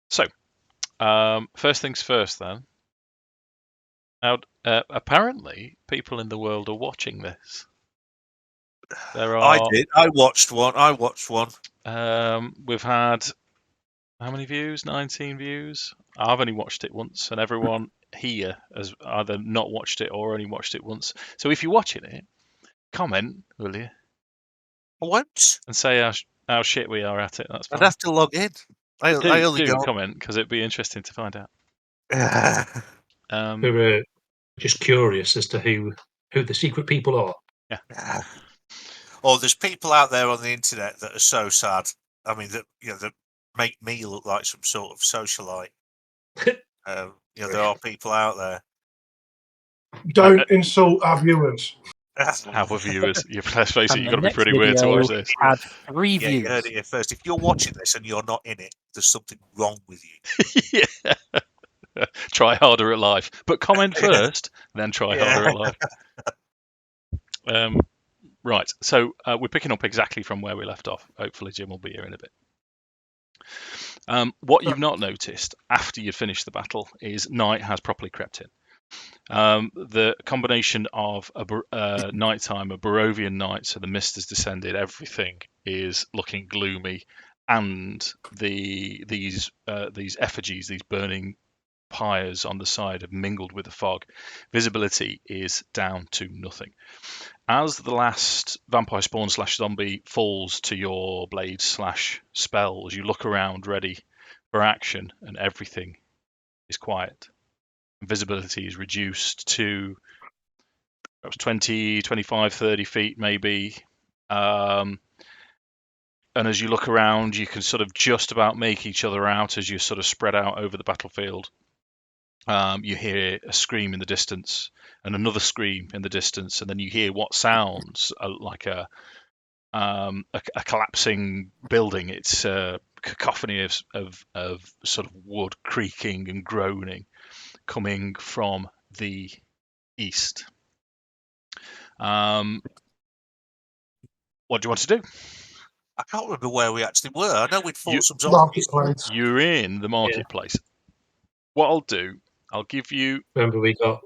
So, first things first, then. Now, apparently, people in the world are watching this. There I are. did. I watched one. We've had how many views? 19 views. I've only watched it once, and everyone here has either not watched it or only watched it once. So if you're watching it, comment, will you? I won't. And say how shit we are at it. That's fine. I'd have to log in. I only Do go. comment, because it'd be interesting to find out. We're just curious as to who the secret people are. Yeah. Oh, there's people out there on the internet that are so sad. I mean, that make me look like some sort of socialite. There are people out there. Don't insult our viewers. Our viewers. Let's face it, And you've the got to be next pretty weird to video watch this. Had 3 Yeah, views. you heard it here first. If you're watching this and you're not in it, there's something wrong with you. Yeah. Try harder at life. But comment first, then try harder at life. Right, so we're picking up exactly from where we left off. Hopefully Jim will be here in a bit. What you've not noticed after you've finished the battle is night has properly crept in. The combination of a nighttime, a Barovian night, so the mist has descended, everything is looking gloomy, and these effigies, these burning pyres on the side have mingled with the fog. Visibility is down to nothing. As the last vampire spawn / zombie falls to your blade / spell, as you look around ready for action, and everything is quiet. Visibility is reduced to perhaps 20, 25, 30 feet maybe. And as you look around, you can sort of just about make each other out as you sort of spread out over the battlefield. You hear a scream in the distance and another scream in the distance, and then you hear what sounds like a collapsing building. It's a cacophony of sort of wood creaking and groaning coming from the east. What do you want to do? I can't remember where we actually were. I know we'd fought some zombies. Marketplace. You're in the marketplace. What I'll do, I'll give you. Remember, we got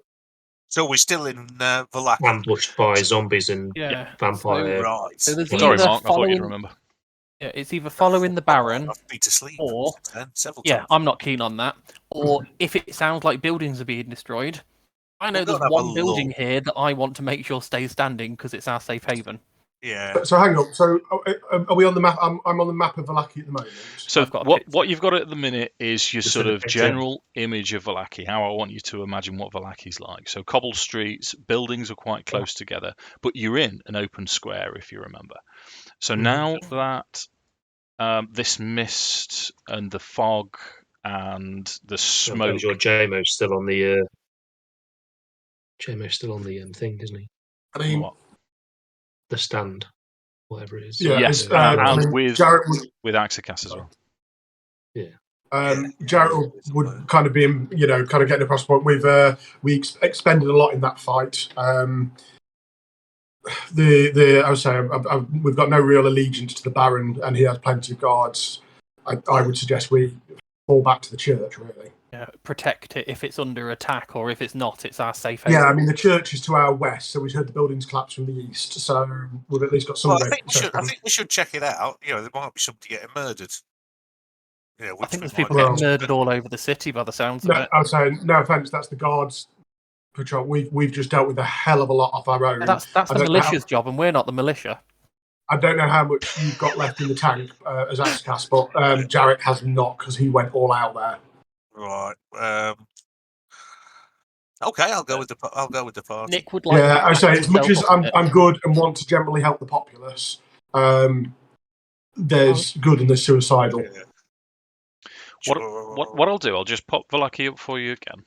So we're still in Vallaki. ambushed by zombies and vampire. Right. So there's Sorry, either Mark. I thought you'd following- remember. Yeah, it's either following the Baron, I've been to sleep or several yeah, times. I'm not keen on that. Or if it sounds like buildings are being destroyed, I know We've there's got to have one a building look. here that I want to make sure stays standing because it's our safe haven. Yeah. So hang on. So are we on the map? I'm on the map of Vallaki at the moment. So I've got a picture. what you've got at the minute is your Just sort a of picture. general image of Vallaki, how I want you to imagine what Vallaki's like. So cobbled streets, buildings are quite close together, but you're in an open square, if you remember. So now that this mist and the fog and the smoke... Your JMO's still on the JMO's still on the thing, isn't he? I mean, What? The stand, whatever it is. yeah, Yes, it's, and I mean, with Akxikas as well. Jarek would kind of be, kind of getting across the point. We expended a lot in that fight. I would say we've got no real allegiance to the Baron, and he has plenty of guards. I would suggest we fall back to the church, really. Yeah, protect it if it's under attack, or if it's not, it's our safe haven. Yeah, I mean, the church is to our west, so we've heard the buildings collapse from the east, so we've at least got some... Well, I think we should check it out. There might be somebody getting murdered. I think there's people getting murdered all over the city by the sounds of it. I was saying, no offence, that's the guards patrol. We've just dealt with a hell of a lot off our own. That's the militia's job, and we're not the militia. I don't know how much you've got left in the tank as Akxikas, but Jarek has not, because he went all out there. Right. Okay, I'll go with the party. Nick would like. Yeah, I say, as much as I'm good and want to generally help the populace, there's good and there's suicidal. Yeah. What I'll do, I'll just pop Vallaki up for you again.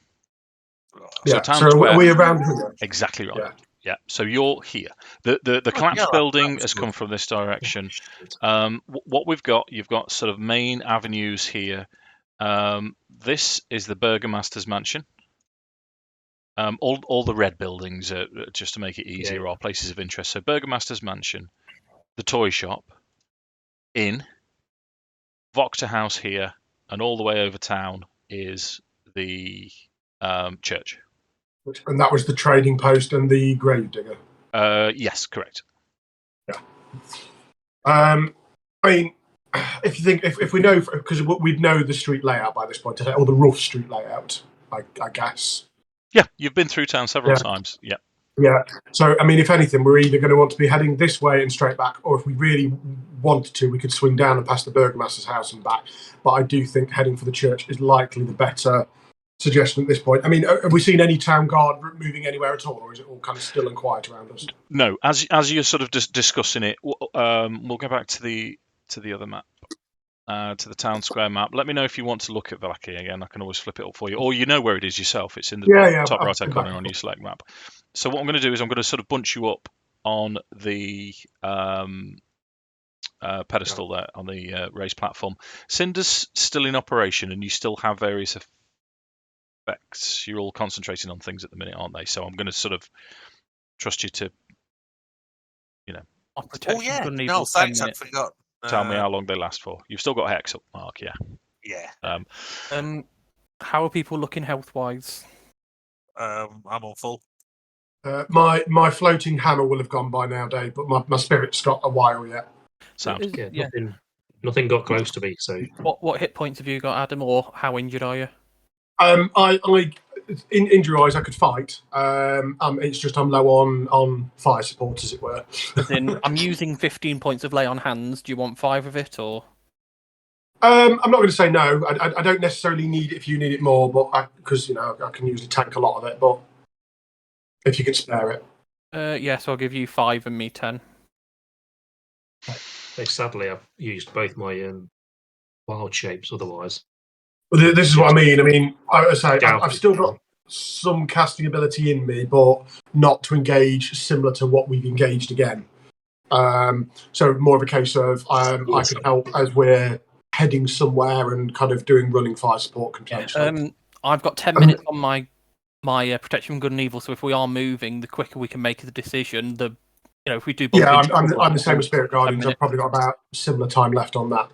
Yeah. So are we around here? Exactly right. Yeah. So you're here. The collapsed building has come from this direction. What we've got, you've got sort of main avenues here. This is the Burgomaster's mansion. All the red buildings, are, just to make it easier, are places of interest. So Burgomaster's mansion, the toy shop, inn, Vokter house here, and all the way over town is the church. And that was the trading post and the gravedigger. Yes, correct. I mean, if you think, if we know, because we'd know the street layout by this point, or the rough street layout, I guess. Yeah, you've been through town several Yeah. times. Yeah. Yeah. So, I mean, if anything, we're either going to want to be heading this way and straight back, or if we really wanted to, we could swing down and past the Burgomaster's house and back. But I do think heading for the church is likely the better suggestion at this point. I mean, have we seen any town guard moving anywhere at all, or is it all kind of still and quiet around us? No, as you're sort of discussing it, we'll go back to the other map, to the town square map. Let me know if you want to look at Vallaki again. I can always flip it up for you, or you know where it is yourself. It's in the top right hand corner on your select map. So what I'm going to do is I'm going to sort of bunch you up on the pedestal there on the raised platform. Cinder's still in operation, and you still have various effects. You're all concentrating on things at the minute, aren't they? So I'm going to sort of trust you to, Oh yeah, no, thanks. I forgot. Tell me how long they last for. You've still got Hex up, Mark. Yeah. Yeah. How are people looking health-wise? I'm on full. My floating hammer will have gone by now, Dave, but my spirit's got a while yet. Sound. Yeah, nothing got close to me. So what hit points have you got, Adam, or how injured are you? In injury-wise, I could fight. It's just I'm low on fire support, as it were. As in, I'm using 15 points of lay on hands. Do you want 5 of it, or? I'm not going to say no. I don't necessarily need it if you need it more, but because I can usually tank a lot of it. But if you can spare it, yes, I'll give you 5 and me 10. sadly, I've used both my wild shapes. Otherwise, but this is what I mean. I mean, I've still got some casting ability in me, but not to engage similar to what we've engaged again. So more of a case of I could help as we're heading somewhere and kind of doing running fire support controls. I've got 10 minutes on my protection from good and evil, so if we are moving, the quicker we can make the decision, if we do. I'm the same as Spirit Guardians. I've probably got about similar time left on that.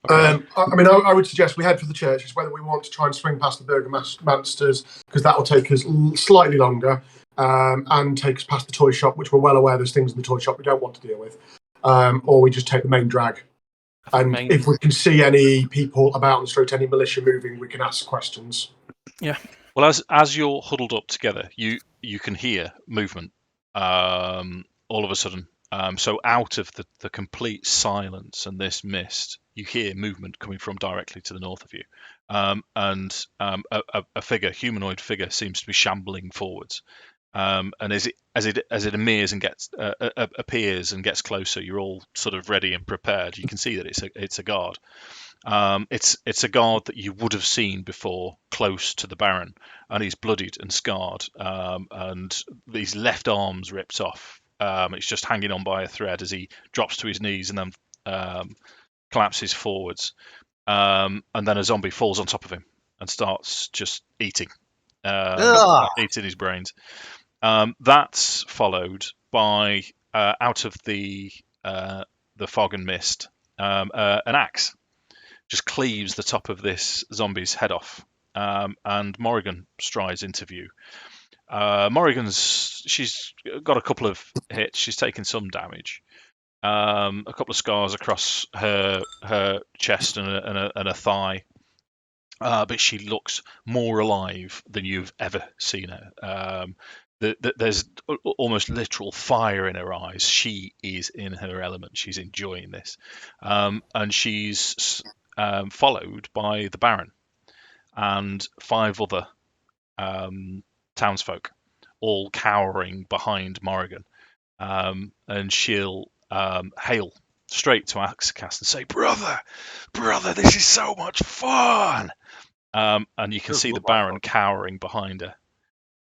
Okay. I would suggest we head for the church. It's whether we want to try and swing past the Burgomaster's, because that will take us slightly longer, and take us past the toy shop, which we're well aware there's things in the toy shop we don't want to deal with, or we just take the main drag. And if we can see any people about on the street, any militia moving, we can ask questions. Yeah. Well, as you're huddled up together, you can hear movement all of a sudden. So out of the complete silence and this mist, you hear movement coming from directly to the north of you, and a humanoid figure, seems to be shambling forwards. And as it appears and gets closer, you're all sort of ready and prepared. You can see that it's a guard. It's a guard that you would have seen before, close to the Baron, and he's bloodied and scarred, and his left arm's ripped off. It's just hanging on by a thread as he drops to his knees and then collapses forwards. And then a zombie falls on top of him and starts just eating his brains. That's followed by out of the fog and mist, an axe just cleaves the top of this zombie's head off, and Morrigan strides into view. She's got a couple of hits. She's taken some damage, a couple of scars across her chest and a thigh, but she looks more alive than you've ever seen her. There's almost literal fire in her eyes. She is in her element. She's enjoying this, and she's followed by the Baron and 5 other townsfolk, all cowering behind Morrigan, and she'll hail straight to Akxikas and say, brother, this is so much fun. And you can see the Baron cowering behind her.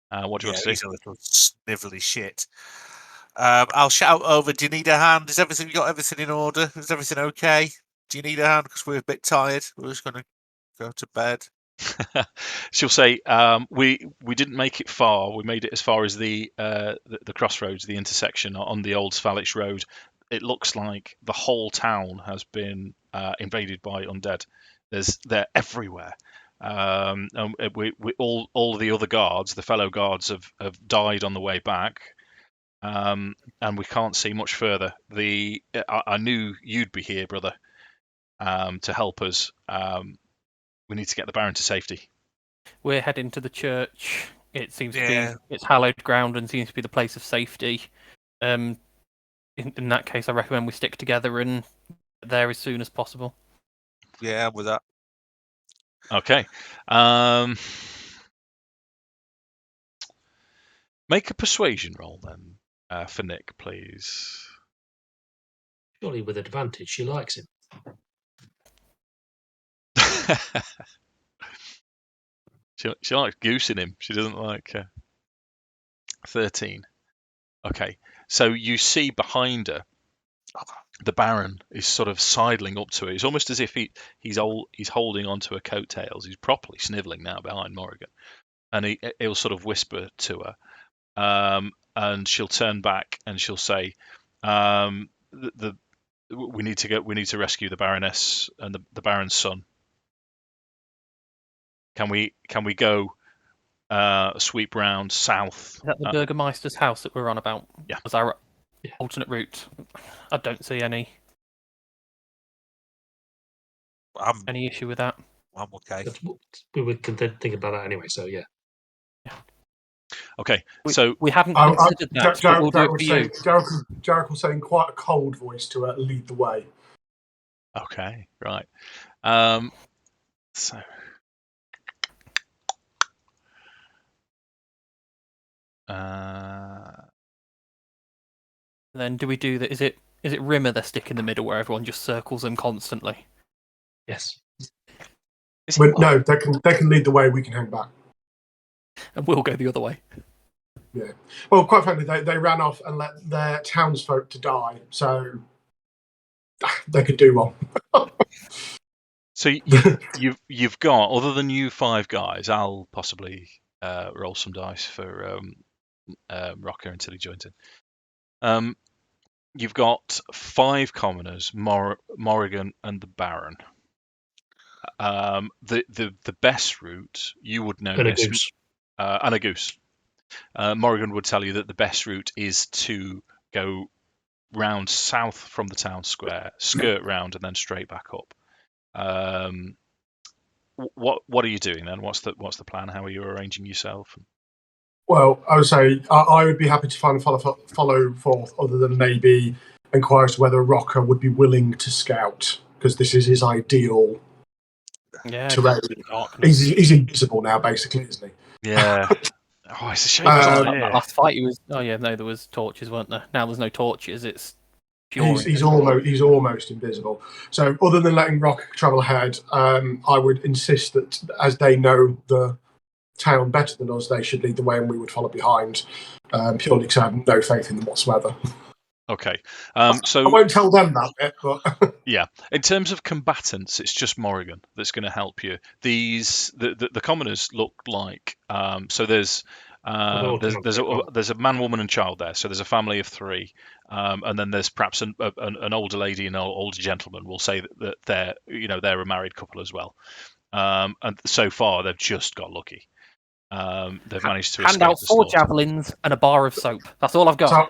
What do you want to see? He's a little snivelly shit. I'll shout over, do you need a hand? You got everything in order? Is everything okay? Do you need a hand? Because we're a bit tired. We're just going to go to bed. She'll say, we didn't make it far. We made it as far as the crossroads, the intersection on the old Svalich road. It looks like the whole town has been invaded by undead. They're everywhere. And we all the other guards, the fellow guards, have died on the way back. And we can't see much further. I knew you'd be here, brother, to help us. We need to get the Baron to safety. We're heading to the church. It seems to Yeah. be it's hallowed ground and seems to be the place of safety. In that case, I recommend we stick together and get there as soon as possible. Yeah, with that. Okay. Make a persuasion roll then for Nik, please. Surely with advantage, she likes him. She likes goosing him. She doesn't like 13. Okay, so you see behind her, the Baron is sort of sidling up to her. It's almost as if he's holding onto her coattails. He's properly snivelling now behind Morrigan, and he'll sort of whisper to her, and she'll turn back and she'll say, we need to rescue the Baroness and the Baron's son. Can we go sweep round south? Is that the Burgermeister's house that we're on about? Yeah. Was our alternate route? I don't see any issue with that. I'm okay. We were thinking about that anyway, so yeah. Okay, we haven't considered that, but we'll do it for you. Jarek was saying quite a cold voice to lead the way. Okay, right. So. Then do we do that? Is it Rimmer the stick in the middle where everyone just circles them constantly? Yes. No, they can lead the way. We can hang back, and we'll go the other way. Yeah. Well, quite frankly, they ran off and let their townsfolk to die, so they could do one. So you've got, other than you 5 guys, I'll possibly roll some dice for Rokkr until he joins in. You've got 5 commoners, Morrigan and the Baron. The best route, you would know and this. A goose. And a goose. Morrigan would tell you that the best route is to go round south from the town square, skirt round, and then straight back up. What are you doing then? What's the plan? How are you arranging yourself? Well, I would say I would be happy to follow forth, other than maybe inquire as to whether Rokkr would be willing to scout, because this is his ideal terrain. He's invisible now, basically, isn't he? Yeah. Oh, it's a shame. That last fight, he was. Oh yeah, no, there was torches, weren't there? Now there's no torches. It's pure. He's almost invisible. So, other than letting Rokkr travel ahead, I would insist that as they know the town better than us, they should lead the way, and we would follow behind. Purely because I have no faith in them whatsoever. Okay. So I won't tell them that bit, but yeah. In terms of combatants, it's just Morrigan that's going to help you. The commoners look like so there's a man, woman, and child there. So there's a family of 3, and then there's perhaps an older lady and an older gentleman. We'll say that they're a married couple as well. And so far they've just got lucky. They've managed to hand out 4 javelins and a bar of soap. That's all I've got. So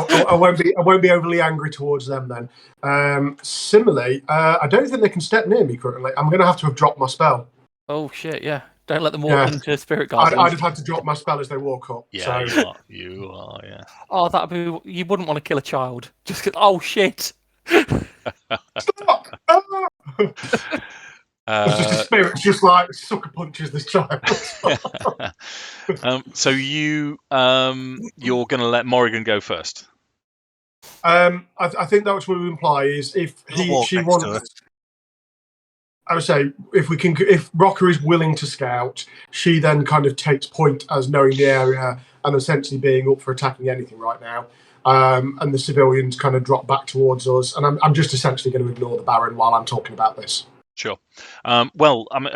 I won't be overly angry towards them then. Similarly, I don't think they can step near me currently. I'm going to have dropped my spell. Oh shit! Yeah, don't let them walk into spirit guards. I'd have had to drop my spell as they walk up. Yeah, so. you are. Yeah. Oh, that'd be. You wouldn't want to kill a child just because. Oh shit! Stop! It's just a spirit, just like sucker punches this child. So you're going to let Morrigan go first. I think that's what we imply is if she wants. I would say if Rokkr is willing to scout, she then kind of takes point as knowing the area and essentially being up for attacking anything right now. And the civilians kind of drop back towards us, and I'm just essentially going to ignore the Baron while I'm talking about this. Sure. Well, I mean,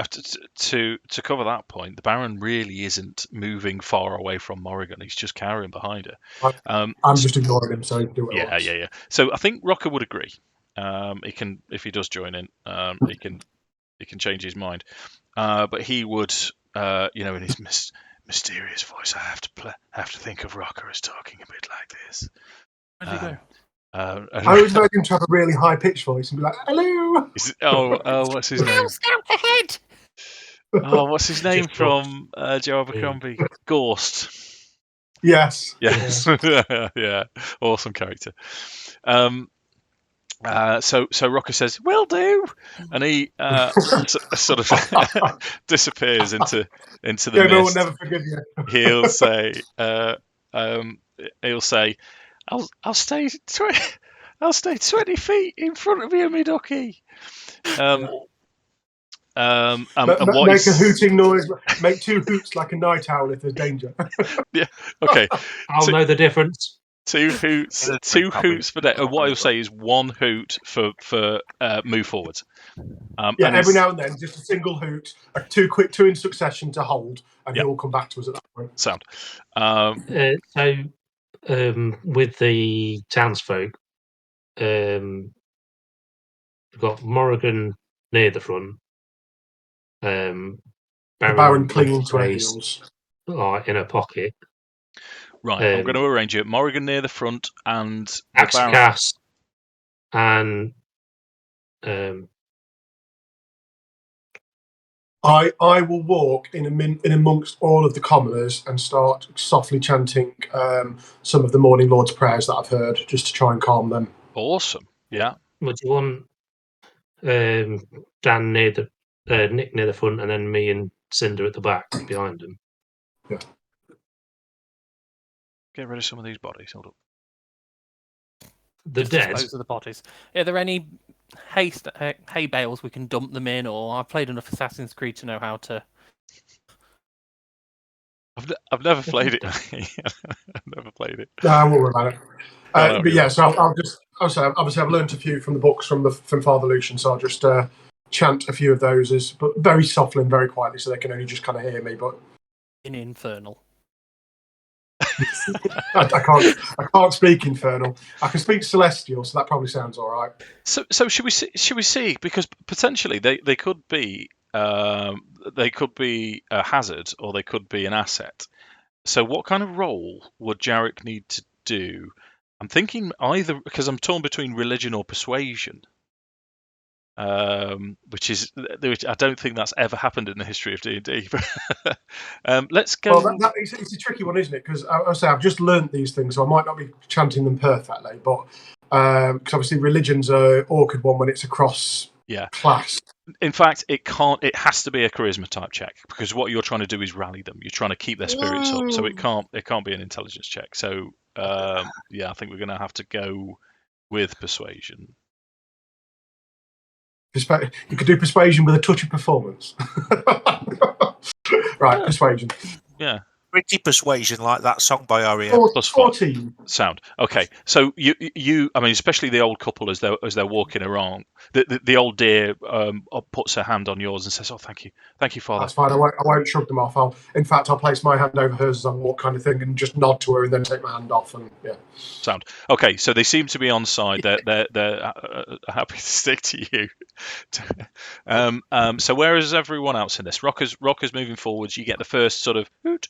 to cover that point, the Baron really isn't moving far away from Morrigan. He's just cowering behind her. I'm just ignoring him, so do it. Yeah. So I think Rokkr would agree. He can, if he does join in, he can he can change his mind. But he would, in his mysterious voice, I have to think of Rokkr as talking a bit like this. Where'd he go? I would like him to have a really high pitched voice and be like, "Hello." What's his name? Scout ahead! Oh, what's his name Just from Joe Abercrombie? Gorst. Yes. Yes. Yeah. Awesome character. So Rokkr says, "Will do," and he sort of disappears into the Gabriel will mist. never forgive you. He'll say, "I'll stay 20 feet in front of you, me ducky." And what Make a hooting noise. Make 2 hoots like a night owl if there's danger. Yeah. Okay. I'll know the difference. 2 hoots. Yeah, 2 probably. hoots for day. What I'll say is 1 hoot for move forwards. Yeah, and every now and then, just a single hoot, 2 in succession to hold, and Yeah. he'll come back to us at that point. Sound. With the townsfolk, we've got Morrigan near the front. The Baron clinging to her Grace, heels. in her pocket. Right. I'm going to arrange it. Morrigan near the front and the Baron. Akxikas and I will walk in amongst all of the commoners and start softly chanting some of the Morning Lord's prayers that I've heard, just to try and calm them. Awesome. Yeah. would you want Dan near the Nick near the front, and then me and Cinder at the back behind him? Yeah. Get rid of some of these bodies. Hold up. The Just dead. dispose of the bodies. Are there any hay bales we can dump them in, or I've played enough Assassin's Creed to know how to. I've never played it. I've never played it. No, I won't worry about it. No, But yeah, so I'll say obviously I've learned a few from the books from Father Lucian, so I'll just chant a few of those but very softly and very quietly, so they can only just kind of hear me. But In Infernal. I can't speak Infernal. I can speak Celestial, so that probably sounds all right. So should we see because potentially they could be a hazard or they could be an asset. So what kind of role would Jarek need to do? I'm thinking either because I'm torn between religion or persuasion. Which I don't think that's ever happened in the history of D&D. Let's go. Well, it's a tricky one, isn't it? Because I've just learnt these things, so I might not be chanting them perfectly. But because obviously religion's an awkward one when it's across class. In fact, it has to be a charisma type check because what you're trying to do is rally them. You're trying to keep their spirits up, so it can't be an intelligence check. So I think we're going to have to go with persuasion. You could do persuasion with a touch of performance. Right, persuasion. Yeah. Pretty persuasion, like that song by R.E.M. Plus 14. Sound. Okay. So you I mean, especially the old couple as they're walking around, the old dear puts her hand on yours and says, "Oh, thank you, Father." That's fine. I won't shrug them off. I'll place my hand over hers as I walk, kind of thing, and just nod to her and then take my hand off. And yeah. Sound. Okay. So they seem to be on side. They're happy to stick to you. So where is everyone else in this? Rokkr's moving forwards. You get the first sort of hoot.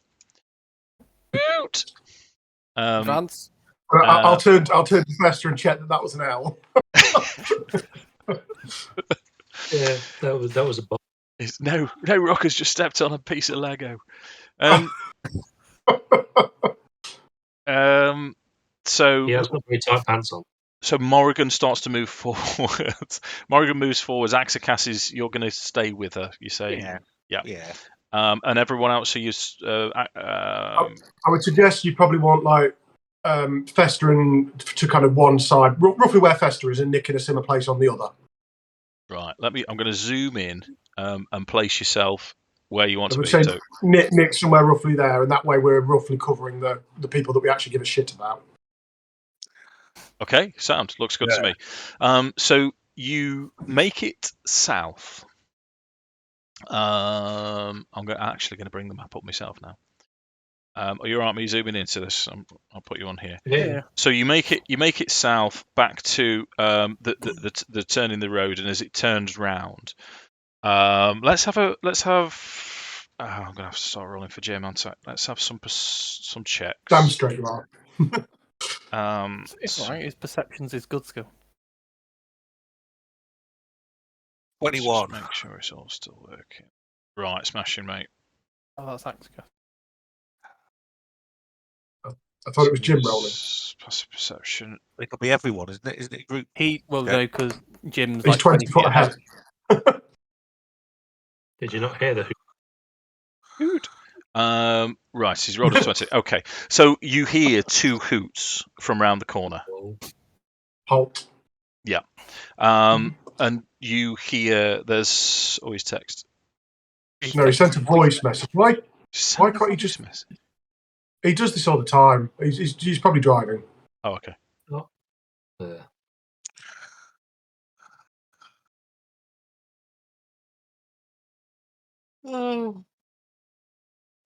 Advance. I'll turn to Fester and check that was an L. Yeah, that was a bomb. No, Rokkr's just stepped on a piece of Lego. So he has got very tight pants on. So Morrigan starts to move forward. Morrigan moves forwards. Akxikas you're going to stay with her. You say, yeah. And everyone else who I would suggest you probably want Fester to kind of one side, roughly where Fester is, and Nik in a similar place on the other. Right. I'm going to zoom in and place yourself where you want to be. So Nik somewhere roughly there, and that way we're roughly covering the people that we actually give a shit about. Okay, sound looks good to me. So you make it south. I'm actually going to bring the map up myself now. Are you alright me zooming into this? I'll put you on here. Yeah. So you make it south back to the turn in the road, and as it turns round, Let's have. I'm gonna have to start rolling for Jim on site. Let's have some checks. Damn straight you are. It's alright. His perceptions is good skill. 21. Just make sure it's all still working. Right, smashing, mate. Oh, that's Akxikas. I thought it was Jim rolling. Passive perception. It could be everyone, isn't it? Isn't it group? No, because Jim's He's like 20 foot feet ahead. Did you not hear the Hoot. Right, he's rolled a 20. Okay, so you hear 2 hoots from round the corner. Halt. Yeah. And you hear there's always text. No, he sent a voice message. Why can't he just... Message? He does this all the time. He's probably driving. Oh, okay.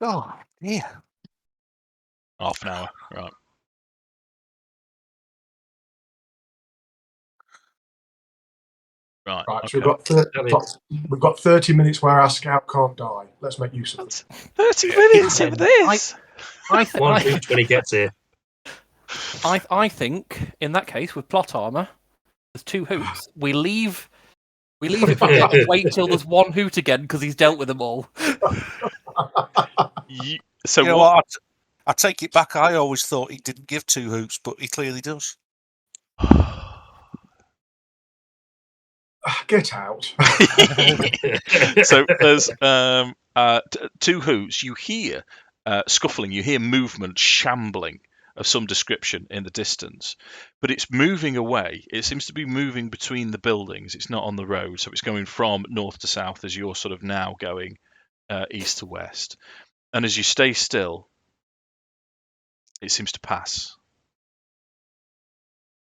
Oh, yeah. Half an hour, right. Right. Right, Okay. so we've got 30 minutes where our scout can't die. Let's make use of it. 30 minutes of this. one hoot when he gets here? I think in that case with plot armor, there's 2 hoots. We leave it for him and wait till there's 1 hoot again because he's dealt with them all. So you know what? I take it back. I always thought he didn't give 2 hoots, but he clearly does. Get out. So there's 2 hoots. You hear scuffling. You hear movement, shambling of some description in the distance, but it's moving away. It seems to be moving between the buildings. It's not on the road, so it's going from north to south as you're sort of now going east to west. And as you stay still, it seems to pass.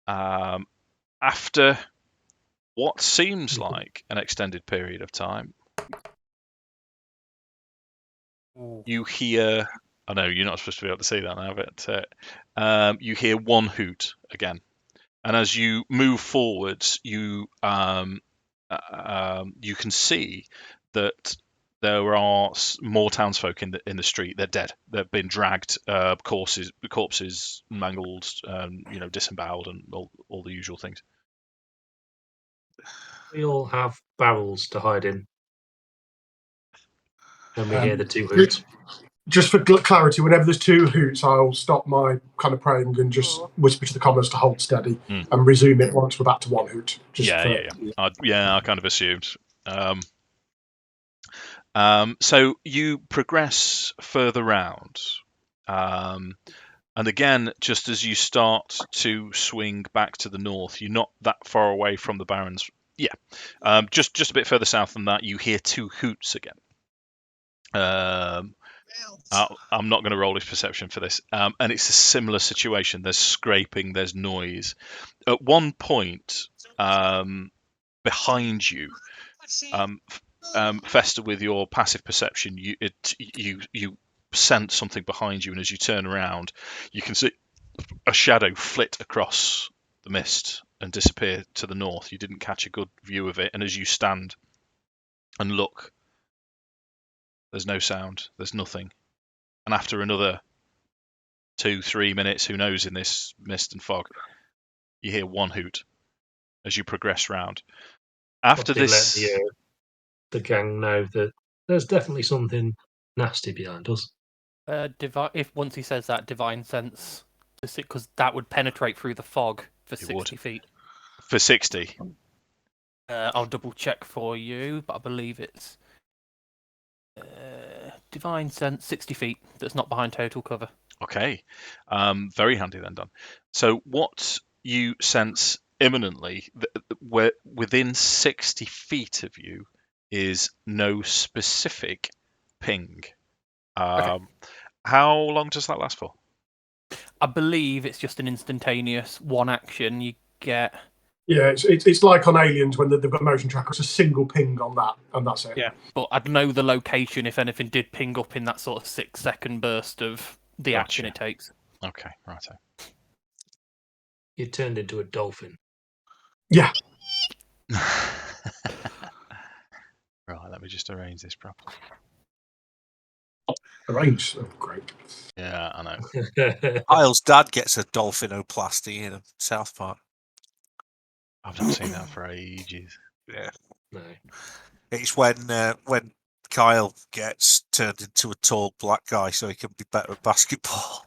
After what seems like an extended period of time, you hear... I know you're not supposed to be able to see that now, but you hear 1 hoot again. And as you move forwards, you can see that there are more townsfolk in the street. They're dead. They've been dragged, corpses mangled, disemboweled, and all the usual things. We all have barrels to hide in when we hear the 2 hoots. Just for clarity, whenever there's 2 hoots, I'll stop my kind of praying and just whisper to the commoners to hold steady and resume it once we're back to 1 hoot. I kind of assumed. So you progress further round, and again, just as you start to swing back to the north, you're not that far away from the Barrens. Yeah, just a bit further south than that, you hear 2 hoots again. I'm not going to roll his perception for this, and it's a similar situation. There's scraping, there's noise. At one point, behind you, Fester, with your passive perception, you sense something behind you, and as you turn around, you can see a shadow flit across the mist and disappear to the north. You didn't catch a good view of it, and as you stand and look, there's no sound, there's nothing. And after another 2-3 minutes, who knows, in this mist and fog, you hear 1 hoot as you progress round. After this, let the gang know that there's definitely something nasty behind us. If once he says that, divine sense, because that would penetrate through the fog for 60 feet. For 60. I'll double check for you, but I believe it's divine sense 60 feet. That's not behind total cover. Okay, very handy then, Don. So what you sense imminently, within 60 feet of you, is no specific ping. Okay. How long does that last for? I believe it's just an instantaneous 1 action. You get... Yeah, it's like on Aliens when they've got motion tracker. It's a single ping on that, and that's it. Yeah, but I'd know the location if anything did ping up in that sort of 6-second burst of the action it takes. Okay, righto. You turned into a dolphin. Yeah. Right, let me just arrange this properly. Arrange. Oh, great. Yeah, I know. Kyle's dad gets a dolphinoplasty in South Park. I've not seen that for ages. Yeah, No. it's when Kyle gets turned into a tall black guy so he can be better at basketball.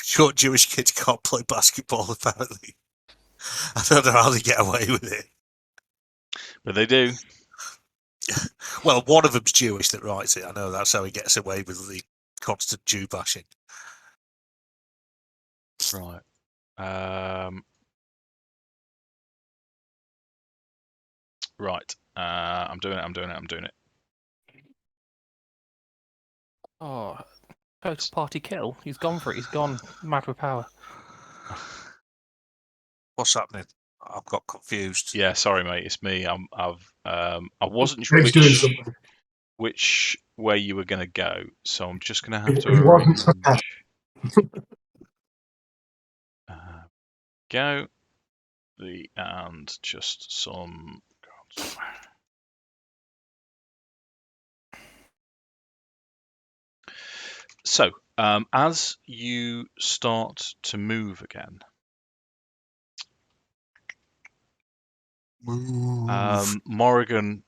Short Jewish kids can't play basketball, apparently. I don't know how they get away with it. But they do. Well, one of them's Jewish that writes it. I know that's how he gets away with the constant Jew bashing. Right. Right. I'm doing it. Oh, total party kill. He's gone for it. He's gone mad with power. What's happening? I've got confused. Yeah, sorry, mate. It's me. I wasn't sure Dave's doing something. which way you were going to go, so I'm just going to have to He wasn't arrange. Go. And just some. So, as you start to move again, Morrigan,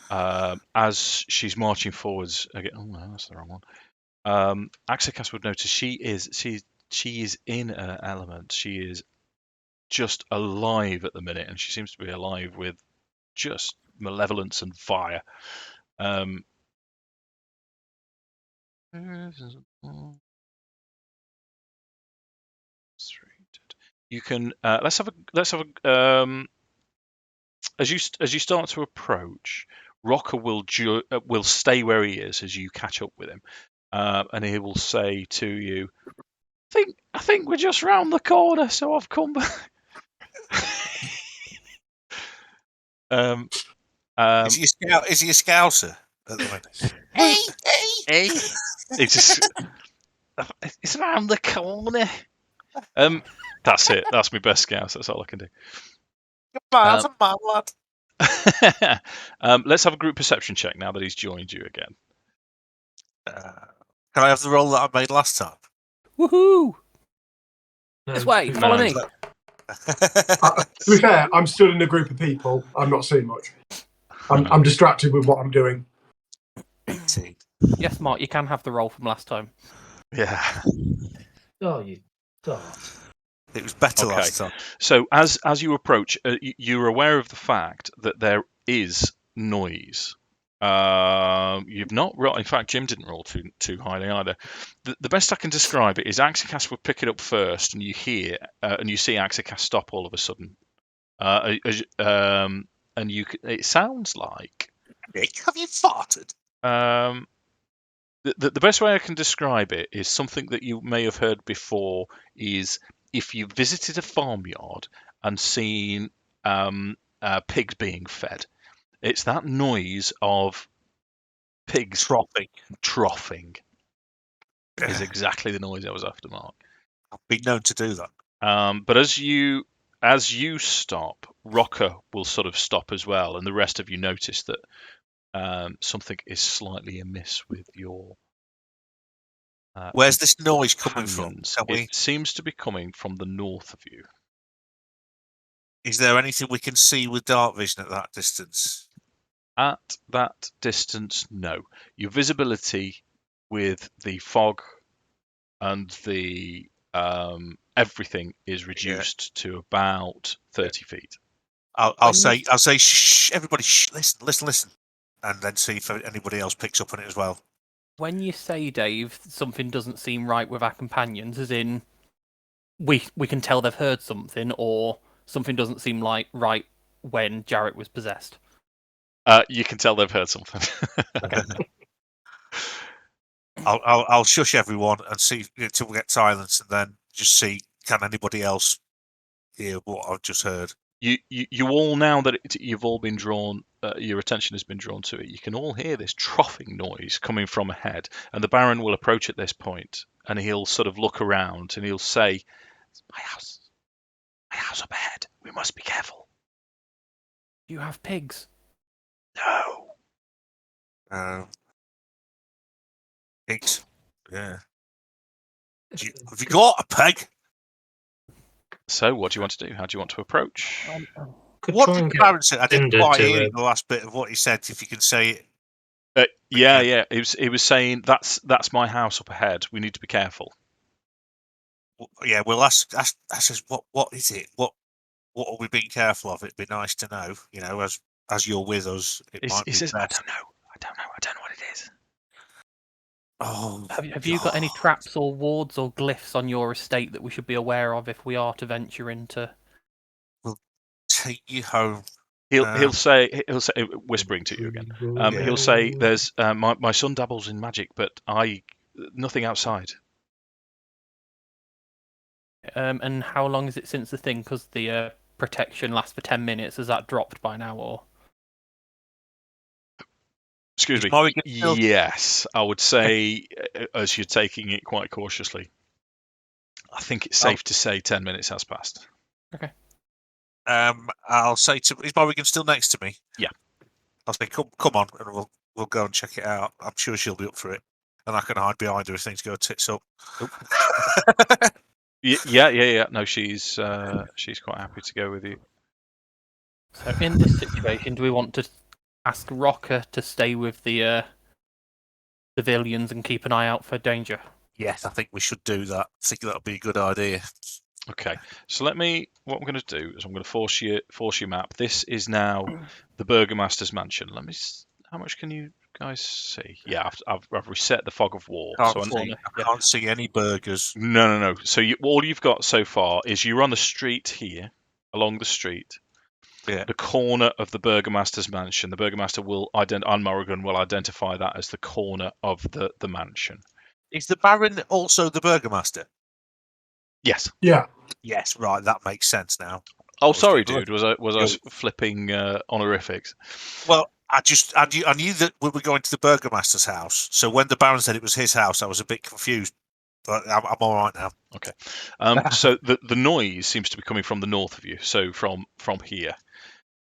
as she's marching forwards again. Oh no, that's the wrong one. Akxikas would notice she is in her element. She is just alive at the minute, and she seems to be alive with just malevolence and fire. You can let's have a as you start to approach, Rokkr will stay where he is as you catch up with him, and he will say to you, I think we're just round the corner, so I've come back." Is he a scouser at the moment? Hey! It's around the corner. That's it. That's my best scout. That's all I can do. Miles and miles, lad. Let's have a group perception check now that he's joined you again. Can I have the roll that I made last time? Woohoo! This way, follow me. To be fair, I'm still in a group of people. I'm not seeing much. I'm distracted with what I'm doing. 18. Yes, Mark, you can have the roll from last time. Yeah. Oh, you dart. It was better Okay. last time. So as you approach, you're aware of the fact that there is noise. You've not rolled. In fact, Jim didn't roll too highly either. The best I can describe it is Akxikas would pick it up first, and you hear and you see Akxikas stop all of a sudden. And it sounds like. Nick, have you farted? The best way I can describe it is something that you may have heard before. Is if you visited a farmyard and seen pigs being fed. It's that noise of pigs troughing is exactly the noise I was after, Mark. I've been known to do that. But as you stop, Rokkr will sort of stop as well, and the rest of you notice that something is slightly amiss with your. Where's this noise coming from? It seems to be coming from the north of you. Is there anything we can see with dark vision at that distance? At that distance, no. Your visibility with the fog and the everything is reduced to about 30 feet. I'll say, shh, everybody, shh, listen, and then see if anybody else picks up on it as well. When you say, Dave, something doesn't seem right with our companions, as in we can tell they've heard something, or something doesn't seem like right when Jarek was possessed. You can tell they've heard something. Okay. I'll shush everyone and see until we get silence, and then just see can anybody else hear what I've just heard. You all, now that you've all been drawn, your attention has been drawn to it. You can all hear this troughing noise coming from ahead, and the Baron will approach at this point, and he'll sort of look around and he'll say, "My house up ahead. We must be careful." You have pigs. No. It's, yeah. Have you got a peg? So, what do you want to do? How do you want to approach? Could What try did and the get Baron say? I didn't Cinder quite to, hear the last bit of what he said. If you can say it. Yeah. Okay. It was saying that's my house up ahead. We need to be careful. Yeah, well, ask us what is it? What are we being careful of? It'd be nice to know. You know, as you're with us, it might He be says, I best. don't know what it is. Oh, Have you got any God. traps or wards or glyphs on your estate that we should be aware of if we are to venture into? Take you home. He'll say whispering to you again. Yeah. He'll say, "There's my son dabbles in magic, but nothing outside." And how long is it since the thing? Because the protection lasts for 10 minutes. Has that dropped by now, or? Excuse Is me. Morrigan still- Yes, I would say, as you're taking it quite cautiously, I think it's safe to say 10 minutes has passed. Okay. I'll say is Morrigan still next to me? Yeah. I'll say, come on, and we'll go and check it out. I'm sure she'll be up for it, and I can hide behind her if things go tits up. Yeah. No, she's quite happy to go with you. So in this situation, do we want to ask Rokkr to stay with the civilians and keep an eye out for danger? Yes, I think we should do that. I think that would be a good idea. Okay, so what I'm going to do is I'm going to force your map. This is now the Burgomaster's mansion. How much can you guys see? Yeah, I've reset the fog of war. I can't see any burgers. No. So all you've got so far is you're on the street here, along the street. Yeah. The corner of the Burgomaster's mansion. The Burgomaster and Morrigan will identify that as the corner of the mansion. Is the Baron also the Burgomaster? Yes. Yeah. Yes, right. That makes sense now. Oh, sorry, dude. Was I flipping honorifics? Well, I knew that we were going to the Burgomaster's house. So when the Baron said it was his house, I was a bit confused. But I'm all right now. Okay. So the noise seems to be coming from the north of you. So from here.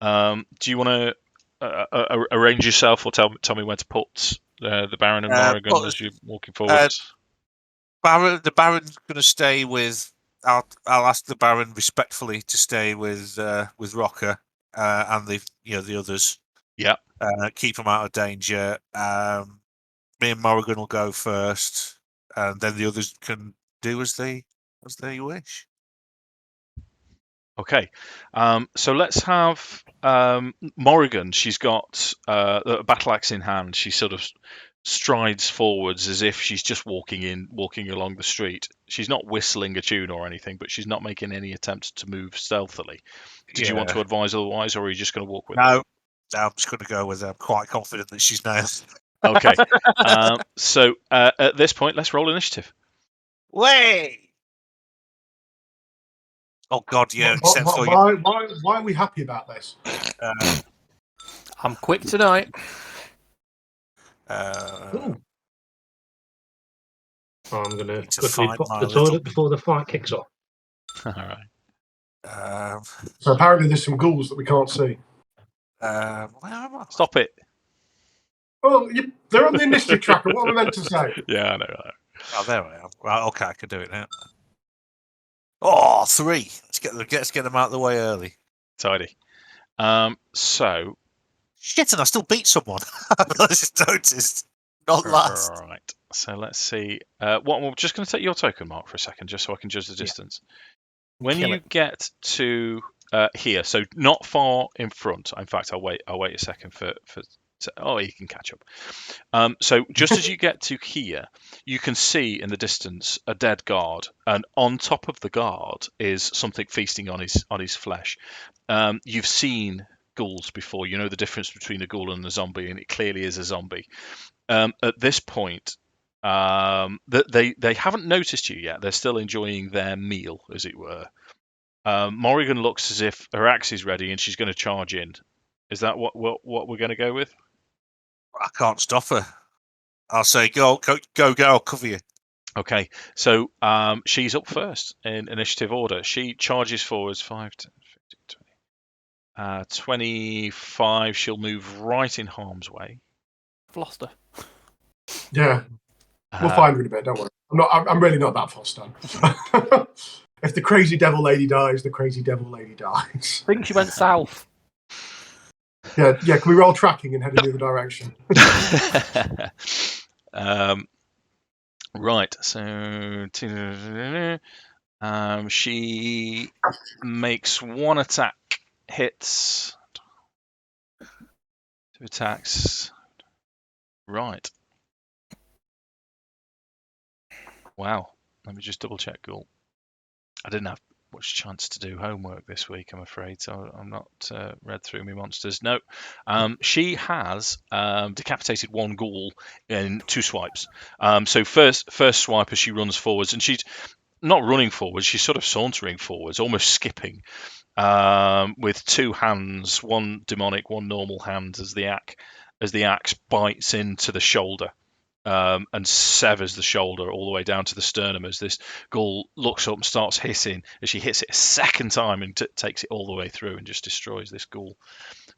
Do you want to arrange yourself, or tell me where to put the Baron and Morrigan as you're walking forward? The Baron's going to stay with. I'll ask the Baron respectfully to stay with Rokkr and the others. Yeah. Keep them out of danger. Me and Morrigan will go first, and then the others can do as they wish. Okay. So let's have Morrigan. She's got a battle axe in hand. She sort of strides forwards as if she's just walking along the street. She's not whistling a tune or anything, but she's not making any attempt to move stealthily. Did you want to advise otherwise, or are you just going to walk with her? No, I'm just going to go with her. I'm quite confident that she's nailed. Okay. So at this point, let's roll initiative. Way. Oh God, yeah. Why are we happy about this? I'm quick tonight. I'm going to quickly find pop my the little- toilet before the fight kicks off. All right. So apparently there's some ghouls that we can't see. Where am I? Stop it. Oh, they're on the initiative tracker. What am I meant to say? Yeah, I know. Oh, there I am. Right, okay, I can do it now. Oh, 3. Let's get them out of the way early. Tidy. So. Shit, and I still beat someone. I just noticed. Not last. Right. So let's see. We're just going to take your token mark for a second, just so I can judge the distance. When you get to here, so not far in front. In fact, I'll wait a second you can catch up. So just as you get to here, you can see in the distance a dead guard, and on top of the guard is something feasting on his flesh. You've seen ghouls before. You know the difference between a ghoul and a zombie, and it clearly is a zombie. At this point, they haven't noticed you yet. They're still enjoying their meal, as it were. Morrigan looks as if her axe is ready and she's going to charge in. Is that what we're going to go with? I can't stop her. I'll say, go, I'll cover you. Okay, so she's up first in initiative order. She charges forwards 5, 10, 15, 20. 25. She'll move right in harm's way. I've lost her. Yeah, we'll find her in a bit. Don't worry. I'm really not that fussed on. If the crazy devil lady dies, the crazy devil lady dies. I think she went south. Yeah. Can we roll tracking and head in the other direction? Right. So she makes one attack, hits. 2 attacks. Right. Wow. Let me just double check, Ghoul. I didn't have much chance to do homework this week, I'm afraid, so I'm not read through my monsters. No. She has decapitated 1 ghoul in 2 swipes. So first swipe as she runs forwards, and she's not running forwards, she's sort of sauntering forwards, almost skipping, with 2 hands, 1 demonic, 1 normal hand, as the axe bites into the shoulder. And severs the shoulder all the way down to the sternum as this ghoul looks up and starts hissing. As she hits it a second time and takes it all the way through and just destroys this ghoul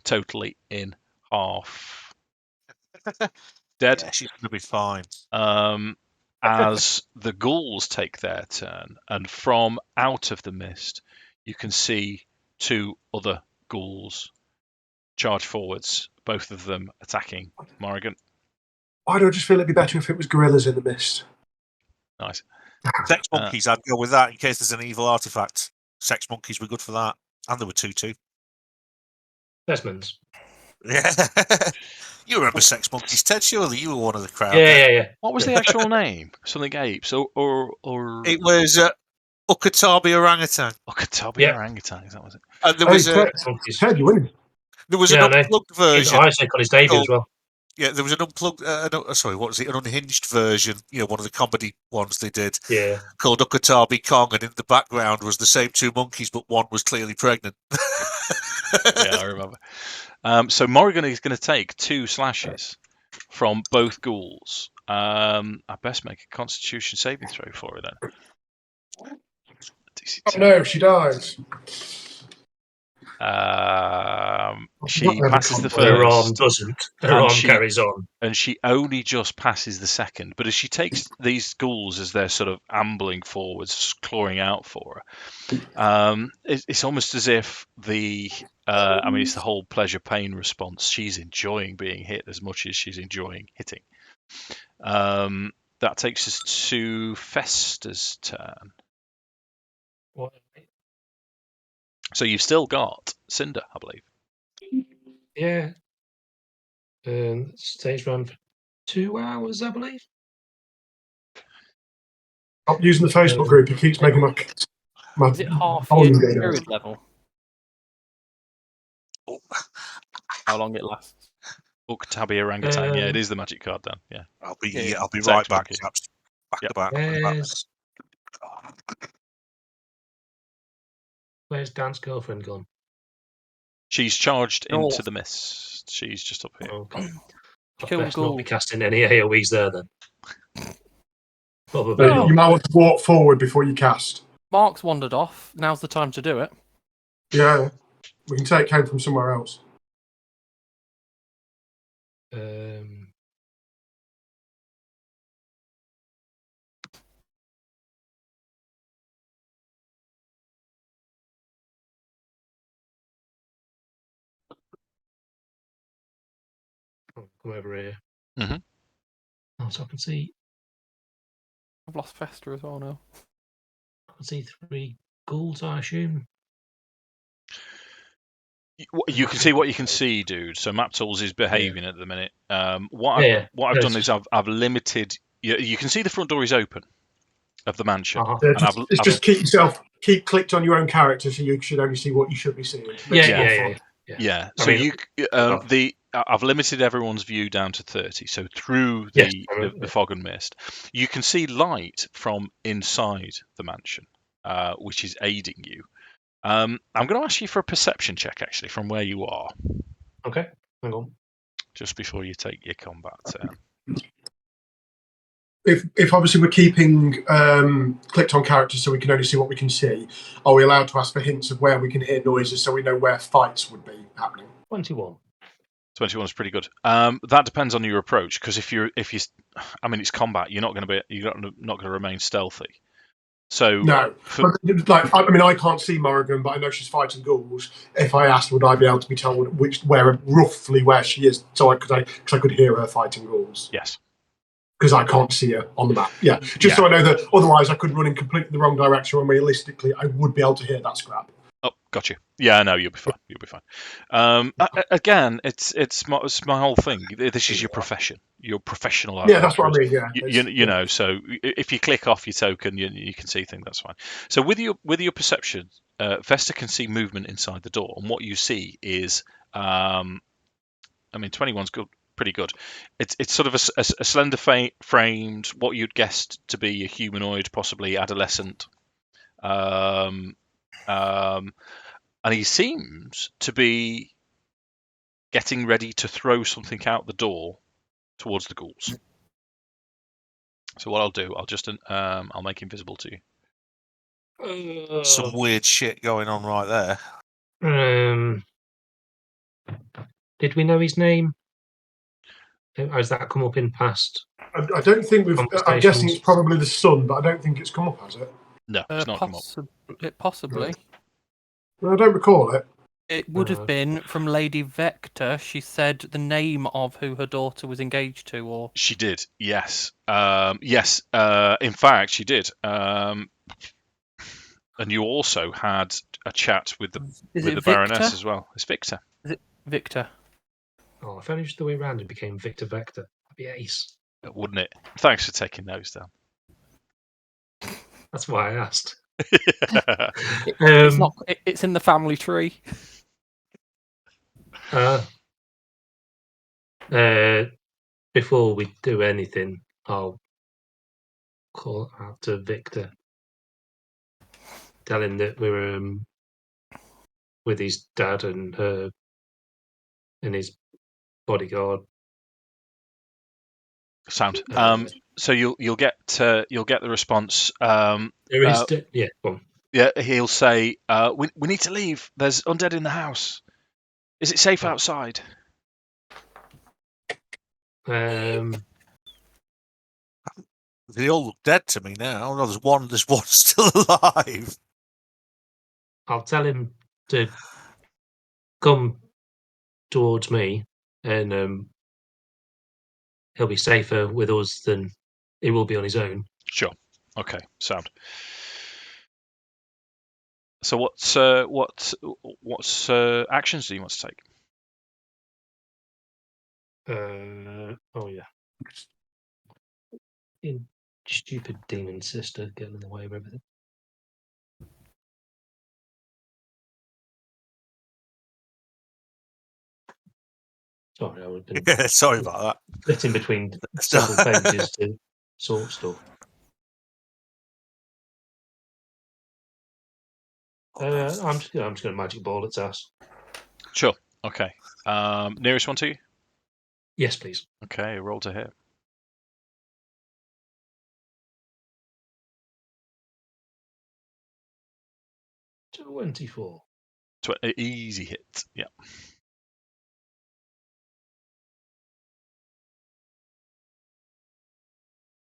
totally in half. Dead. Yeah, she's going to be fine. As the ghouls take their turn, and from out of the mist, you can see 2 other ghouls charge forwards, both of them attacking Morrigan. Why do I just feel it'd be better if it was gorillas in the mist? Nice. Sex monkeys, I'd go with that in case there's an evil artifact. Sex monkeys were good for that. And there were 2 too. Desmond's. Yeah. You remember sex monkeys, Ted? Surely you were one of the crowd. Yeah. What was the actual name? Something apes or It was Ukatabi orangutan. Ukatabi orangutan, that was it. And there was Ted, you're winning. There was an unplugged version. Isaac on his debut as well. Yeah, there was an unplugged. Sorry, what was it? An unhinged version. One of the comedy ones they did. Yeah. Called Ukatabi Kong, and in the background was the same 2 monkeys, but one was clearly pregnant. Yeah, I remember. So Morrigan is going to take 2 slashes from both ghouls. I best make a Constitution saving throw for her then. Oh no, she dies. She passes the first. Her arm doesn't. Her arm carries on. And she only just passes the second. But as she takes these ghouls as they're sort of ambling forwards, clawing out for her, it's almost as if it's the whole pleasure-pain response. She's enjoying being hit as much as she's enjoying hitting. That takes us to Festa's turn. What? So you've still got Cinder, I believe. Yeah. Stage run for 2 hours, I believe. Stop using the Facebook group. It keeps making my Is it half your Druid level? How long it lasts? Ukatabi orangutan. Yeah, it is the magic card, Dan. Yeah. I'll be right back, chaps. Back to back. Where's Dan's girlfriend gone? She's charged into the mist. She's just up here. Okay. I Kill best ghoul. not be casting any AoEs there then. Probably. You might want to walk forward before you cast. Mark's wandered off. Now's the time to do it. Yeah. We can take him from somewhere else. Come over here. Mm-hmm. Oh, so I can see. I've lost Festa as well now. I can see 3 ghouls, I assume. You can see what you can see, dude. So Map Tools is behaving at the minute. What I've done is I've limited. You can see the front door is open of the mansion. Keep clicked on your own character, so you should only see what you should be seeing. Yeah. So I've limited everyone's view down to 30. So through the fog and mist, you can see light from inside the mansion, which is aiding you. I'm going to ask you for a perception check, actually, from where you are. Okay, hang on. Just before you take your combat turn. if obviously we're keeping clicked on characters so we can only see what we can see, are we allowed to ask for hints of where we can hear noises so we know where fights would be happening? 21. 21 is pretty good. That depends on your approach, because if you, I mean, it's combat. You're not going to remain stealthy. So No, but like I mean, I can't see Morrigan, but I know she's fighting ghouls. If I asked, would I be able to be told roughly where she is, so I could hear her fighting ghouls? yes, because I can't see her on the map. Yeah, just so I know that otherwise I could run in completely the wrong direction when realistically I would be able to hear that scrap. Oh, got you. Yeah, no, you'll be fine. You'll be fine. Again, it's my whole thing. This is your profession. You're professional. Yeah, that's what I mean. Yeah, you know. So if you click off your token, you can see things. That's fine. So with your perception, Vesta can see movement inside the door, and what you see is, I mean, 21's good. Pretty good. It's sort of a slender framed, what you'd guessed to be a humanoid, possibly adolescent. And he seems to be getting ready to throw something out the door towards the ghouls. So what I'll do, I'll make him visible to you. Some weird shit going on right there. Did we know his name? Has that come up in past? I don't think we've. I'm guessing it's probably the sun, but I don't think it's come up, has it? No, it's not come up. Possibly. No, I don't recall it. It would have been from Lady Vector. She said the name of who her daughter was engaged to, or she did. Yes, yes. In fact, she did. And you also had a chat with the Baroness as well. It's Victor. Is it Victor? Oh, if only just the way around it became Victor Vector. That'd be ace. Wouldn't it? Thanks for taking those down. That's why I asked. It's not. It's in the family tree. Before we do anything, I'll call out to Victor. Tell him that we're with his dad and her and his bodyguard. Sound. So you'll get the response. There is yeah. Go on. Yeah, he'll say, "We need to leave. There's undead in the house. Is it safe outside?" They all look dead to me now. No, there's one still alive. I'll tell him to come towards me, and he'll be safer with us than he will be on his own. Sure. Okay. Sound. So what's actions do you want to take? Oh yeah. Stupid demon sister getting in the way of everything. Sorry, I would have been sorry about that. splitting between several pages to sort stuff. I'm just going to magic ball its ass. Sure. Okay. Nearest one to you? Yes, please. Okay. Roll to hit. 24. Easy hit. Yeah.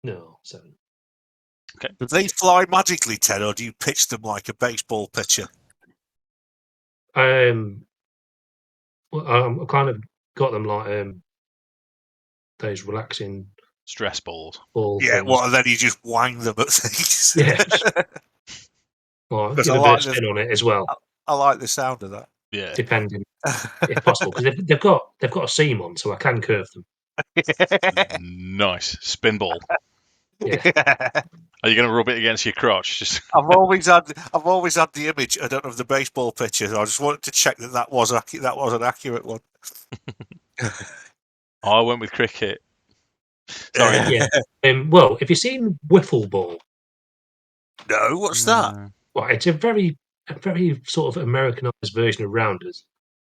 No, 7. Okay. Do they fly magically, Ted, or do you pitch them like a baseball pitcher? Well, I kind of got them like those relaxing stress balls. Yeah, things. well, and then you just wang them at things. Yeah. Well, give a bit of spin on it as well. I like the sound of that. Yeah. Depending, if possible, because they've got a seam on, so I can curve them. Nice spin ball. Yeah. Are you going to rub it against your crotch? Just I've always had the image. I don't know of the baseball pitcher. So I just wanted to check that was an accurate one. I went with cricket. Sorry. Yeah. Well, if you've seen wiffle ball, no, what's that? Well, it's a very sort of Americanized version of rounders,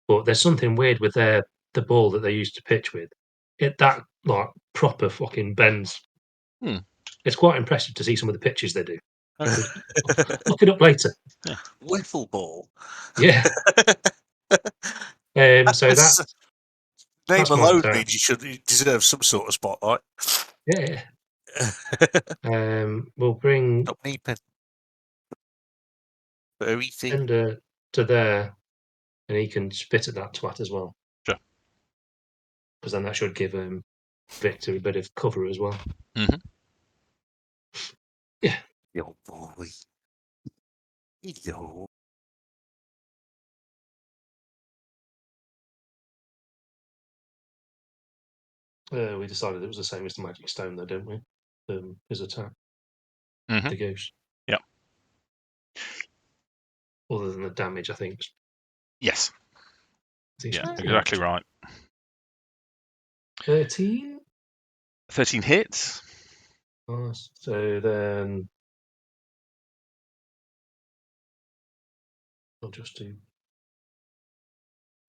but there's something weird with the ball that they used to pitch with. That like proper fucking bends. It's quite impressive to see some of the pictures they do. Look it up later. Wiffle ball. Yeah. So that's name my alone turn. means you deserve some sort of spotlight. Yeah. We'll bring Stop neeping. Very easy. Ender to there, and he can spit at that twat as well. Sure. Because then that should give Victor a bit of cover as well. Mm-hmm. Yeah. Yo, boy. Hello. We decided it was the same as the magic stone, though, didn't we? His attack. Mm-hmm. The goose. Yeah. Other than the damage, I think. Yes. It's Yeah, exactly right. 13. 13 hits. Nice. So then I'll just do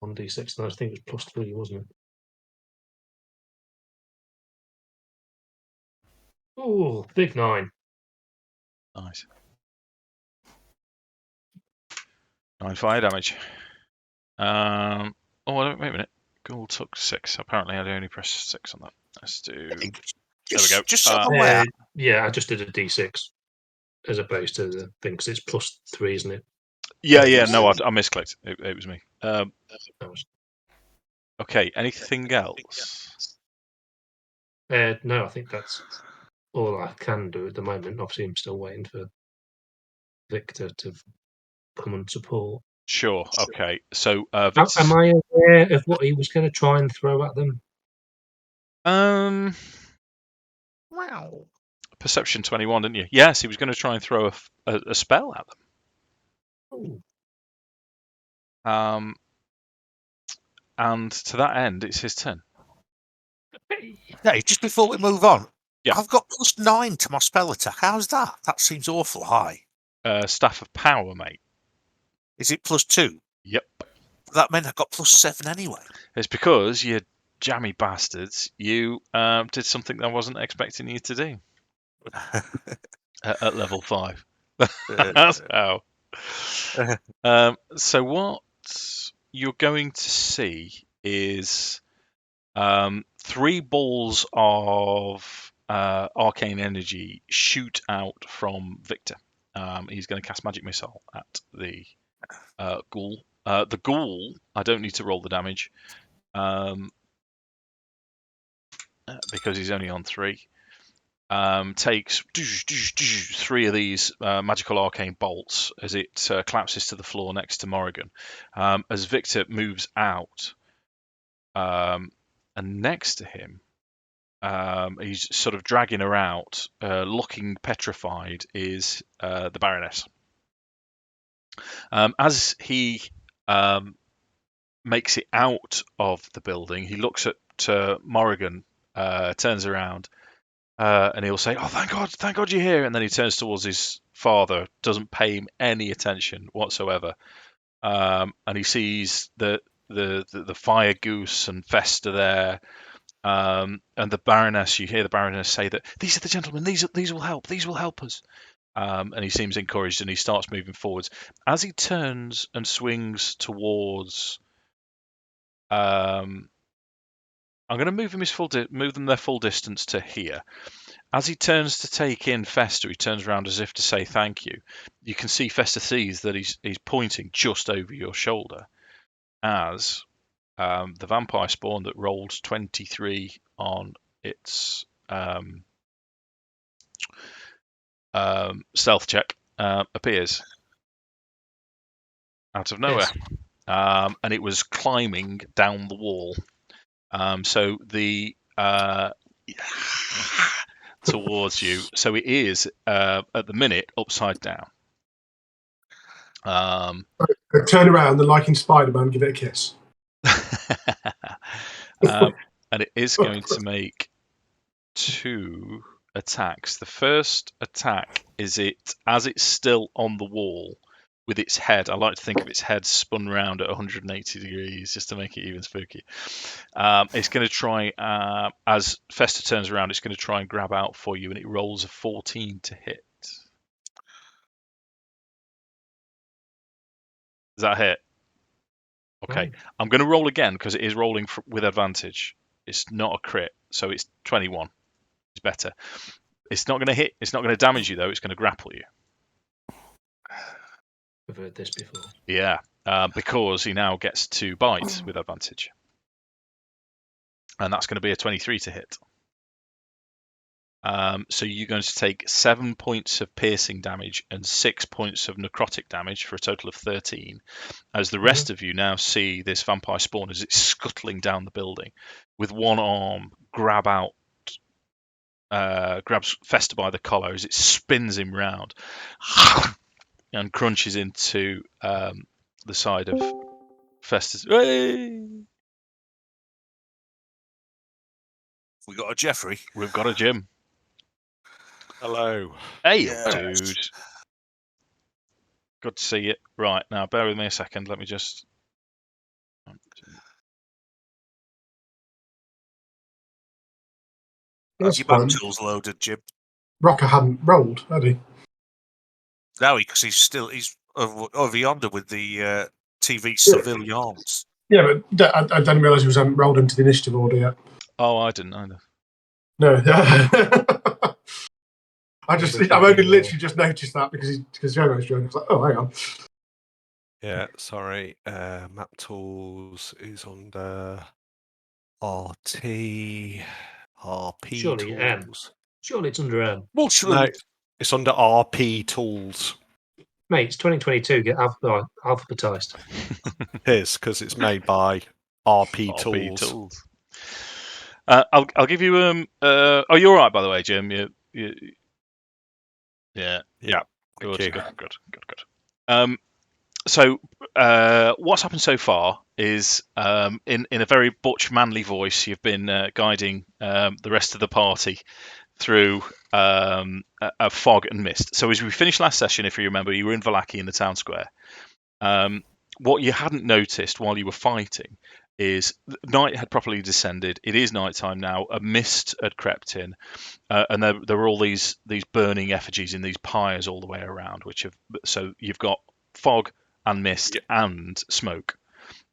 1d6. No, I think it was +3, wasn't it? Oh, big 9. Nice. 9 fire damage. Wait a minute. Ghoul took 6. Apparently, I only pressed 6 on that. Let's do. There we go. Just so I'm aware. Yeah, I just did a d6 as opposed to the thing because it's +3, isn't it? Yeah. No, I misclicked. It was me. Was... Okay. Anything else? No, I think that's all I can do at the moment. Obviously, I'm still waiting for Victor to come and support. Sure. Okay. So, Victor... Am I aware of what he was going to try and throw at them? Wow. Perception 21, didn't you? Yes, he was going to try and throw a spell at them. Ooh. And to that end, it's his turn. Hey, just before we move on, yeah. I've got +9 to my spell attack. How's that? That seems awful high. Staff of Power, mate. Is it +2? Yep. That meant I got +7 anyway. It's because you jammy bastards, you did something I wasn't expecting you to do at level 5. That's how. So what you're going to see is 3 balls of arcane energy shoot out from Victor. He's going to cast Magic Missile at the ghoul. The ghoul, I don't need to roll the damage because he's only on 3. Takes 3 of these magical arcane bolts as it collapses to the floor next to Morrigan. As Victor moves out, and next to him, he's sort of dragging her out, looking petrified, is the Baroness. As he makes it out of the building, he looks at Morrigan, turns around, and he'll say, "Oh, thank God you're here." And then he turns towards his father, doesn't pay him any attention whatsoever, and he sees the fire goose and Festa there, and the Baroness. You hear the Baroness say that these are the gentlemen. These will help. These will help us. And he seems encouraged, and he starts moving forwards. As he turns and swings towards, I'm going to move them their full distance to here. As he turns to take in Festa, he turns around as if to say thank you. You can see Festa sees that he's pointing just over your shoulder as the vampire spawn that rolled 23 on its stealth check appears out of nowhere. Yes. And it was climbing down the wall. So the towards you. So it is at the minute upside down. Turn around and, like in Spider-Man, give it a kiss. And it is going to make 2 attacks. The first attack is as it's still on the wall, with its head. I like to think of its head spun round at 180 degrees just to make it even spooky. It's going to try, as Fester turns around, it's going to try and grab out for you, and it rolls a 14 to hit. Does that hit? Okay. I'm going to roll again because it is rolling with advantage. It's not a crit, so it's 21. It's better. It's not going to hit. It's not going to damage you, though. It's going to grapple you. We've heard this before. Yeah, because he now gets to bite with advantage. And that's going to be a 23 to hit. So you're going to take 7 points of piercing damage and 6 points of necrotic damage for a total of 13. As the rest of you now see this vampire spawn as it's scuttling down the building with one arm grabs Fester by the collar as it spins him round and crunches into the side of Fester's. Hey! We got a Jeffrey. We've got a Jim. Hello. Hey, Yes. dude. Good to see you. Right, now bear with me a second. Let me just. Have your map tools loaded, Jim? Rokkr hadn't rolled, had he? No, because he's over yonder with the TV surveillance. Yeah, but I didn't realise he was rolled into the initiative order yet. Oh, I didn't either. No, I've only literally just noticed that because Jono's joined. I was like, oh, hang on. Yeah, sorry. Map tools is under RP Surely, tools. Surely it's under No, it's under RP tools. mate. It's 2022. Get alphabetized. It is because it's made by RP tools. I'll give you oh, you're all right, by the way, Jim. Yeah. Good. So what's happened so far is in a very butch manly voice, you've been guiding the rest of the party through a fog and mist. So as we finished last session, if you remember, you were in Vallaki in the town square. What you hadn't noticed while you were fighting is night had properly descended. It is nighttime now. A mist had crept in, and there were all these burning effigies in these pyres all the way around. So you've got fog and mist and smoke.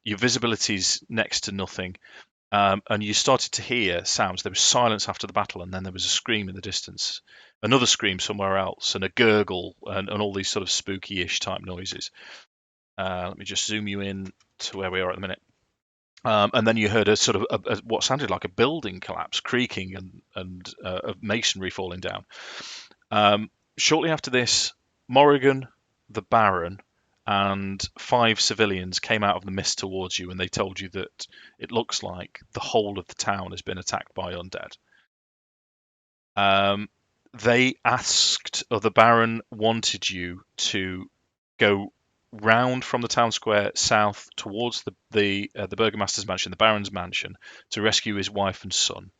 Your visibility's next to nothing, and you started to hear sounds. There was silence after the battle, and then there was a scream in the distance, another scream somewhere else, and a gurgle, and all these sort of spooky-ish type noises. Let me just zoom you in to where we are at the minute. And then you heard a sort of what sounded like a building collapse, creaking, and masonry falling down. Shortly after this, Morrigan, the Baron, and 5 civilians came out of the mist towards you, and they told you that it looks like the whole of the town has been attacked by undead. They asked, or the Baron wanted you to go round from the town square south towards the Burgomaster's mansion, the Baron's mansion, to rescue his wife and son.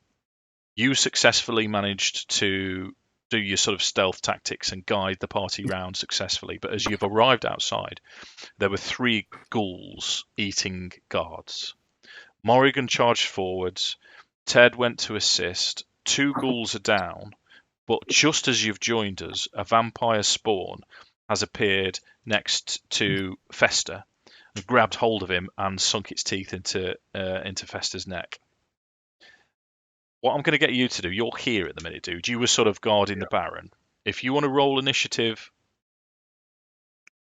You successfully managed to do your sort of stealth tactics and guide the party round successfully, but as you've arrived outside, there were 3 ghouls eating guards. Morrigan charged forwards, Ted went to assist, 2 ghouls are down, but just as you've joined us, a vampire spawn has appeared next to Fester, and grabbed hold of him and sunk its teeth into Fester's neck. What I'm going to get you to do, you're here at the minute, dude. You were sort of guarding the Baron. If you want to roll initiative,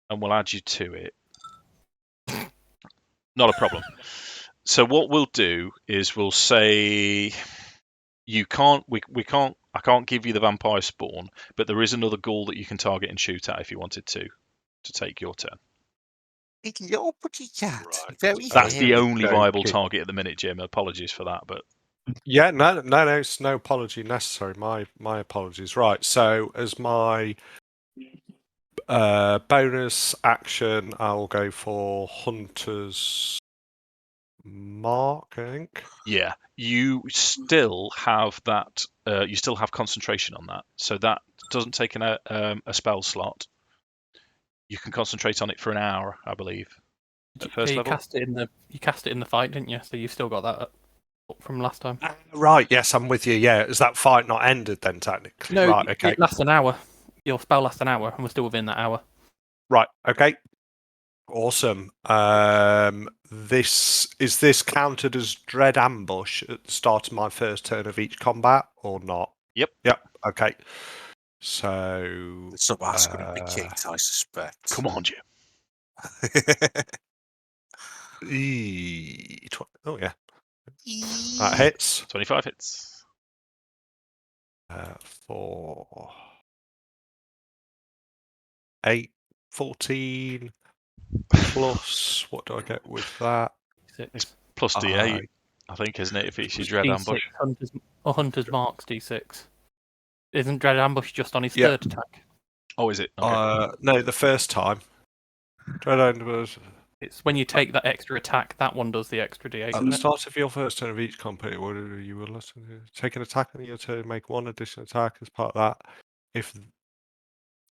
and we'll add you to it, not a problem. So what we'll do is we'll say you can't. I can't give you the vampire spawn, but there is another ghoul that you can target and shoot at if you wanted to take your turn. Hello, pretty cat. Right. Very That's the hairy. only viable target at the minute, Jim. Apologies for that, but Yeah, no, it's no apology necessary. My apologies. Right, so as my bonus action, I'll go for Hunter's Mark, I think. yeah, you still have that. You still have concentration on that, so that doesn't take a spell slot. you can concentrate on it for an hour, I believe. At first you level. cast it in the fight, didn't you? So you've still got that up from last time. Right, yes, I'm with you. Yeah, has that fight not ended then, technically? No, right, okay. it lasts an hour. Your spell lasts an hour, and we're still within that hour. Right, okay. Awesome. Is this counted as Dread Ambush at the start of my first turn of each combat, or not? Yep. Okay. So Some ass going to be kicked, I suspect. Come on, Jim. Oh yeah, that hits. 25 hits. 4, 8, 14 plus. What do I get with that? D6. Plus D8, I think, isn't it? If it's your Dread Ambush. Hunter's Marks D6. Isn't Dread Ambush just on his Yeah. third attack? Oh, is it? Okay. No, the first time. Dread Ambush. It's when you take that extra attack, that one does the extra D8. At Isn't the it? start of your first turn of each campaign, you will take an attack on your turn, make one additional attack as part of that. If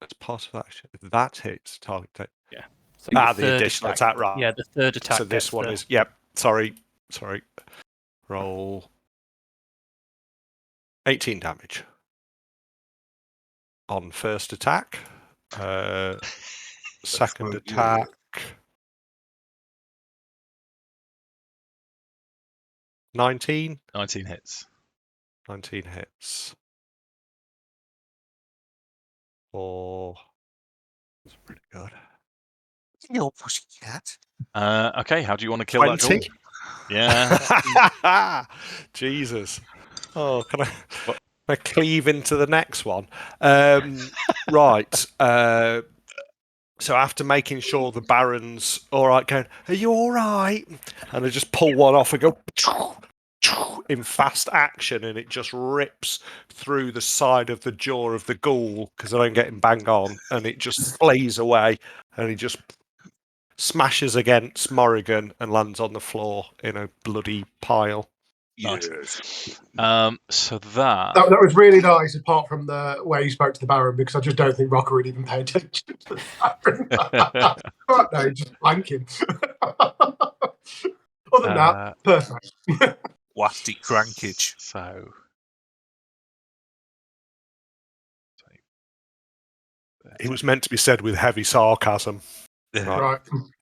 as part of that action, if that hits target. Yeah. So your the third additional attack, right? Yeah, the third attack. So this gets one the- is. Yep. Sorry. Roll 18 damage on first attack. Second attack. 19. 19 hits. 19 hits. That's pretty good. Your pussycat. Okay, how do you want to kill that 20? ghoul? Yeah. Jesus. Oh, can I cleave into the next one? Right. So after making sure the Baron's all right, going, are you all right? And I just pull one off and go in fast action, and it just rips through the side of the jaw of the ghoul because I don't get him bang on, and it just flays away, and he just smashes against Morrigan and lands on the floor in a bloody pile. Nice. So that That was really nice, apart from the way you spoke to the Baron, because I just don't think Rokkr would even pay attention to the Baron. No, just blank him. Other than that, perfect. Wafty crankage. So It was meant to be said with heavy sarcasm. Right.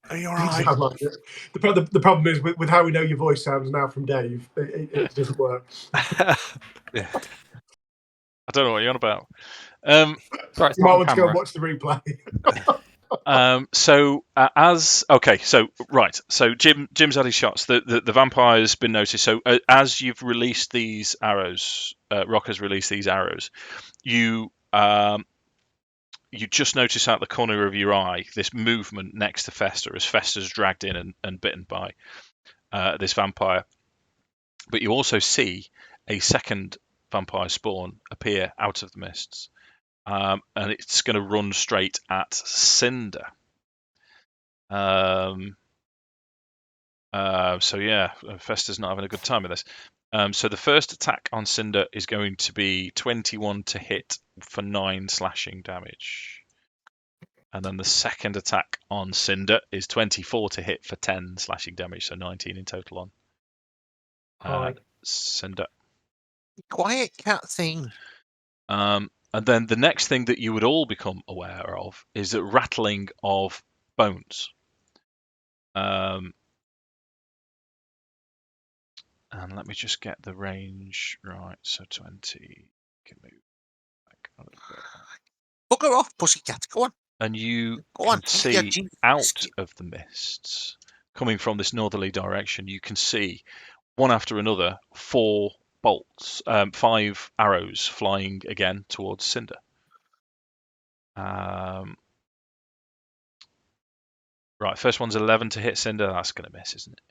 Are you all right? Sounds like it. The problem is with how we know your voice sounds now from Dave, it doesn't work. Yeah. I don't know what you're on about. Sorry, it's You not might on want to go and camera. watch the replay. So Jim's had his shots. The vampire's been noticed. So as you've released these arrows, Rokkr's released these arrows. You just notice out the corner of your eye this movement next to Fester as Fester's dragged in and bitten by this vampire. But you also see a second vampire spawn appear out of the mists. And it's going to run straight at Cinder. So yeah, Fester's not having a good time with this. So the first attack on Cinder is going to be 21 to hit for 9 slashing damage. And then the second attack on Cinder is 24 to hit for 10 slashing damage, so 19 in total on Cinder. Quiet cat thing. And then the next thing that you would all become aware of is the rattling of bones. And let me just get the range right. So 20 can move back a little bit. Bugger off, pussycat. Go on. And you Go on. can see out of the mists, coming from this northerly direction, you can see one after another 4 bolts, 5 arrows flying again towards Cinder. Right, first one's 11 to hit Cinder. That's going to miss, isn't it?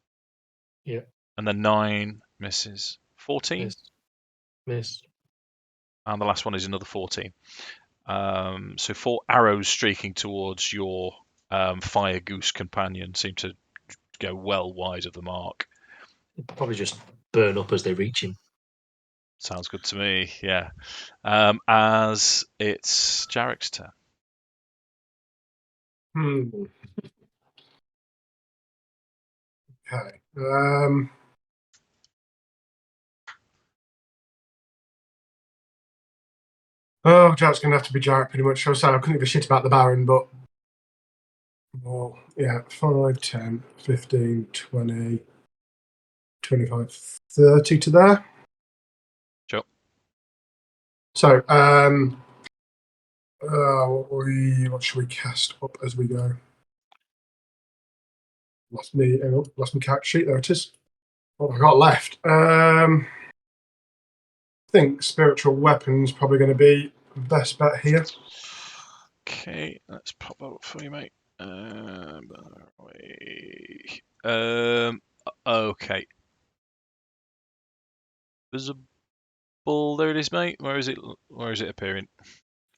Yeah. And then 9 misses. 14? Miss. And the last one is another 14. So 4 arrows streaking towards your fire goose companion seem to go well wide of the mark. Probably just burn up as they reach him. Sounds good to me, yeah. As it's Jarek's turn. Okay. Jarek's going to have to be Jarek pretty much. I was saying I couldn't give a shit about the Baron, but... Well, yeah, 5, 10, 15, 20, 25, 30 to there. Sure. So, what should we cast up as we go? Lost my character sheet. There it is. What have I got left? I think spiritual weapons probably going to be the best bet here. Okay, let's pop that up for you, mate. Okay. Visible. There it is, mate. Where is it? Where is it appearing?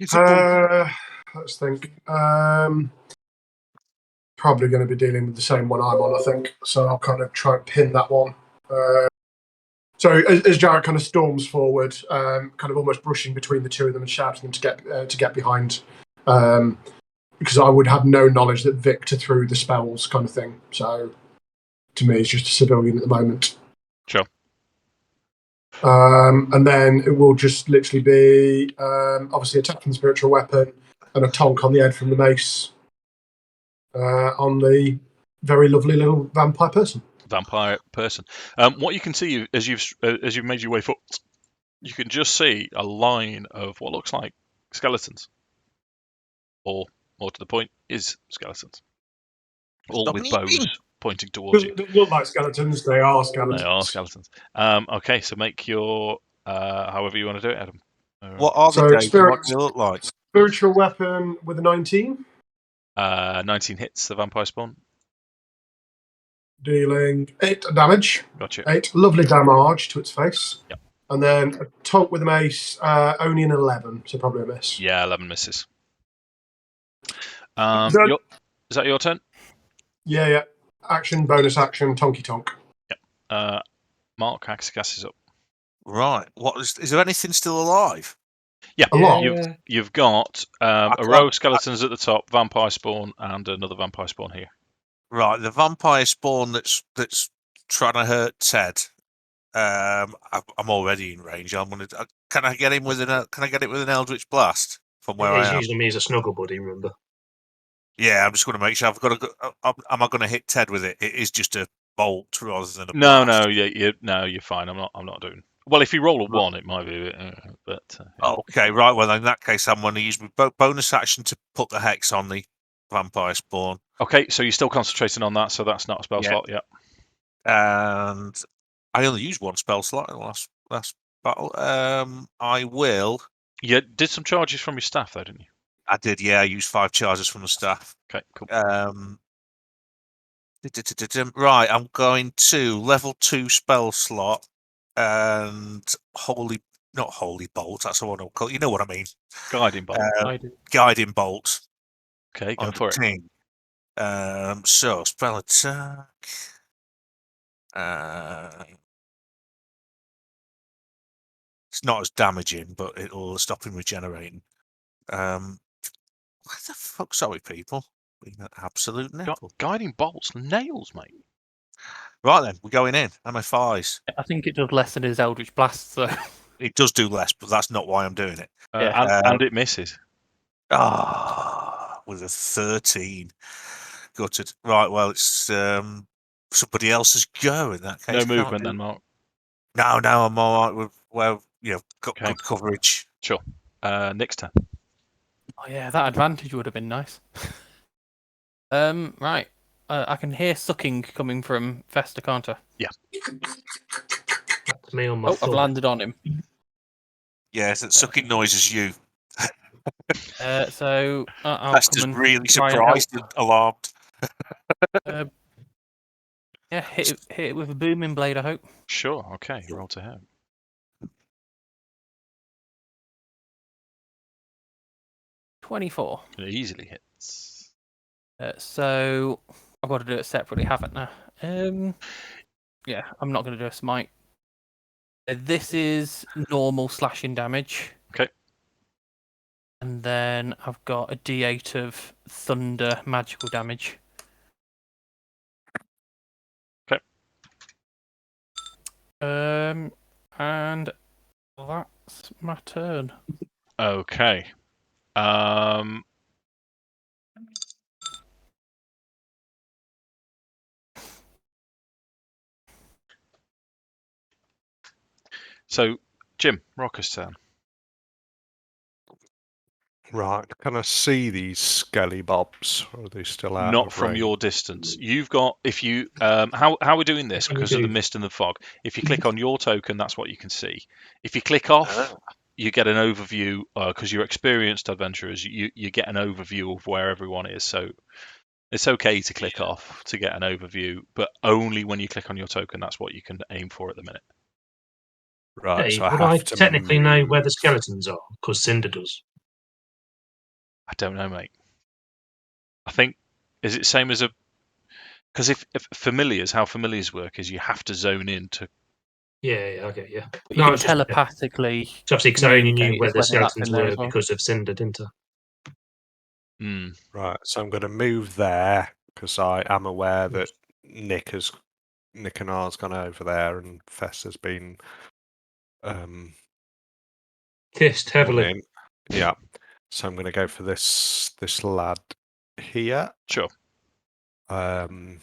Let's think. Probably going to be dealing with the same one I'm on, I think. So I'll kind of try and pin that one. So as Jarek kind of storms forward, kind of almost brushing between the two of them and shouting them to get behind, because I would have no knowledge that Victor threw the spells, kind of thing. So to me, he's just a civilian at the moment. Sure. And then it will just literally be obviously attack from the spiritual weapon and a tonk on the head from the mace on the very lovely little vampire person. What you can see as you've made your way forward, you can just see a line of what looks like skeletons, or more to the point, is skeletons, all with bows pointing towards you. They look like skeletons. They are skeletons. They are skeletons. Okay, so make your however you want to do it, Adam. What are they, Dave? What do they look like? Spiritual weapon with a 19. 19 hits the vampire spawn. Dealing 8 damage. Gotcha. 8 lovely damage to its face. Yep. And then a tonk with a mace, only an 11, so probably a miss. Yeah, 11 misses. Is that your turn? Yeah. Action, bonus action, tonky tonk. Yep. Mark, Akxikas is up. Right. What is there anything still alive? Yeah, a lot. You've got a row of skeletons at the top, vampire spawn, and another vampire spawn here. Right, the vampire spawn that's trying to hurt Ted. I'm already in range. I'm gonna. Can I get him with an Eldritch Blast from where I am? Usually means a snuggle buddy. Remember? Yeah, I'm just going to make sure I've got to. Am I going to hit Ted with it? It is just a bolt rather than a blast. No, you're fine. I'm not doing. Well, if you roll a 1, it might be, but. Yeah. Okay, right. Well, in that case, I'm going to use my bonus action to put the hex on the vampire spawn. Okay, so you're still concentrating on that, so that's not a spell slot, yeah. And I only used 1 spell slot in the last battle. I will. You did some charges from your staff, though, didn't you? I did, yeah. I used 5 charges from the staff. Okay, cool. Right, I'm going to level 2 spell slot and not holy bolt. That's what I'll call it. You know what I mean? Guiding bolt. Guiding bolt. Okay, go for it. So spell attack. It's not as damaging, but it'll stop him regenerating. What the fuck? Sorry, people. Being an absolute nipple. Guiding bolts, nails, mate. Right then, we're going in. MFIs. I think it does less than his Eldritch Blast, so. It does do less, but that's not why I'm doing it. And it misses. With a 13. Gutted. Right, well, it's somebody else's go in that case. No movement then, Mark. No, I'm all right with, good coverage. Sure. Nik's turn. Oh yeah, that advantage would have been nice. Right. I can hear sucking coming from Fester, can't I? Yeah. That's me on my I've landed on him. Yes, that sucking noise is you. So I'll Fester's come and really try and surprised and alarmed. Yeah, hit it with a booming blade, I hope. Sure, okay. Roll to hit. 24. It easily hits. So I've got to do it separately, haven't I? Yeah, I'm not going to do a smite. This is normal slashing damage. Okay. And then I've got a D8 of thunder magical damage. Okay. And that's my turn. Okay. So, Jim, Rokkr's turn. Right. Can I see these skelly bobs? Or are they still out Not of from range? your distance. You've got, if you, how we're doing this Can you because of the do- mist and the fog. If you click on your token, that's what you can see. If you click off, you get an overview because you're experienced adventurers. You get an overview of where everyone is. So it's okay to click off to get an overview, but only when you click on your token. That's what you can aim for at the minute. Right. Dave, So I would have I to technically know where the move. skeletons are? Because Cinder does. I don't know, mate. I think is it same as a because if familiars, how familiars work is you have to zone in to. Yeah, okay, yeah. But No, you I can was just- telepathically So obviously, because I only knew communicate where is the whether that's skeletons in there were as well. because of Cinder, didn't I? Right. So I'm going to move there because I am aware that Nik Ana's gone over there and Fess has been Kissed heavily. running. Yeah. So I'm going to go for this lad here. Sure. And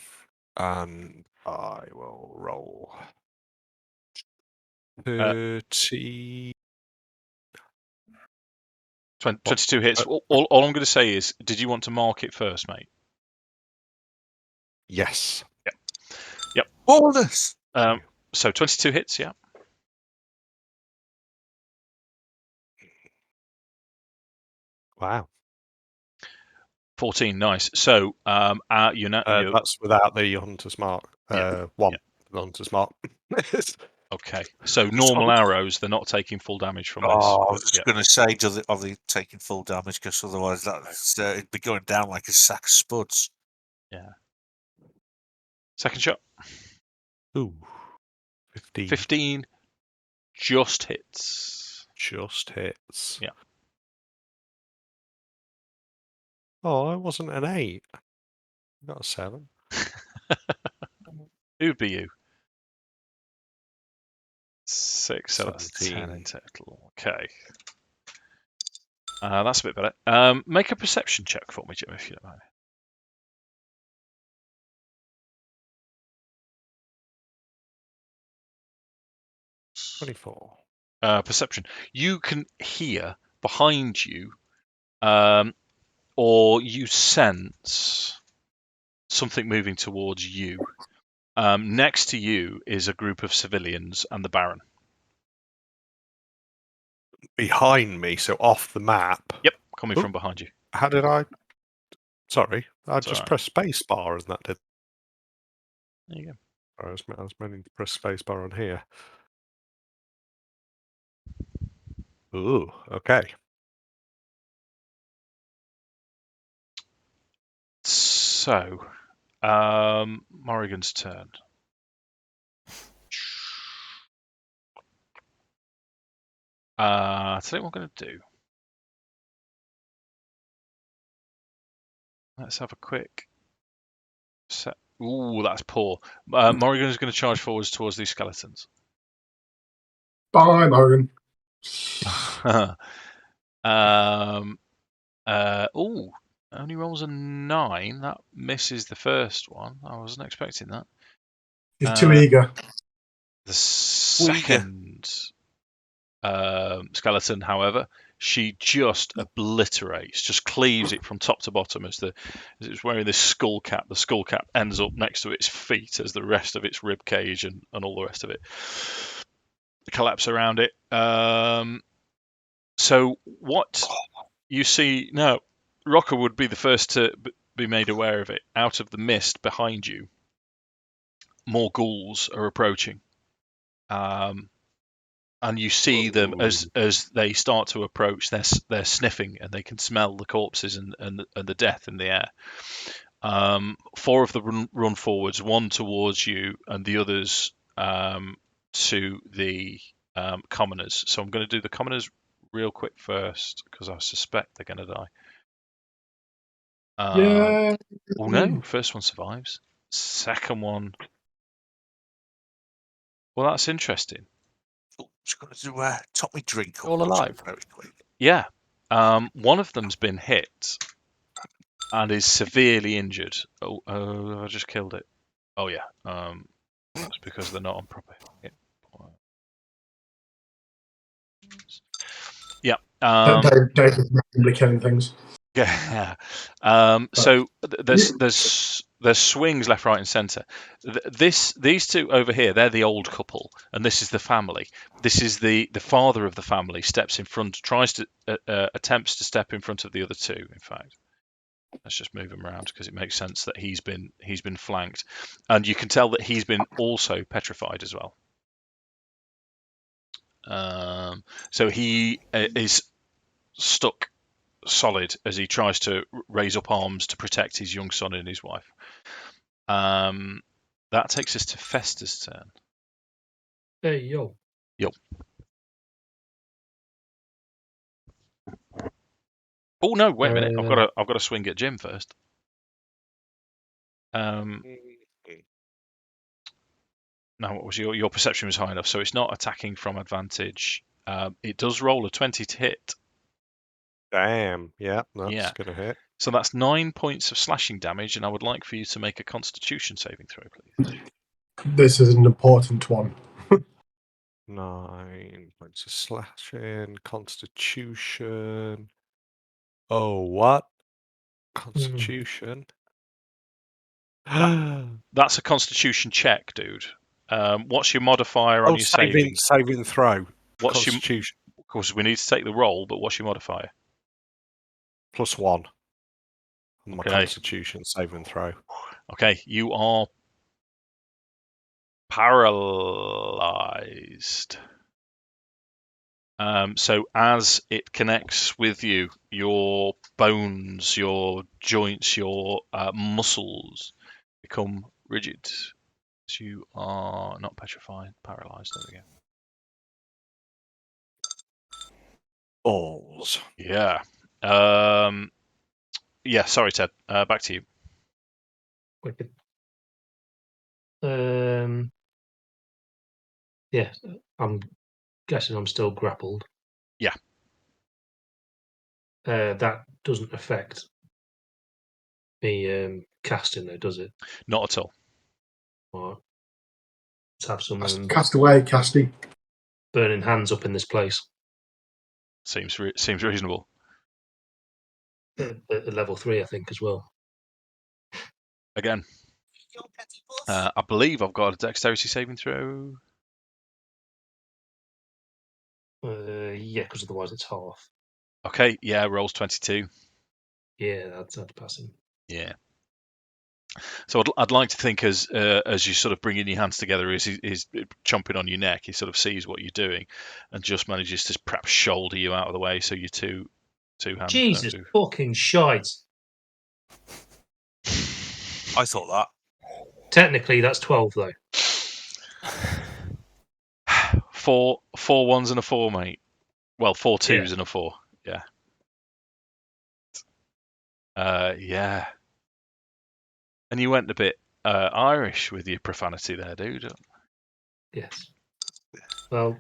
I will roll 30. 22 hits. All I'm going to say is, did you want to mark it first, mate? Yes. Yep. Bonus. So 22 hits, yeah. Wow. 14, nice. So you're That's without the hunter's mark. Yeah. One. Yeah. The hunter's mark. Okay. So normal arrows, they're not taking full damage from this. I but was just yeah. going to say, are they taking full damage? Because otherwise, it'd be going down like a sack of spuds. Yeah. Second shot. Ooh. 15. 15 just hits. Just hits. Yeah. Oh, it wasn't an 8. I got a 7. Who'd be you? 6, so that's 10 in 17. total. Okay. That's a bit better. Make a perception check for me, Jim, if you don't mind. 24. Perception. You can hear behind you, or you sense something moving towards you. Next to you is a group of civilians and the Baron. Behind me, so off the map. Yep, coming Ooh. from behind you. How did I? Sorry, I That's just all right. pressed space bar, and that did. There you go. I was meaning to press space bar on here. Ooh, okay. So, Morrigan's turn. Tell you what I'm going to do. Let's have a quick set. Ooh, that's poor. Morrigan is going to charge forwards towards these skeletons. Bye, Morgan. Ooh, only rolls a 9. That misses the first one. I wasn't expecting that. You're too eager. The second skeleton, however, she just obliterates, just cleaves it from top to bottom as it's wearing this skull cap. The skull cap ends up next to its feet as the rest of its rib cage and all the rest of it collapse around it. So what you see now, Rokkr would be the first to be made aware of it. Out of the mist behind you, more ghouls are approaching. And you see them as they start to approach. They're sniffing, and they can smell the corpses and the death in the air. 4 of them run forwards, 1 towards you, and the others to the commoners. So I'm going to do the commoners real quick first because I suspect they're going to die. Yeah. Oh no, first one survives. Second one. Well, that's interesting. Oh, just got to top me drink. All alive? Very quick. Yeah. One of them's been hit and is severely injured. Oh, I just killed it. Oh yeah. That's because they're not on proper hit. Yeah. David randomly killing things. Yeah. So there's swings left, right, and centre. These two over here, they're the old couple, and this is the family. This is the father of the family steps in front, attempts to step in front of the other two. In fact, let's just move him around because it makes sense that he's been flanked, and you can tell that he's been also petrified as well. So he is stuck solid as he tries to raise up arms to protect his young son and his wife. That takes us to Fester's turn. Hey, yo. Oh no! Wait a minute. I've got to swing at Jim first. Now, what was your perception was high enough, so it's not attacking from advantage. It does roll a 20 to hit. Damn. Yeah, that's going to hit. So that's 9 points of slashing damage, and I would like for you to make a Constitution saving throw, please. This is an important one. 9 points of slashing. Constitution. Oh, what? Constitution. That's a Constitution check, dude. What's your modifier on your saving? Saving throw. What's Constitution. Of course, we need to take the roll, but what's your modifier? +1. My Okay. Constitution saving throw. Okay, you are paralyzed. So as it connects with you, your bones, your joints, your muscles become rigid. So you are not petrified, paralyzed. There we go. Balls. Yeah. Yeah, sorry, Ted. Back to you. Wicked. Yeah, I'm guessing I'm still grappled. Yeah. That doesn't affect me casting, though, does it? Not at all. Or let's have some Cast away, Casty. burning hands up in this place. Seems reasonable. At level 3, I think, as well. Again, I believe I've got a dexterity saving throw. Yeah, because otherwise it's half. Okay, yeah, rolls 22. Yeah, that's passing. Yeah. So I'd like to think as you sort of bringing your hands together, he's chomping on your neck. He sort of sees what you're doing, and just manages to perhaps shoulder you out of the way, so your two hands. Jesus fucking shite! I thought that. Technically, that's 12 though. 4 ones and a 4, mate. Well, 4 twos and a 4. Yeah. Yeah. And you went a bit Irish with your profanity there, dude. Yes. Well,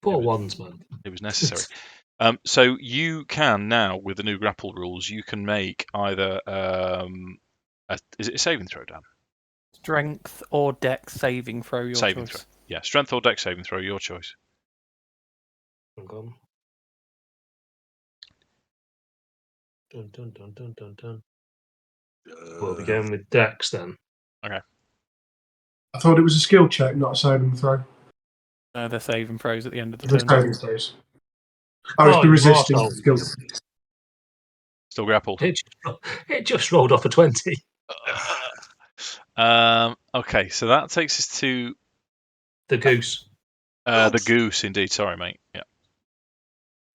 4 ones, man. It was necessary. So you can now, with the new grapple rules, you can make either is it a saving throw, Dan? Strength or dex saving throw, your saving choice. Throw. Yeah, strength or dex saving throw, your choice. Hang on. Dun, dun, dun, dun, dun, dun. We'll be going with dex then. Okay. I thought it was a skill check, not a saving throw. They're saving throws at the end of the The turn. saving throws. Oh, it's the resisting skill. Still grappled. It just rolled off a 20. Okay, so that takes us to The goose. the goose, indeed. Sorry, mate. Yeah.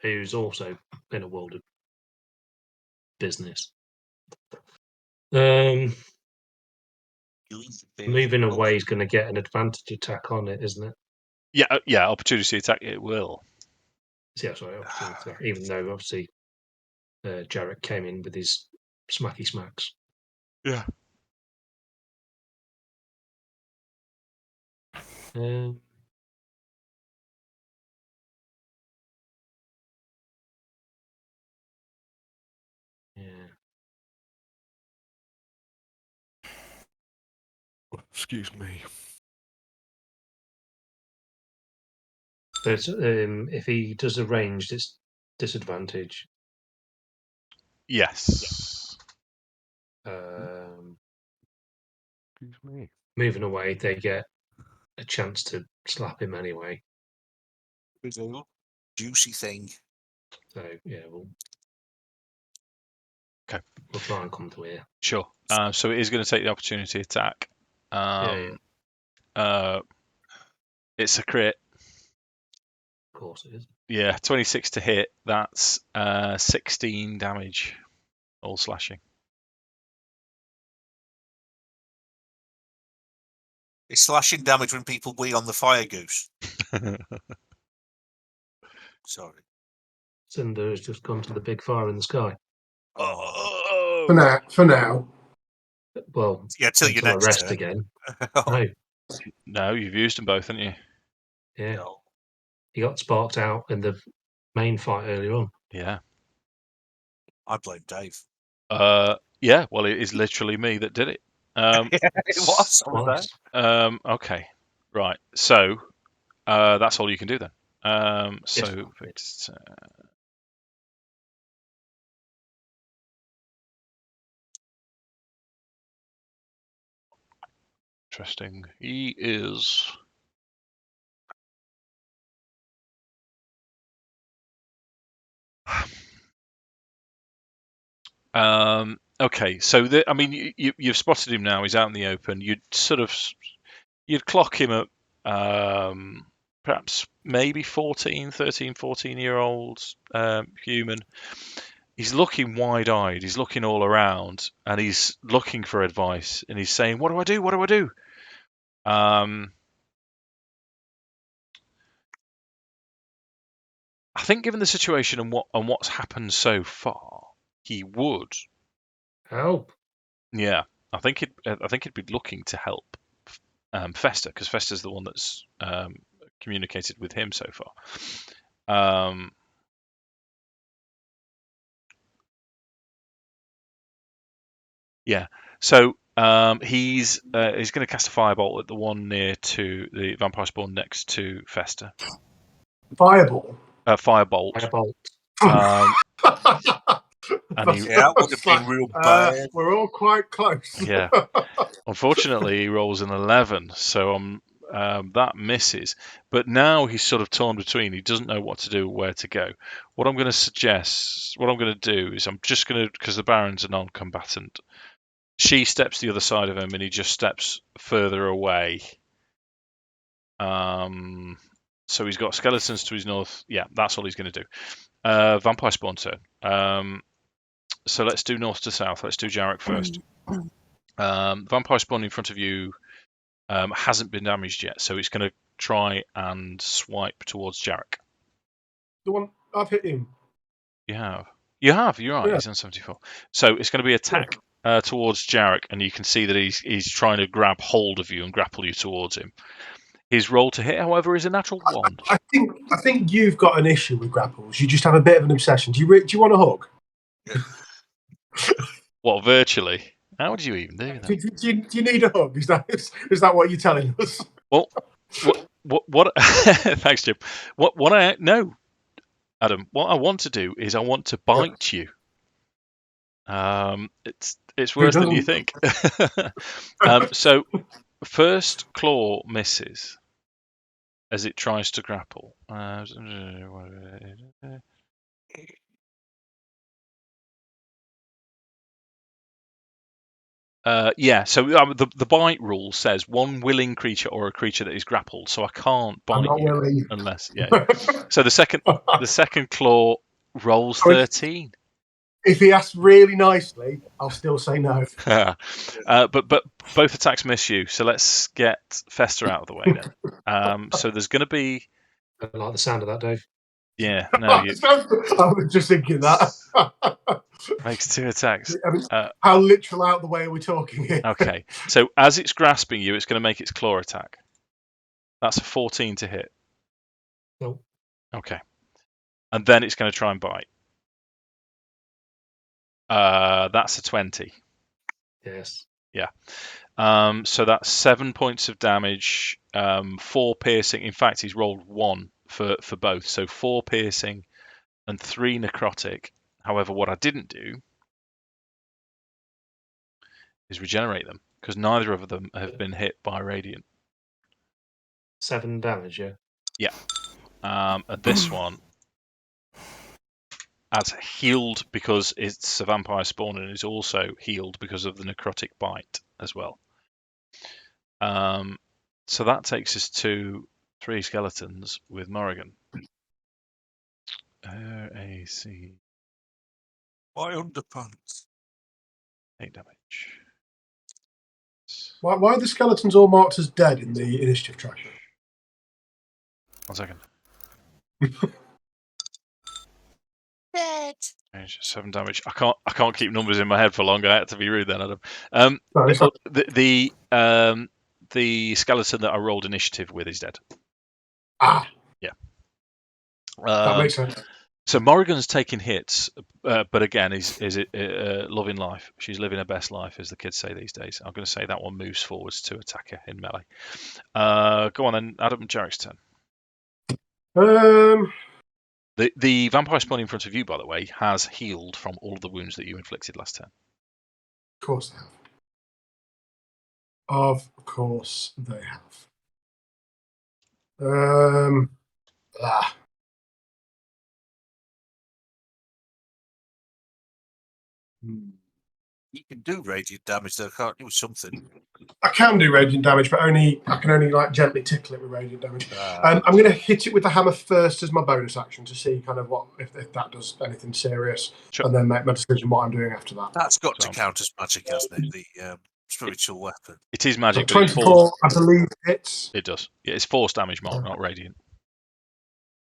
Who's also in a world of business. Moving away is going to get an advantage attack on it, isn't it? Yeah. Opportunity attack. It will. Yeah, sorry, opportunity attack. Even though obviously Jarek came in with his smacky smacks. Yeah. Yeah. Excuse me. But if he does a ranged, it's disadvantage. Yes. Excuse me. Moving away, they get a chance to slap him anyway. Juicy thing. So yeah, we'll try and come to here. Sure. So it is going to take the opportunity attack. It's a crit. Of course it is. Yeah, 26 to hit. That's 16 damage, all slashing. It's slashing damage when people wee on the fire goose. Sorry. Cinder has just gone to the big fire in the sky. Oh. For now. Well, Yeah, till your until I next rest turn. again. Oh, No, you've used them both, haven't you? Yeah, no. he got sparked out in the main fight earlier on. Yeah. I blame Dave. Yeah, well, it is literally me that did it. It was. I was there. Okay. Right. So that's all you can do then. Yes, So fine. it's, interesting. He is. Okay, so I mean, you've spotted him now. He's out in the open. You'd clock him at perhaps maybe 13, 14-year-old human. He's looking wide-eyed. He's looking all around, and he's looking for advice. And he's saying, "What do I do? What do I do?" I think, given the situation and what's happened so far, he would. Help. Yeah, I think he'd be looking to help Fester, because Fester's the one that's communicated with him so far. Yeah, so he's going to cast a firebolt at the one near to the vampire spawn next to Fester. Fireball. Firebolt. Firebolt. And he, Yeah, that would have been real bad. We're all quite close. Yeah. Unfortunately, he rolls an 11, so that misses. But now he's sort of torn between. He doesn't know what to do, where to go. What I'm going to do is I'm just going to, because the Baron's a non-combatant, she steps the other side of him and he just steps further away. So he's got skeletons to his north. Yeah, that's all he's going to do. Vampire spawn turn. So let's do north to south. Let's do Jarek first. Vampire spawn in front of you hasn't been damaged yet, so it's going to try and swipe towards Jarek. The one I've hit him. You have. You're right. Yeah. He's on 74. So it's going to be attack towards Jarek, and you can see that he's trying to grab hold of you and grapple you towards him. His roll to hit, however, is a natural 1. I think you've got an issue with grapples. You just have a bit of an obsession. Do you want a hug? What, virtually? How would you even do that? Do you need a hug? Is that what you're telling us? Well, what thanks, Jim. No, Adam. What I want to do is I want to bite you. It's worse than you think. So first claw misses as it tries to grapple. So the bite rule says one willing creature or a creature that is grappled, so I can't bite you willing. unless So the second claw rolls 13. If he asks really nicely, I'll still say no. But both attacks miss you, so let's get Fester out of the way then. So there's going to be. I like the sound of that, Dave. Yeah, no, you I was just thinking that. makes 2 attacks. I mean, how literal out the way are we talking here? Okay, so as it's grasping you, it's going to make its claw attack. That's a 14 to hit. Nope. Okay, and then it's going to try and bite. That's a 20. Yes. Yeah. So that's 7 points of damage, 4 piercing. In fact, he's rolled 1 for both, so 4 piercing and 3 necrotic. However, what I didn't do is regenerate them because neither of them have been hit by radiant. 7 damage, yeah. Yeah. And this one has healed because it's a vampire spawn and is also healed because of the necrotic bite as well. So that takes us to 3 skeletons with Morrigan. AC. My underpants. 8 damage. Why are the skeletons all marked as dead in the initiative tracker? 1 second. Dead. 7 damage. I can't keep numbers in my head for long. I had to be rude then, Adam. The skeleton that I rolled initiative with is dead. Ah. Yeah. That makes sense. So Morrigan's taking hits, but again, is loving life. She's living her best life, as the kids say these days. I'm going to say that one moves forwards to attack her in melee. Go on then, Adam and Jarek's turn. The vampire spawn in front of you, by the way, has healed from all of the wounds that you inflicted last turn. Of course they have. Of course they have. You can do radiant damage though, can't you? With something. I can do radiant damage, but I can only like gently tickle it with radiant damage. I'm going to hit it with the hammer first as my bonus action to see kind of what if that does anything serious, Sure. and then make my decision what I'm doing after that. That's got to count as magic, hasn't it? The spiritual weapon. It is magic, So but it's 24, I believe hits. It does. Yeah, it's force damage, Mark, not radiant.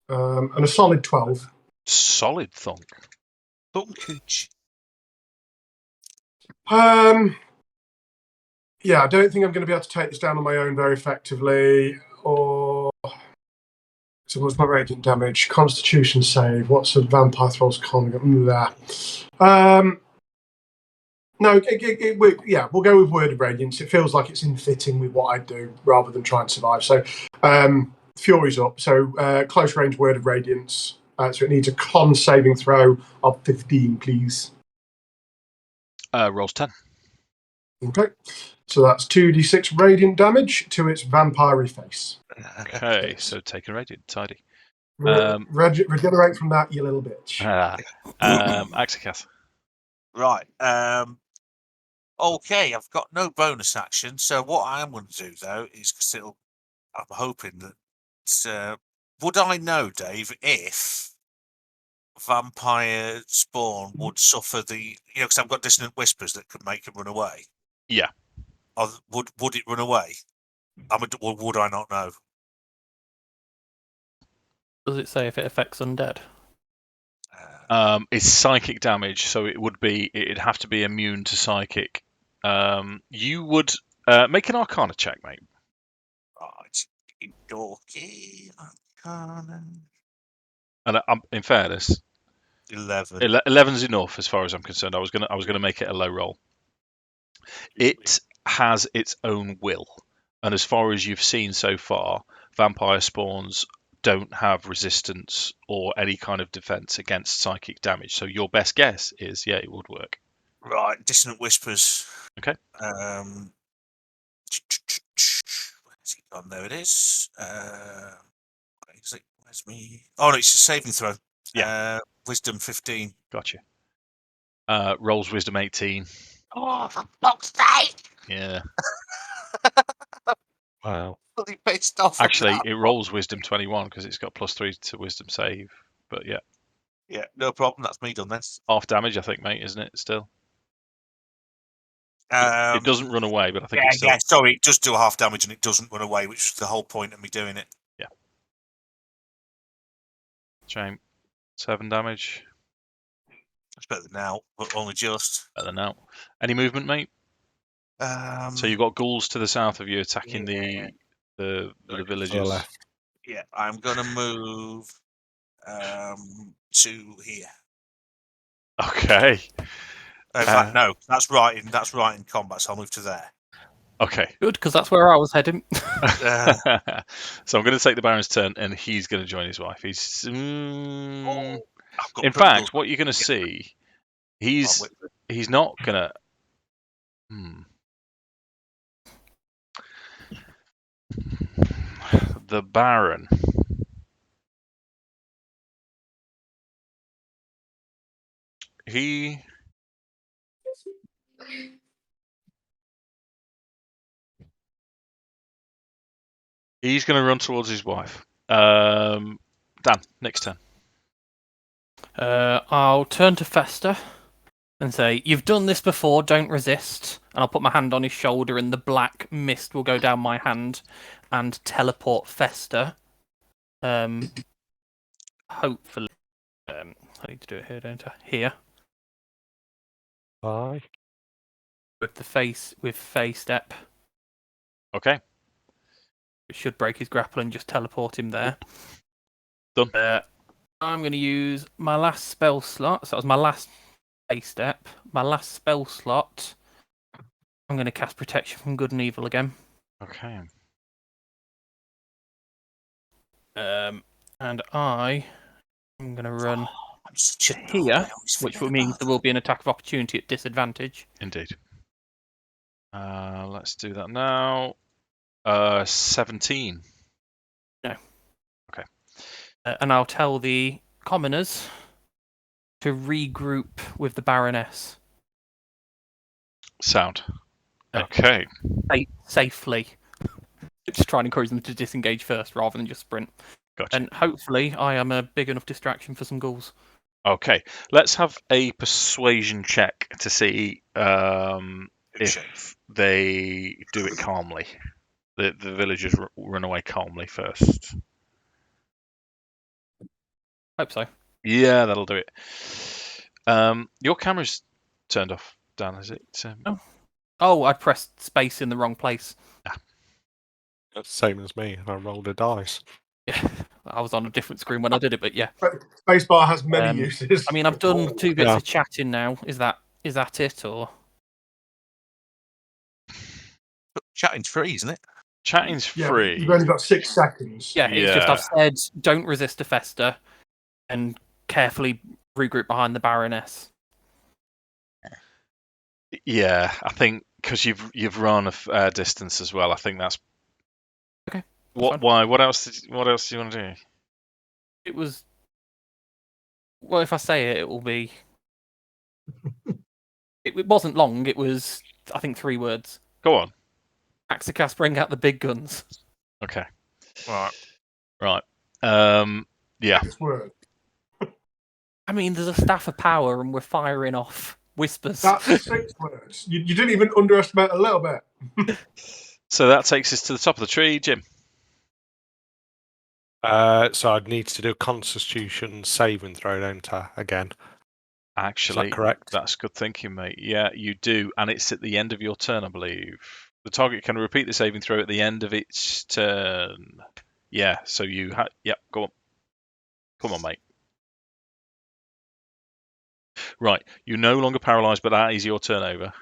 And a solid 12. Solid thunk. Thunkage. Yeah, I don't think I'm going to be able to take this down on my own very effectively. So what's my radiant damage? Constitution save. What's a vampire thrall's con? No, we'll go with Word of Radiance. It feels like it's in fitting with what I do rather than try and survive. So Fury's up. So close range Word of Radiance. So it needs a con saving throw of 15, please. Rolls 10. Okay. So that's 2d6 radiant damage to its vampire face. Okay, so take a radiant. Tidy. Regenerate from that, you little bitch. Akxikas. Right. Okay, I've got no bonus action. So what I am going to do though is because I'm hoping that would I know, Dave, if vampire spawn would suffer because I've got dissonant whispers that could make it run away. Yeah. Or would it run away? Or would I not know? Does it say if it affects undead? It's psychic damage, so it'd have to be immune to psychic. You would make an Arcana check, mate. Right. Dorky. Arcana. And in fairness, 11. 11's enough as far as I'm concerned. I was gonna make it a low roll. It has its own will, and as far as you've seen so far, vampire spawns don't have resistance or any kind of defense against psychic damage. So your best guess is, yeah, it would work. Right, dissonant whispers. Okay. Where's it gone? There it is. Where's me? Oh no, it's a saving throw. Yeah. Wisdom 15. Gotcha. Rolls wisdom 18. Oh, for fuck's sake! Yeah. Wow. Fully pissed off. Actually, it rolls wisdom 21 because it's got +3 to wisdom save. But yeah. Yeah, no problem. That's me done this. Half damage, I think, mate, isn't it? Still. It doesn't run away, but I think it's still... Yeah, sorry, it does do half damage and it doesn't run away, which is the whole point of me doing it. Yeah. Shame. 7 damage. That's better than now, but only just. Better than now. Any movement, mate? So you've got ghouls to the south of you attacking the villagers. left. Yeah, I'm gonna move to here. Okay. In fact, no, that's right in combat, so I'll move to there. Okay. Good, because that's where I was heading. So I'm going to take the Baron's turn, and he's going to join his wife. He's. I've got In Pringles. fact, what you're going to see, he's not going to. The Baron. He's going to run towards his wife. Dan, next turn. I'll turn to Fester and say, "You've done this before, don't resist." And I'll put my hand on his shoulder and the black mist will go down my hand and teleport Fester. Hopefully. I need to do it here, don't I? Here. Bye. With Fey step. Okay. It should break his grapple and just teleport him there. Done. I'm going to use my last spell slot. So that was my last Fey step. My last spell slot. I'm going to cast Protection from Good and Evil again. Okay. And I'm going to run to here, which means there will be an attack of opportunity at disadvantage. Indeed. Let's do that now. 17. No. Okay. And I'll tell the commoners to regroup with the Baroness. Sound. Okay. Safely. Just try and encourage them to disengage first rather than just sprint. Gotcha. And hopefully I am a big enough distraction for some ghouls. Okay. Let's have a persuasion check to see if they do it calmly. The villagers run away calmly first. Hope so. Yeah, that'll do it. Your camera's turned off, Dan, is it? Oh, I pressed space in the wrong place. Same as me, and I rolled a dice. Yeah, I was on a different screen when I did it, but yeah. Spacebar has many uses. I mean, I've done 2 bits of chatting now. Is that it, or? Chatting's free, isn't it? Chatting's free. You've only got 6 seconds. Yeah, it's just I've said don't resist a Fester and carefully regroup behind the Baroness. Yeah, I think because you've run a distance as well. I think that's okay. Why? What else do you want to do? It was. Well, if I say it, it will be. It wasn't long. It was, I think, 3 words. Go on. Akxikas, bring out the big guns. Okay. Right. Yeah. I mean, there's a staff of power, and we're firing off whispers. That's 6 words. You didn't even underestimate a little bit. So that takes us to the top of the tree, Jim. So I'd need to do a Constitution saving throw, don't I? Again. Actually, is that correct? That's good thinking, mate. Yeah, you do, and it's at the end of your turn, I believe. The target can repeat the saving throw at the end of its turn. Yeah, so you go on. Come on, mate. Right, you're no longer paralysed, but that is your turn over.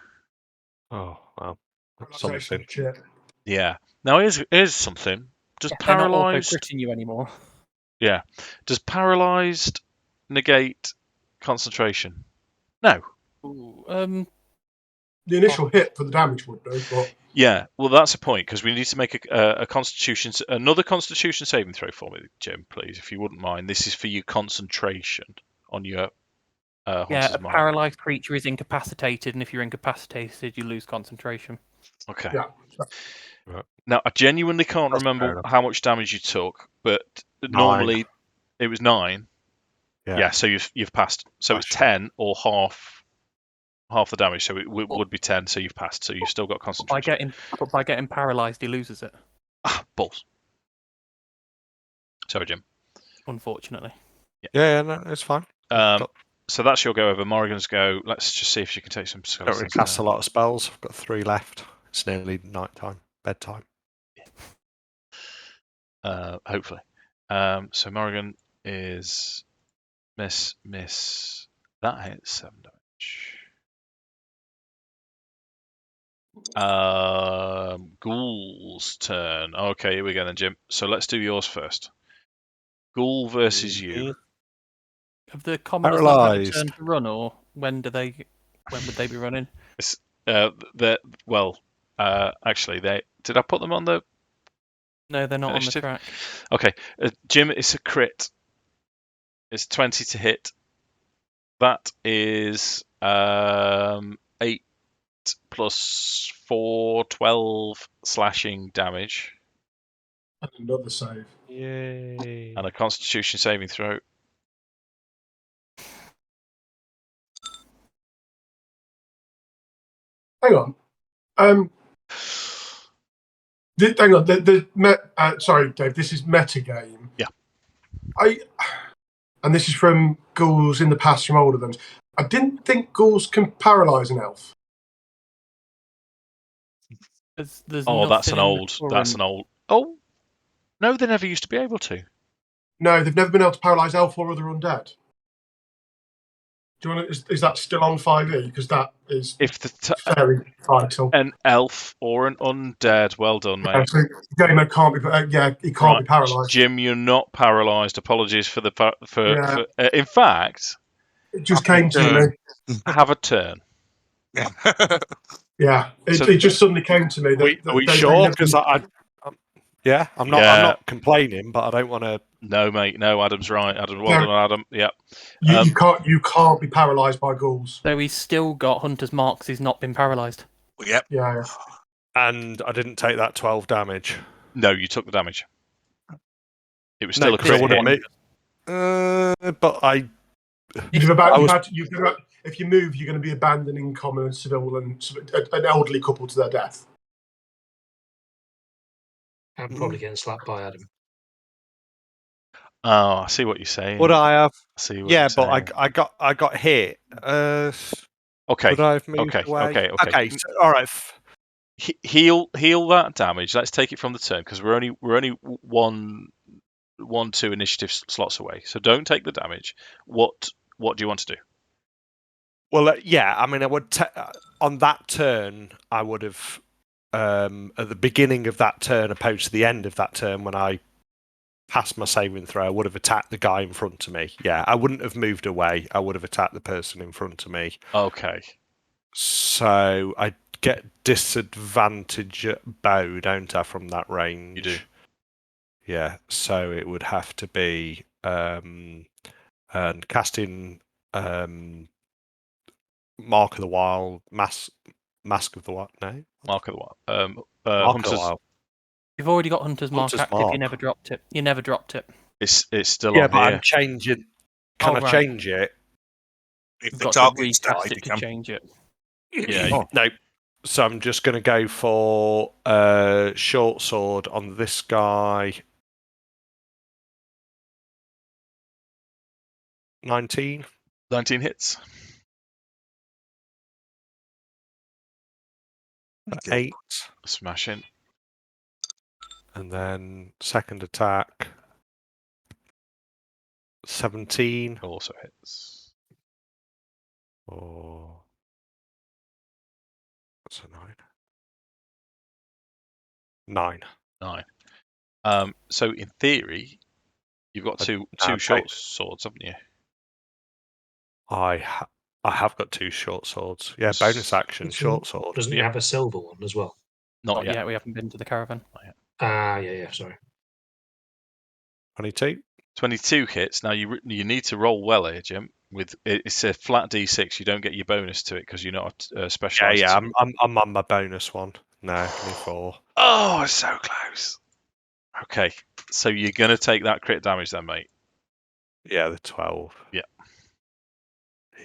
Oh, well. Something. Yeah. Now, here's something. Does paralysed... They're not auto-critting you anymore. Yeah. Does paralysed negate concentration? No. Ooh, the initial hit for the damage would do, but... Yeah, well, that's a point, because we need to make another Constitution saving throw for me, Jim, please, if you wouldn't mind. This is for your concentration on your a paralysed creature is incapacitated, and if you're incapacitated, you lose concentration. Okay. Yeah. Now, I genuinely can't remember how much damage you took, but 9. normally it was 9. Yeah, so you've passed. So it's 10 or half the damage, so it would be 10, so you've passed, so you've still got concentration. By getting paralysed, he loses it. Balls. Sorry, Jim. Unfortunately. Yeah, no, it's fine. So that's your go over. Morrigan's go. Let's just see if she can take some Don't skeletons. really cast a lot of spells. I've got 3 left. It's nearly night time, bedtime. Hopefully. So Morrigan is miss. That hits 7 damage. Ghoul's turn. Okay, here we go then, Jim. So let's do yours first. Ghoul versus you. Have the commoners not had a Paralysed. turn to run, or when would they be running? Actually, did I put them on the? No, they're not Initiative? on the track. Okay, Jim, it's a crit. It's 20 to hit. That is 8 plus 4, 12 slashing damage. And another save. Yay. And a Constitution saving throw. Hang on. Hang on. Sorry, Dave. This is metagame. Yeah. And this is from ghouls in the past from older ones. I didn't think ghouls can paralyse an elf. There's That's an nothing in the old. That's current- an old. Oh, no, they never used to be able to. No, they've never been able to paralyse elf or other undead. Do you want to, is that still on 5e? Because that is If the very vital. an elf or an undead, well done, mate. So gamer can't be. He can't be paralysed. Jim, you're not paralysed. Apologies for the Yeah. in fact, It just came to me. have a turn. Yeah, it just suddenly came to me. Are we sure? Because I'm not complaining, but I don't want to. No, mate. No, Adam's right. Well done, Adam. Yeah. You can't be paralysed by ghouls. So he's still got Hunter's Marks. He's not been paralysed. Yep. Yeah. And I didn't take that 12 damage. No, you took the damage. It was still a crit. crit. But I. If you move, you're going to be abandoning common and civil and an elderly couple to their death. I'm probably getting slapped by Adam. Oh, I see what you're saying. Would I have? Yeah, but I got hit. Okay. Would I have moved away? Okay. So, all right. Heal that damage. Let's take it from the turn because we're only one, 2 initiative slots away. So don't take the damage. What do you want to do? Well, yeah. I mean, I would on that turn. I would have at the beginning of that turn, opposed to the end of that turn when I passed my saving throw, I would have attacked the guy in front of me. Yeah, I wouldn't have moved away. I would have attacked the person in front of me. Okay. So I get disadvantage at bow, don't I, from that range? You do. Yeah, so it would have to be and casting Mark of the Wild, Mask of the Wild. No, Mark of the Wild. Mark of the Wild. You've already got Hunter's Mark active. Mark. You never dropped it. It's still yeah, on but here. I'm changing. Can I change it? If You've the got to target's recast died, it you to can. change it. Yeah. No. So I'm just going to go for short sword on this guy. 19 hits. 8. Smashing. And then second attack 17. Also hits. Oh, that's a 9. 9. So in theory, you've got two short swords, haven't you? I have got 2 short swords. Yeah, bonus action, short sword. Doesn't he have a silver one as well? Not yet. We haven't been to the caravan. Yeah, sorry. 22. 22 hits. Now you need to roll well here, Jim. It's a flat d6. You don't get your bonus to it because you're not specialised. Yeah. I'm on my bonus one. No, only 4. Oh, so close. Okay, so you're gonna take that crit damage then, mate. Yeah, the 12. Yeah.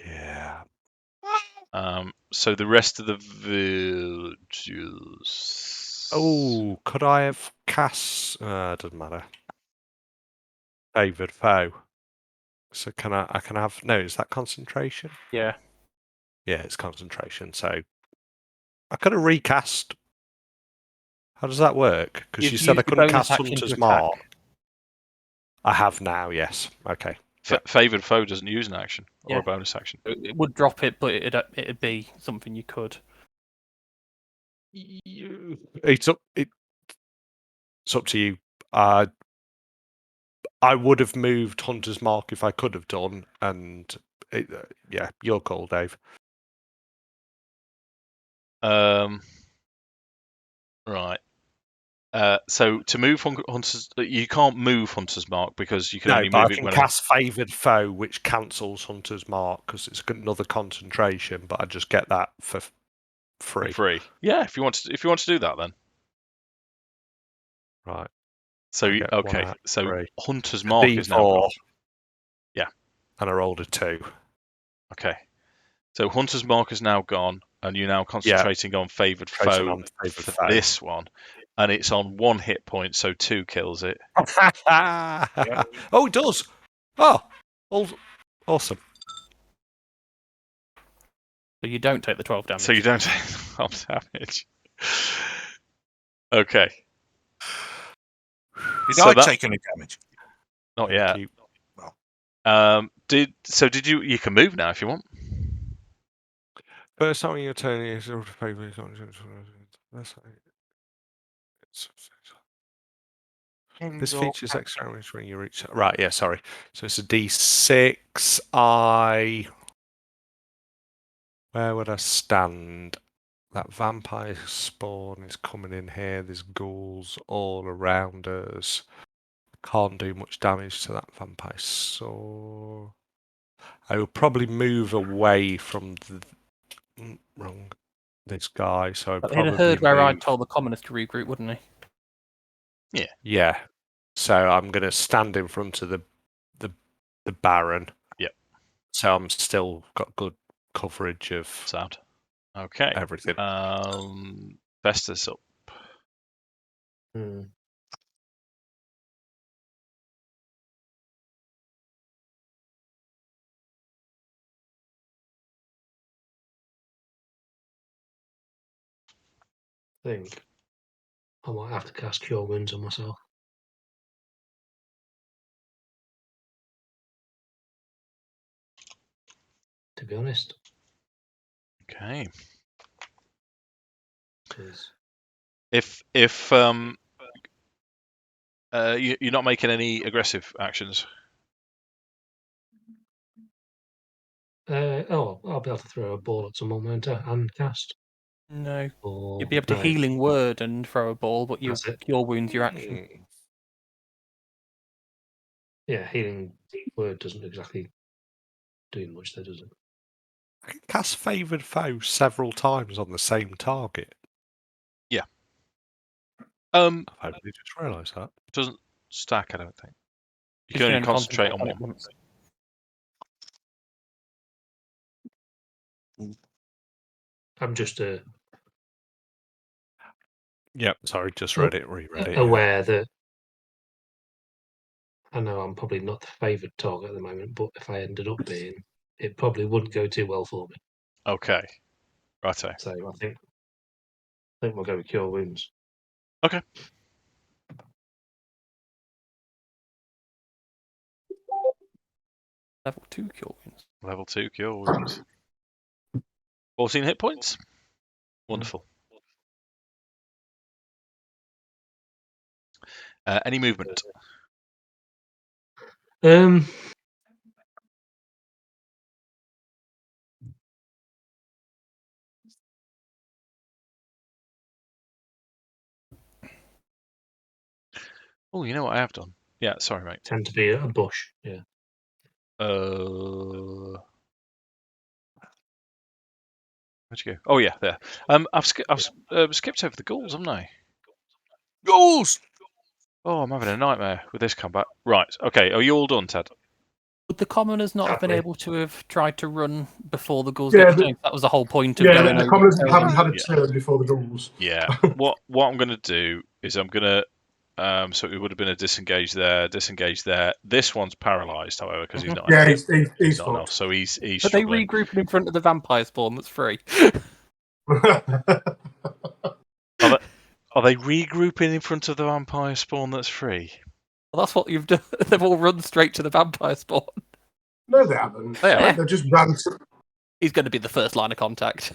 Yeah. So the rest of the villagers. Oh, could I have cast? Doesn't matter. Favoured foe. So can I can have no? Is that concentration? Yeah. Yeah, it's concentration. So I could have recast. How does that work? Because You've you said I used your couldn't bonus cast action to Hunter's attack. Mark. I have now. Yes. Okay. Favoured foe doesn't use an action or Yeah. a bonus action. It would drop it, but it'd be something you could. It's up to you. I would have moved Hunter's Mark if I could have done, and yeah, your call, Dave. Right. So to move Hunter's, you can't move Hunter's Mark because you can No, only but move I it can when cast Favoured Foe, which cancels Hunter's Mark because it's another concentration. But I just get that for free. free. Yeah, if you want to do that, then. Right. So I get okay, 1 out of so 3. Hunter's A Mark is now D4. gone. Yeah. And I rolled a 2. Okay. So Hunter's Mark is now gone, and you're now concentrating on Favoured Concentrating Foe on Favoured for Foe. this one, and it's on 1 hit point, so 2 kills it. Oh, it does. Oh, awesome. So you don't take the 12 damage. So you don't take 12 damage. Okay. Did I take any damage? Not Thank yet. you. Did you? You can move now if you want. First time your turn is this features extra damage when you reach. Right, yeah, sorry. So it's a D6. Where would I stand? That vampire spawn is coming in here. There's ghouls all around us. Can't do much damage to that vampire saw. I will probably move away from this guy. So I But he'd probably have heard where I move. told the commoners to regroup, wouldn't he? Yeah. So I'm going to stand in front of the Baron. Yep. So I'm still got good coverage of Sound. Okay. everything. Vestus up. I think I might have to cast Cure Wounds on myself. To be honest. Okay. 'Cause If you're not making any aggressive actions. I'll be able to throw a ball at someone, won't I? And cast. No. Or, You'd be able to no, healing word and throw a ball, but That's it. your wounds your action. Yeah, healing word doesn't exactly do much, though, does it? I can cast Favoured Foe several times on the same target. Yeah. I only just realised that. Doesn't stack, I don't think. You You can only concentrate on one. once. I'm just Yep, sorry, just read it, reread it. aware that I know I'm probably not the favoured target at the moment, but if I ended up being, it probably wouldn't go too well for me. Okay. Righto. So I think we'll go with Cure Wounds. Okay. Level 2 cure wounds. Level 2 cure wounds. 14 hit points. Wonderful. Any movement? Oh, you know what I have done? Yeah, sorry, mate. Tend to be a bush, yeah. Where'd you go? Oh yeah, there. I've skipped over the ghouls, haven't I? Ghouls! Oh, I'm having a nightmare with this combat. Right. Okay. Are you all done, Ted? Would the commoners not have been Sadly. able to have tried to run before the ghouls Yeah, get chased? That was the whole point of Yeah, going the over. commoners to haven't had a Yeah. turn before the ghouls. Yeah. What I'm going to do is I'm going to So it would have been a disengage there, disengage there. This one's paralysed, however, because he's not. Yeah, he's he's not enough, fucked. so he's But they struggling. regrouping in front of the vampire spawn that's free. Are they regrouping in front of the vampire spawn that's free? Well, that's what you've done. They've all run straight to the vampire spawn. No, they haven't. They haven't. They've just ran. He's going to be the first line of contact.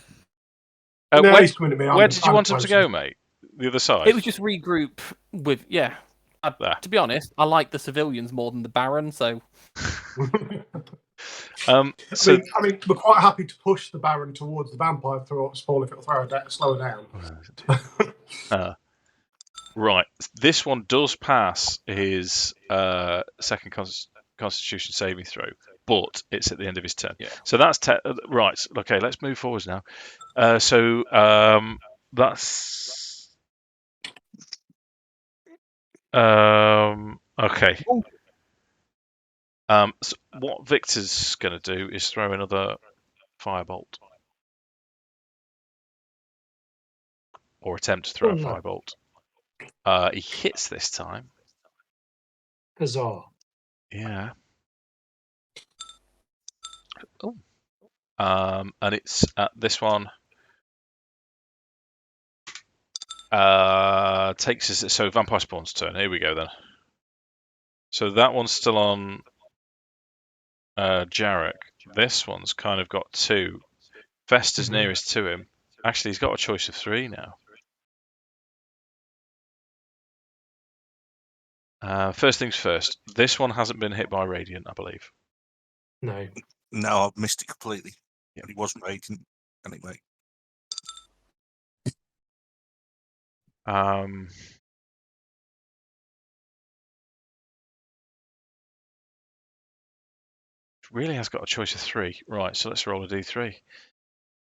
No, he's coming to me. Where did you want him to go, mate? The other side? It was just regroup with, yeah. To be honest, I like the civilians more than the Baron, so... I mean, we're quite happy to push the Baron towards the vampire spawn if it'll slow her down. Right. This one does pass his second Constitution saving throw, but it's at the end of his turn. Yeah. So that's right. Okay, let's move forwards now. That's okay. So what Victor's going to do is throw another firebolt, or attempt to throw a firebolt. He hits this time. Huzzah. Yeah. Oh. And it's this one. Takes us so vampire spawn's turn. Here we go then. So that one's still on Jarek. This one's kind of got 2. Vester's nearest to him. Actually, he's got a choice of 3 now. First things first. This one hasn't been hit by Radiant, I believe. No. No, I've missed it completely. Yeah. He wasn't Radiant anyway. Really has got a choice of 3. Right, so let's roll a d3.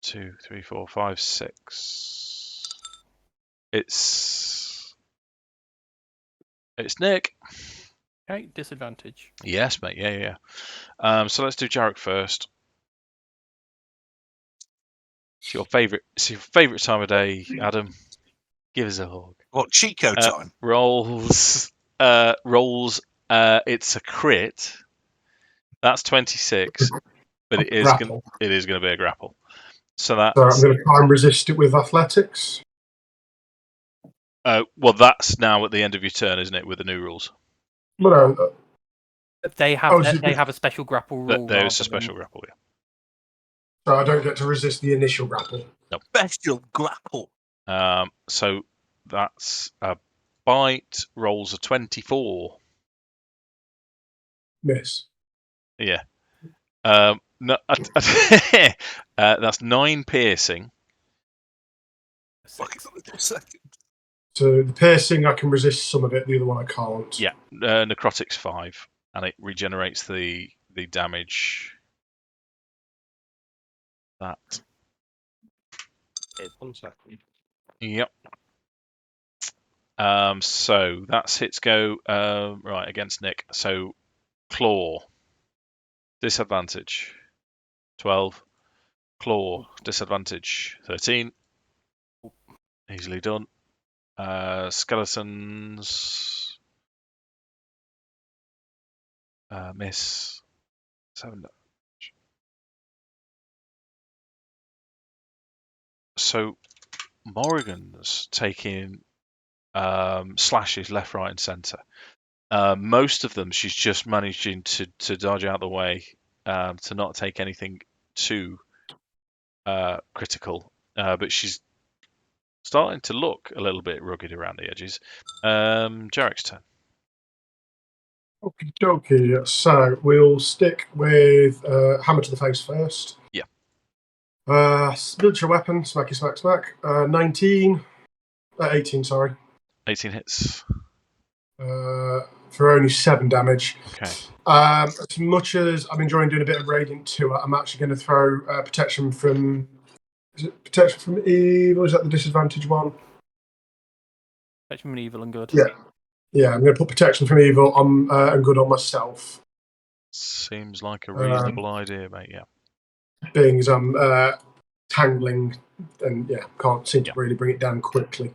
2, 3, 4, 5, 6. It's Nik. Okay, disadvantage. Yes, mate. Yeah. So let's do Jarek first. It's your favourite time of day, Adam. Give us a hug. What, Chico time? Rolls. It's a crit. That's 26, but it is going to be a grapple. So I'm going to try and resist it with athletics. Well, that's now at the end of your turn, isn't it? With the new rules. Well, they have a special grapple rule. There's a special grapple, yeah. So I don't get to resist the initial grapple. No. Special grapple. So that's a bite. Rolls a 24. Miss. Yeah. No. That's 9 piercing. So the piercing, I can resist some of it. The other one, I can't. Yeah. Necrotic's 5, and it regenerates the damage. That. 1 second. Yep. So that's hits go right against Nik. So claw. Disadvantage. 12. Claw. Disadvantage. 13. Easily done. Skeletons. Miss. 7. So Morrigan's taking slashes left, right, and centre. Most of them, she's just managing to dodge out the way, to not take anything too critical. But she's starting to look a little bit rugged around the edges. Jarek's turn. Okie dokie. So we'll stick with hammer to the face first. Yeah. Spiritual weapon, smacky smack smack. 18, sorry. 18 hits. For only 7 damage. Okay. As much as I'm enjoying doing a bit of radiant to it, I'm actually going to throw protection from. Is it protection from evil? Is that the disadvantage one? Protection from evil and good. Yeah. I'm going to put protection from evil on and good on myself. Seems like a reasonable idea, mate. Yeah. Being as I'm tangling and can't seem to really bring it down quickly.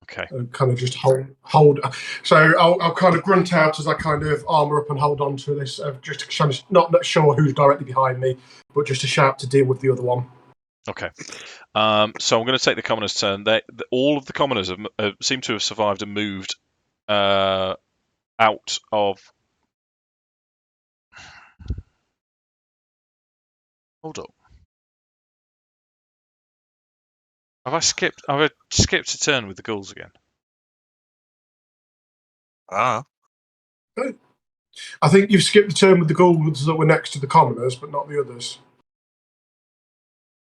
Okay. And kind of just hold. So I'll kind of grunt out as I kind of armour up and hold on to this, just to kind of not sure who's directly behind me, but just to shout to deal with the other one. Okay. So I'm going to take the commoner's turn. All of the commoners seem to have survived and moved out of. Hold up. Have I skipped a turn with the ghouls again? Ah. I think you've skipped the turn with the ghouls that were next to the commoners, but not the others.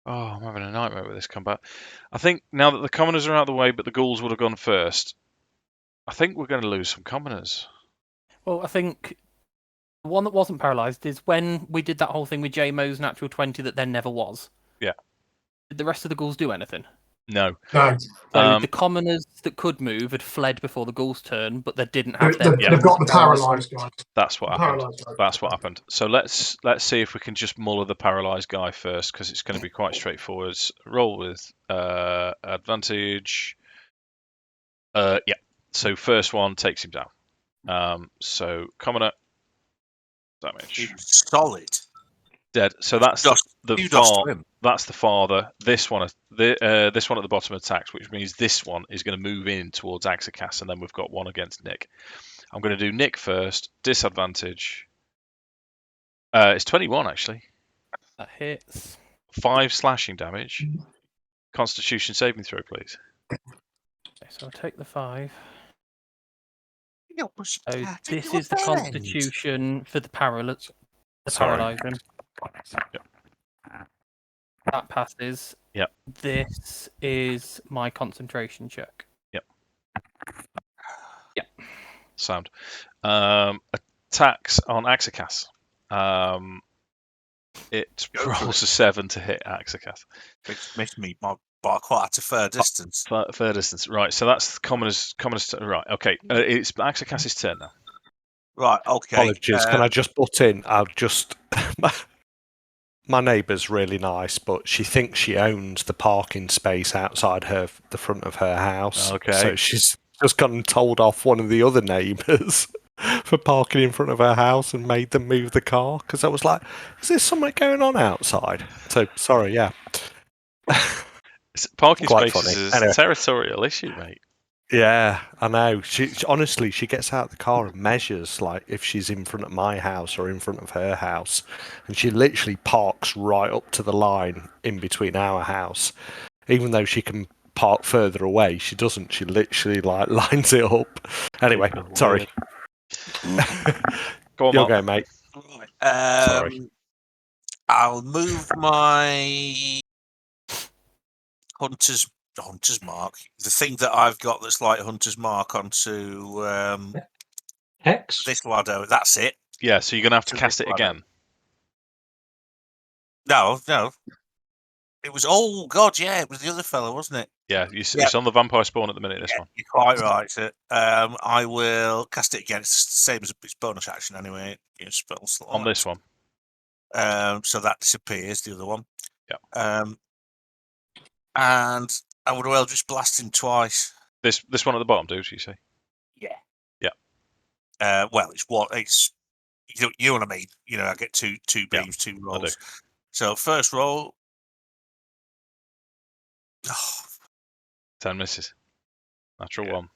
Oh, I'm having a nightmare with this combat. I think now that the commoners are out of the way, but the ghouls would have gone first, I think we're going to lose some commoners. Well, I think the one that wasn't paralysed is when we did that whole thing with JMO's natural 20 that then never was. Yeah. Did the rest of the ghouls do anything? No. No. So the commoners that could move had fled before the ghouls' turn, but they didn't have They've got the paralysed guys. That's what happened. Guys. That's what happened. So let's see if we can just muller the paralysed guy first, because it's going to be quite straightforward. Roll with advantage. Yeah. So first one takes him down. So commoner damage. Solid. Dead. So that's that's the father. This one at the bottom attacks, which means this one is going to move in towards Akxikas, and then we've got one against Nik. I'm going to do Nik first. Disadvantage. It's 21 actually. That hits. 5 slashing damage. Constitution saving throw, please. Okay, so I'll take the 5. So this is the Constitution for the paralysing. Yep. That passes. Yep. This is my concentration check. Yep. Yep. Sound. Attacks on Akxikas. It rolls a 7 to hit Akxikas. Makes me by quite a fair distance. Fair distance, right? So that's the commoners. Right. Okay. It's Akxikas's turn now. Right. Okay. Apologies. Can I just butt in? I'll just. My neighbour's really nice, but she thinks she owns the parking space outside the front of her house. Okay. So she's just gone and told off one of the other neighbours for parking in front of her house and made them move the car. Because I was like, is there something going on outside? So, sorry, yeah. Parking Quite spaces funny. is Anyway. a territorial issue, mate. Yeah, I know. She honestly, she gets out of the car and measures like if she's in front of my house or in front of her house, and she literally parks right up to the line in between our house. Even though she can park further away, she doesn't. She literally like lines it up. Anyway, sorry. Go on, You're Mark. going, mate. Right. Sorry. I'll move my hunter's mark. The thing that I've got that's like hunter's mark onto Hex? this ladder. That's it. Yeah, so you're going to have to To cast this it ladder. again. No. It was, oh god, yeah, it was the other fellow, wasn't it? Yeah, it's on the vampire spawn at the minute, this one. You're quite right. I will cast it again. It's the same as its bonus action anyway. Spell slot. On this one. So that disappears, the other one. Yeah. And I would well just blast him twice. This one at the bottom, do you say? Yeah. Yeah. Well, it's you know what I mean. You know, I get two beams, 2 rolls. So first roll. 10 misses. Natural 1.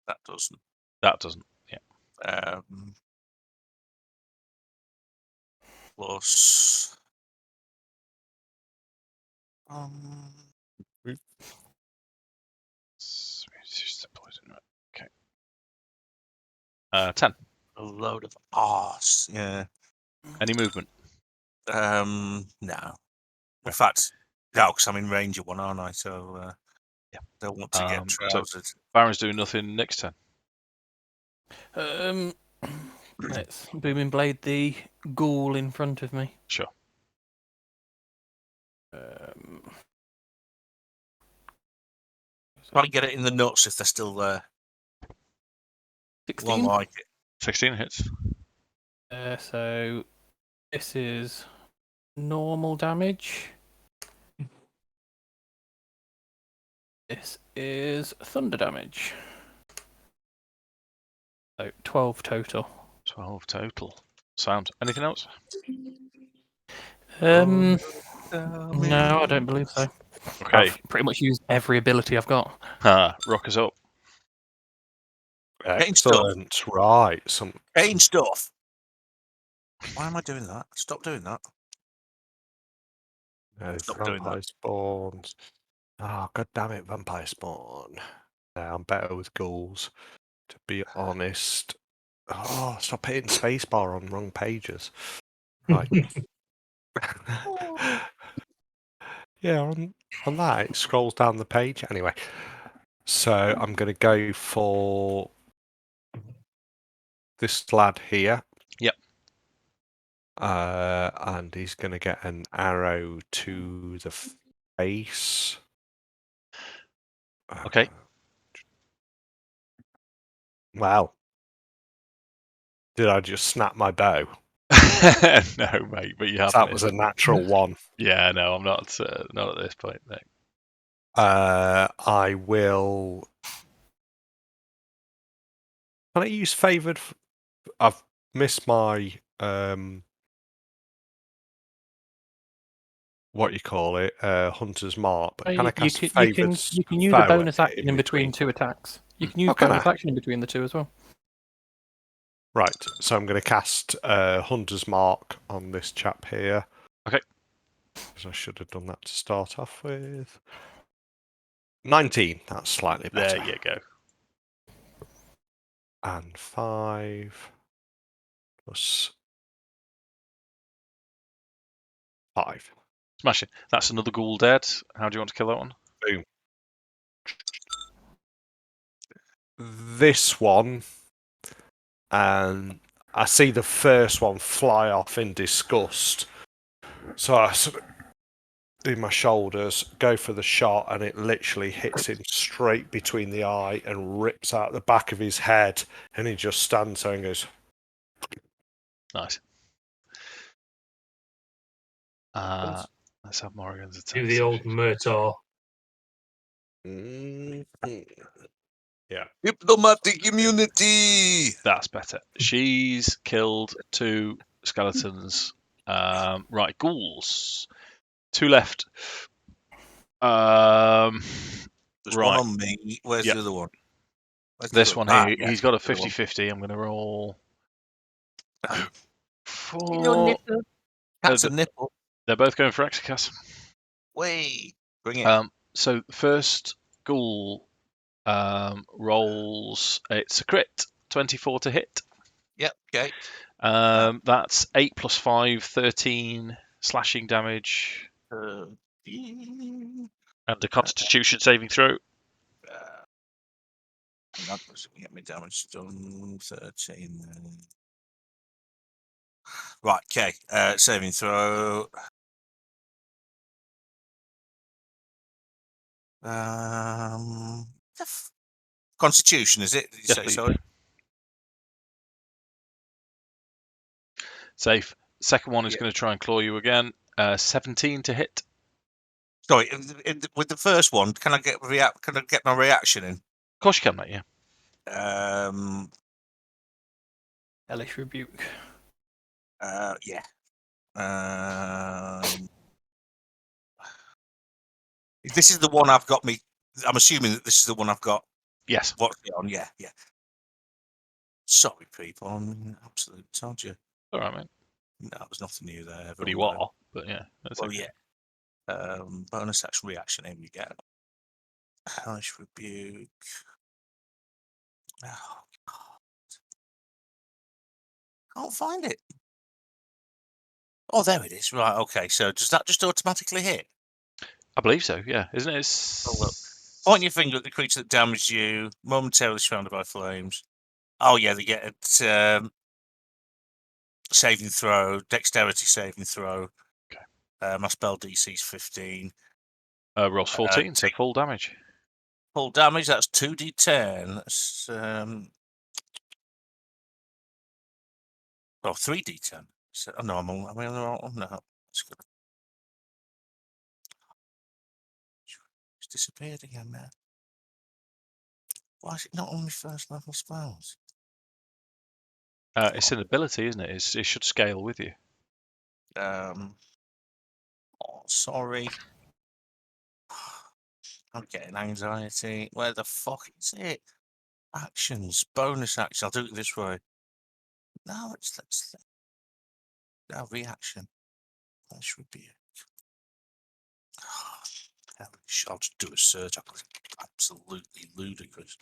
That doesn't. Yeah. Plus. Just the poison, right. Okay. 10. A load of arse. Yeah. Any movement? No. In fact, no, because I'm in range of one, aren't I? So yeah, they'll want to get trousered. So Baron's doing nothing next turn. Let's Booming Blade the ghoul in front of me. Sure. Try and get it in the nuts if they're still there. 16. One like it. 16 hits. So this is normal damage. This is thunder damage. So 12 total. 12 total. Sound. Anything else? No, I don't believe so. Okay. I've pretty much used every ability I've got. Rock us up. Excellent. Right. Gain stuff. Why am I doing that? Stop doing that. Stop doing Vampire that. spawns. Oh, god damn it, vampire spawn. I'm better with ghouls, to be honest. Oh, stop hitting spacebar on wrong pages. Right. Yeah, on that, it scrolls down the page. Anyway, so I'm going to go for this lad here. Yep. And he's going to get an arrow to the face. Okay. Wow. Did I just snap my bow? No, mate, but you have. That was a natural one. Yeah, no, I'm not. Not at this point. No. I will. Can I use favoured? I've missed my what you call it, hunter's mark. But can I cast favoured? You can use a bonus action in between two attacks. You can use bonus action in between the two as well. Right, so I'm going to cast hunter's mark on this chap here. Okay. Because I should have done that to start off with. 19. That's slightly better. There you go. And 5 plus 5. Smashing. That's another ghoul dead. How do you want to kill that one? Boom. This one, and I see the first one fly off in disgust. So I sort of do my shoulders, go for the shot, and it literally hits him straight between the eye and rips out the back of his head. And he just stands there and goes, Nice. Let's have Morrigan's attack. Do the old Murtaugh. Yeah. Diplomatic immunity. That's better. She's killed 2 skeletons. Right, ghouls. 2 left. There's right. one on me. Where's the other one? This one here, he's got a 50-50. I'm going to roll 4. Cat's a nipple. They're both going for Akxikas. Wait, bring it. So the first ghoul rolls. It's a crit, 24 to hit. Yep. Okay. That's 8 plus 5, 13 slashing damage, and a Constitution saving throw. That doesn't get me damage done. 13. Right. Okay. Saving throw. Constitution, is it? Did you Yes, say please. sorry? Safe. Second one is going to try and claw you again. 17 to hit. Sorry, with the first one, can I get my reaction in? Of course you can, mate. Yeah. Hellish Rebuke. Yeah. This is the one I've got me. I'm assuming that this is the one I've got. Yes. What's it on? Yeah. Sorry, people. I'm an absolute todger. All right, mate. No, there's nothing new there. But you are. But yeah. Well, okay. Yeah. Bonus action reaction aim you get. Hellish Rebuke. Oh, God. Can't find it. Oh, there it is. Right, okay. So does that just automatically hit? I believe so, yeah. Isn't it? Oh, look. Point your finger at the creature that damaged you, momentarily surrounded by flames. Oh, yeah, they get it. Saving throw, dexterity saving throw. Okay. My spell DC is 15. Rolls 14, so full damage. Full damage, that's 2d10. That's 3d10. So, oh, no, am I on the wrong one? No, that's good. disappeared again now. Why is it not on my first level spells? It's an ability, isn't it? It should scale with you. Oh, sorry. I'm getting anxiety. Where the fuck is it? Actions, bonus action. I'll do it this way. No, let's reaction. That should be it. I'll just do a search. Absolutely ludicrous.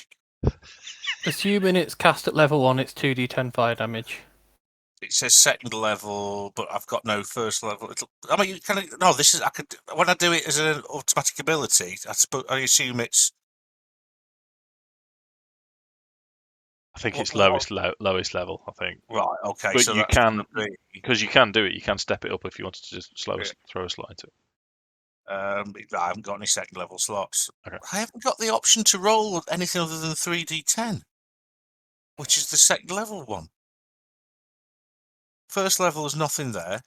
Assuming it's cast at level 1, it's 2d10 fire damage. It says second level, but I've got no first level. I mean, no. This is I could when I do it as an automatic ability. I assume it's. I think it's lowest level. I think. Right. Okay. But so you that's can, gonna be- because you can do it. You can step it up if you wanted to just throw a slot into it. I haven't got any second level slots. Okay. I haven't got the option to roll anything other than 3d10, which is the second level one. First level is nothing there.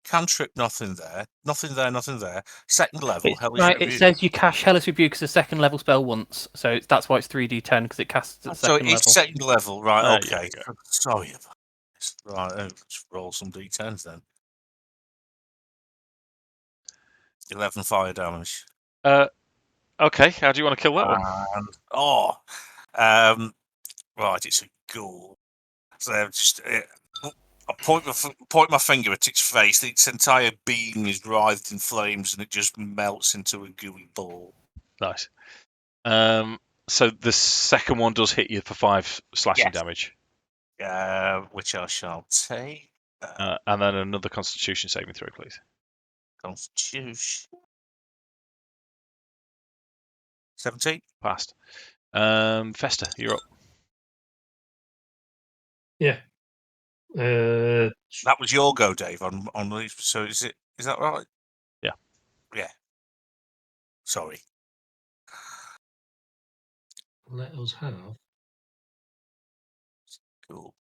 Cantrip, nothing there. Nothing there, nothing there. Second level, Hellish Right, it Rebuke. says you cast Hellish Rebuke as a second level spell once, so that's why it's 3d10 because it casts at So second it's level. second level, right? Yeah, Okay. Sorry about this. Right, let's roll some d10s then. 11 fire damage. Okay. How do you want to kill that one? And right, it's a ghoul. So just I point my finger at its face. Its entire being is writhed in flames, and it just melts into a gooey ball. Nice. So the second one does hit you for 5 slashing damage. Which I shall take. And then another Constitution saving throw, please. Constitution. 17. Passed. Fester, you're up. Yeah. That was your go, Dave. On these. So is that right? Yeah. Yeah. Sorry. Let us have. Cool.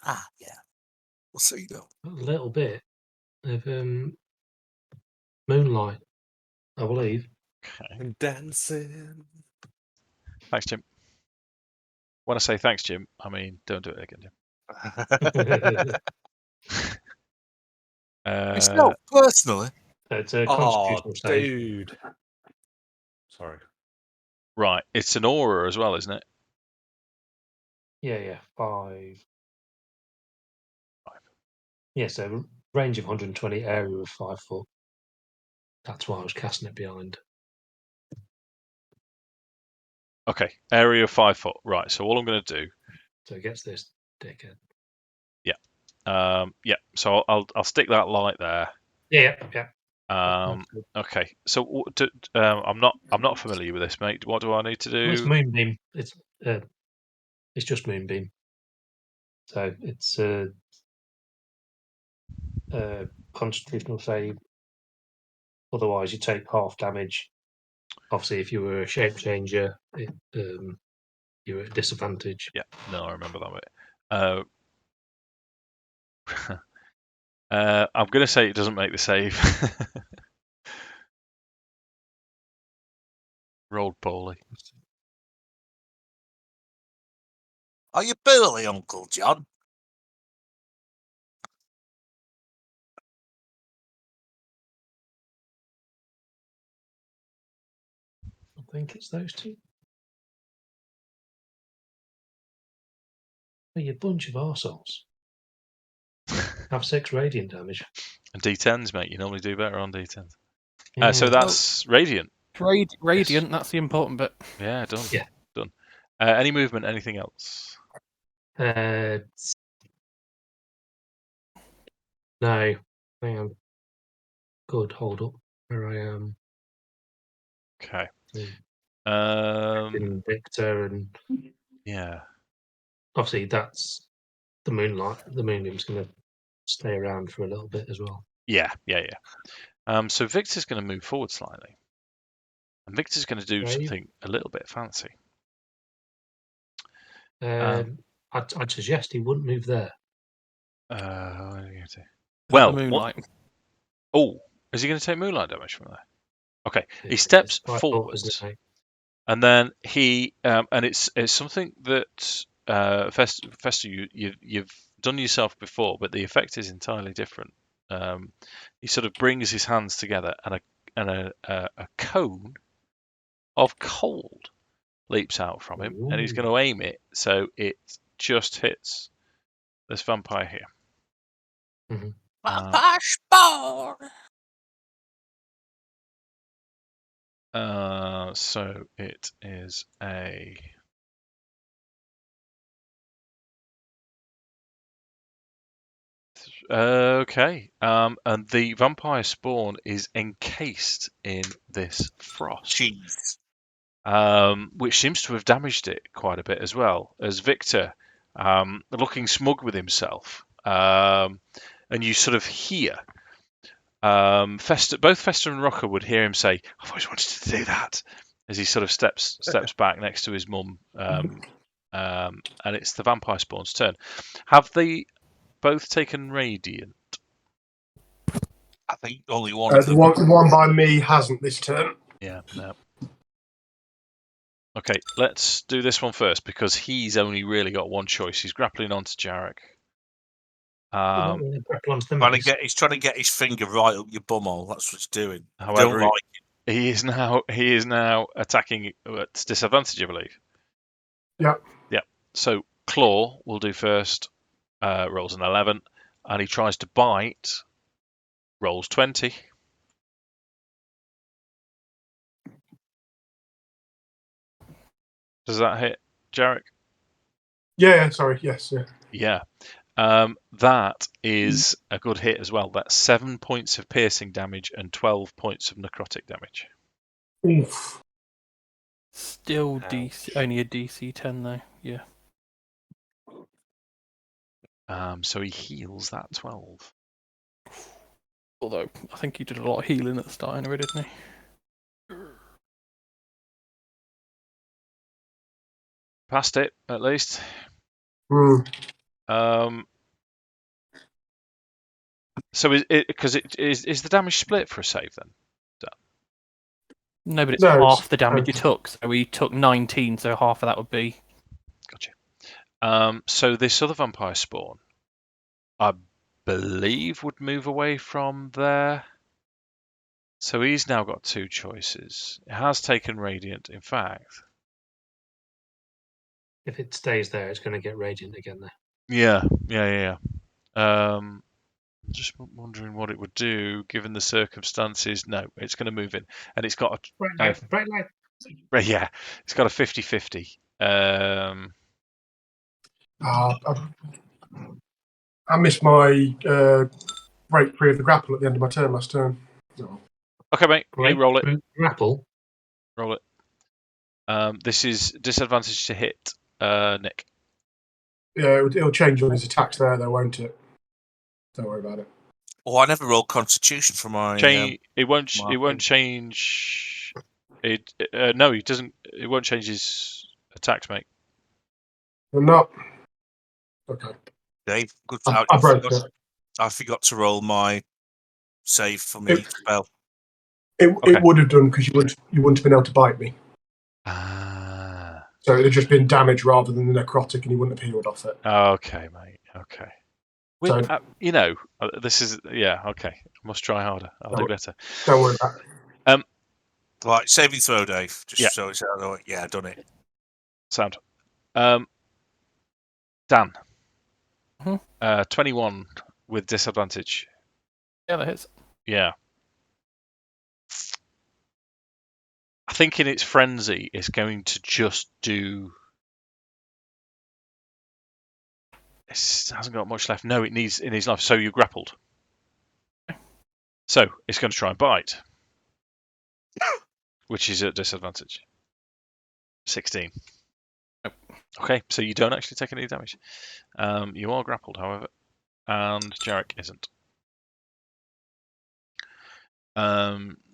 Yeah. We'll see though. A little bit of moonlight, I believe. Okay. And dancing. Thanks, Jim. When I say thanks, Jim, I mean don't do it again, Jim. It's not personally. It's a Oh, constitutional save. dude. Sorry. Right, it's an aura as well, isn't it? Yeah, 5. Yeah, so range of 120, area of 5 foot. That's why I was casting it behind. Okay, area of 5 foot. Right, so all I'm going to do. So it gets this dickhead. Yeah. So I'll stick that light there. Yeah. Okay. So I'm not familiar with this, mate. What do I need to do? Well, it's moonbeam. It's just moonbeam. So it's a constitutional save. Otherwise, you take half damage. Obviously, if you were a shape changer, you were at disadvantage. Yeah. No, I remember that bit. I'm going to say it doesn't make the save. Rolled poorly. Are you burly, Uncle John? I think it's those two. Are you a bunch of arseholes? Have 6 radiant damage. And D10s, mate. You normally do better on D10s. Yeah. So that's radiant. Radiant, Yes. that's the important bit. Yeah, done. Yeah. Done. Any movement? Anything else? No. Hang on. Good. Hold up. Where I am. Okay. In Victor, and Yeah. obviously that's the moonlight. The moonbeam's going to stay around for a little bit as well. Yeah. So Victor's going to move forward slightly, and Victor's going to do something a little bit fancy. I'd suggest he wouldn't move there. What are you going to do? The moonlight. Oh, is he going to take moonlight damage from there? Okay, he It's steps quite short, forwards, isn't it? and then he and it's something that Fester, you've done yourself before, but the effect is entirely different. He sort of brings his hands together, and a cone of cold leaps out from him, and he's going to aim it so it just hits this vampire here. Mhm. Vampire spawn. So it is a okay. And the vampire spawn is encased in this frost, Cheese. which seems to have damaged it quite a bit as well. As Victor, looking smug with himself, and you sort of hear both Fester and Rokkr would hear him say, "I've always wanted to do that," as he sort of steps back next to his mum. And it's the vampire spawn's turn. Have they both taken radiant? I think only one of The them. one by me hasn't this turn. Yeah, no. Okay, let's do this one first because he's only really got one choice. He's grappling onto Jarek. He's trying to get his finger right up your bumhole. That's what he's doing. However, Don't like it. he is now attacking at disadvantage, I believe. Yeah. Yeah. So Claw will do first. Rolls an 11, and he tries to bite. Rolls 20. Does that hit, Jarek? Yeah. Sorry. Yes. Yeah. Yeah. That is a good hit as well. That's 7 points of piercing damage and 12 points of necrotic damage. Oof. Still only a DC 10 though. Yeah. So he heals that 12. Although I think he did a lot of healing at the start anyway, didn't he? Passed it at least. Mm. So is the damage split for a save then? No, but it's No, half it's the damage he total. took. So he took 19, so half of that would be. Gotcha. So this other vampire spawn, I believe, would move away from there. So he's now got two choices. It has taken radiant, in fact. If it stays there, it's going to get radiant again. There. Yeah. Just wondering what it would do given the circumstances. No, it's going to move in, and it's got a Bright light. yeah, it's got a 50-50. I missed my break free of the grapple at the end of my turn last turn. Oh. Okay, mate, you roll it. Grapple. Roll it. This is disadvantage to hit, Nick. Yeah, it'll change on his attacks there, though, won't it? Don't worry about it. Oh, I never rolled Constitution for my. It won't change. No, he doesn't. It won't change his attacks, mate. I'm not. Okay. Dave, good. I broke it. I forgot to roll my save for me spell. It would have done because you wouldn't have been able to bite me. Ah. So it'd have just been damage rather than the necrotic, and you wouldn't have healed off it. Okay, mate. Okay. So, this is okay. I must try harder. I'll do better. Don't worry about it. Right, saving throw, Dave. Just Yeah. so it's out. Yeah, done it. Sound. Dan. Mhm. 21 with disadvantage. Yeah, that hits. Yeah. I think in its frenzy, it's going to just do. It hasn't got much left. No, it needs life. So you grappled. So it's going to try and bite, which is at disadvantage. 16. Nope. Okay, so you don't actually take any damage. You are grappled, however, and Jarek isn't.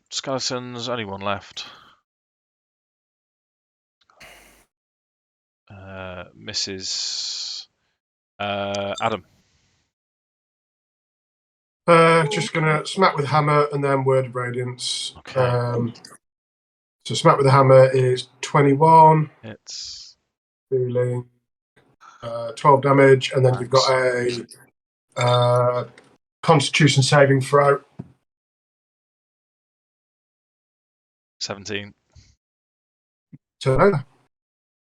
Skeletons, only one left. Mrs. Adam. Just gonna smack with hammer and then word of radiance. Okay. So smack with the hammer is 21. It's Feeling 12 damage, and then you've got a Constitution saving throw. 17. Turn over.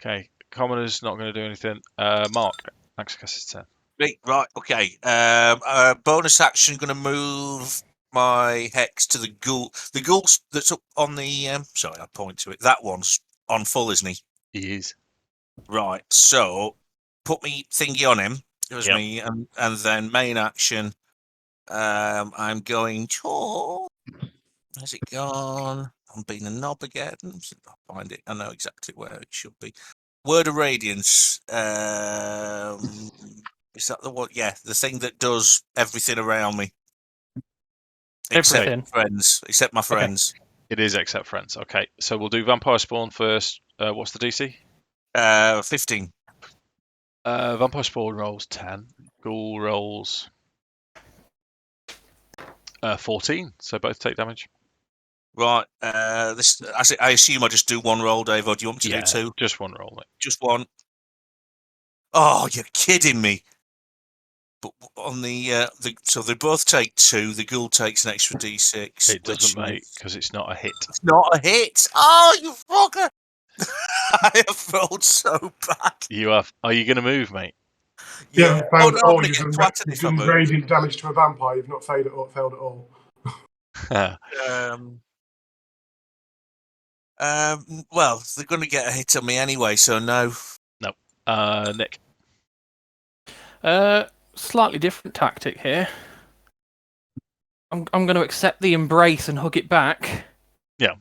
Okay. Commoner's not going to do anything. Mark, Akxikas' turn. Right, okay. Bonus action, going to move my hex to the ghoul. The ghoul that's up on the. Sorry, I point to it. That one's on full, isn't he? He is. Right. So put me thingy on him. It was me, and then main action. I'm going to. Has it gone? I'm being a knob again. I'll find it. I know exactly where it should be. Word of Radiance. Is that the one? Yeah, the thing that does everything around me. Except Everything. friends. Except my friends. It is except friends. Okay, so we'll do Vampire Spawn first. What's the DC? 15. Vampire Spawn rolls 10. Ghoul rolls 14. So both take damage. Right. This. I assume I just do one roll, Dave, or do you want me to do two? Just one roll, mate. Just one. Oh, you're kidding me. But on so they both take 2. The ghoul takes an extra d6. It doesn't, mate, because it's not a hit. It's not a hit. Oh, you fucker! I have rolled so bad. You have. Are you going to move, mate? Yeah. Oh no, I'm going to get twatted you've if I done move. radiant damage to a vampire. You've not failed at all. Well, they're going to get a hit on me anyway, so no. No. Nick. Slightly different tactic here. I'm going to accept the embrace and hug it back. Yeah.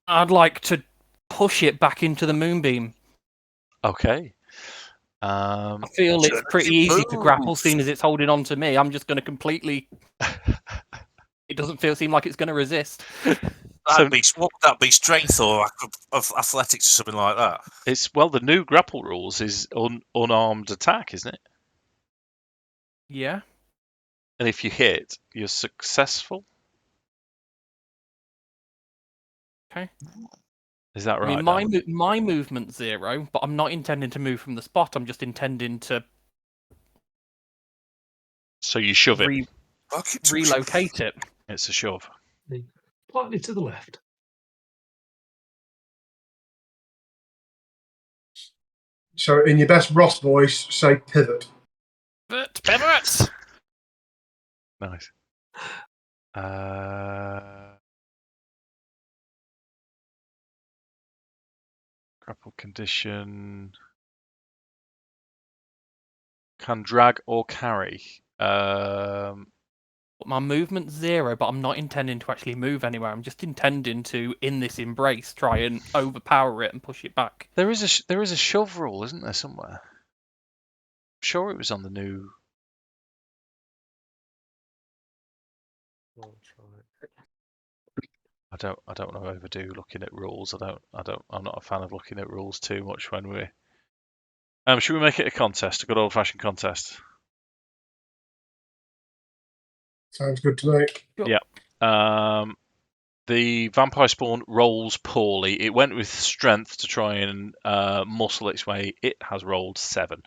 I'd like to push it back into the moonbeam. Okay. I feel it's pretty easy to grapple, seeing as it's holding on to me. I'm just going to completely. It doesn't seem like it's going to resist. What would that be? Strength or athletics or something like that? The new grapple rules is unarmed attack, isn't it? Yeah. And if you hit, you're successful. Okay. Is that right? I mean, my movement's 0, but I'm not intending to move from the spot. I'm just intending to. So you shove it. Relocate it. It's a shove. Slightly to the left. So, in your best Ross voice, say pivot. Pivot! Nice. Grapple condition. Can drag or carry. My movement's 0, but I'm not intending to actually move anywhere. I'm just intending to, in this embrace, try and overpower it and push it back. There is a shove rule, isn't there, somewhere? I'm sure it was on the new. I don't want to overdo looking at rules. I'm not a fan of looking at rules too much when we're. Should we make it a contest, a good old-fashioned contest? Sounds good to me. Sure. Yeah. The Vampire Spawn rolls poorly. It went with strength to try and muscle its way. It has rolled 7.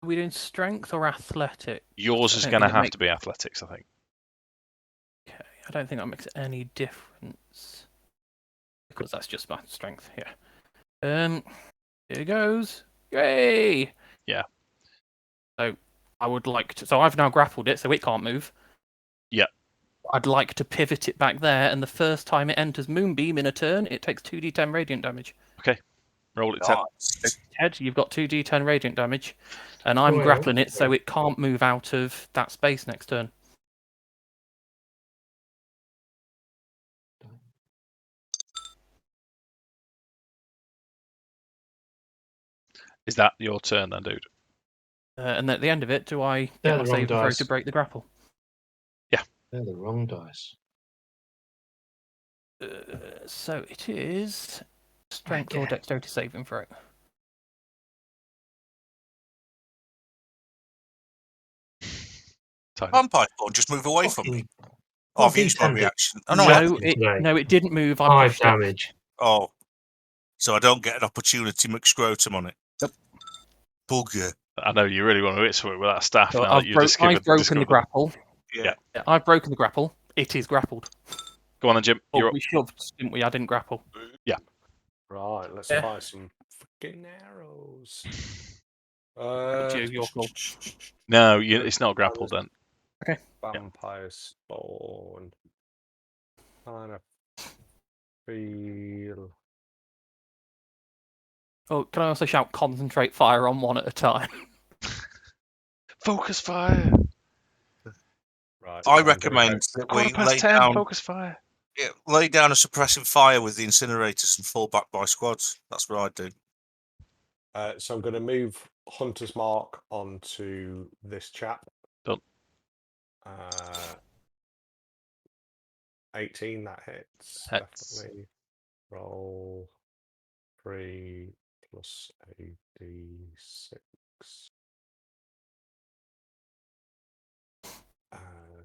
Are we doing strength or athletics? Yours is going to have to be athletics, I think. Okay, I don't think that makes any difference. Because that's just my strength here. Here goes. Yay! Yeah. So I would like to. So I've now grappled it, so it can't move. Yeah. I'd like to pivot it back there, and the first time it enters Moonbeam in a turn, it takes 2d10 radiant damage. Okay. Roll it 10. Ted, you've got 2d10 radiant damage, and I'm grappling it so it can't move out of that space next turn. Is that your turn then, dude? And at the end of it, do I get my save throw to break the grapple? Yeah. They're the wrong dice. So it is strength or dexterity saving throw. Tidy. Vampire spawn, just move away from me. Fucking- Oh, I've What used my D10 did- reaction. Oh, No, it didn't move. I 5 pushed it. damage. Oh, so I don't get an opportunity McScrotum on it. Yep. Bugger. I know you really want to hit something with that staff So now that you've discovered. I've broken the discovered them. grapple. Yeah. Yeah, I've broken the grapple. It is grappled. Go on then, Jim. Oh, You're up. we shoved, didn't we? I didn't grapple. Right, let's Yeah. fire some fucking arrows. Your call. No, it's not grappled then. Vampire spawn. Kind of feel. Oh, can I also shout concentrate fire on one at a time? Focus fire. Right. I I'm gonna recommend that we Quarter past lay 10. down, Focus fire. lay down a suppressing fire with the incinerators and fall back by squads. That's what I'd do. So I'm going to move Hunter's Mark onto this chap. Done. 18, that hits. Hits. Definitely. Roll 3 plus a d6.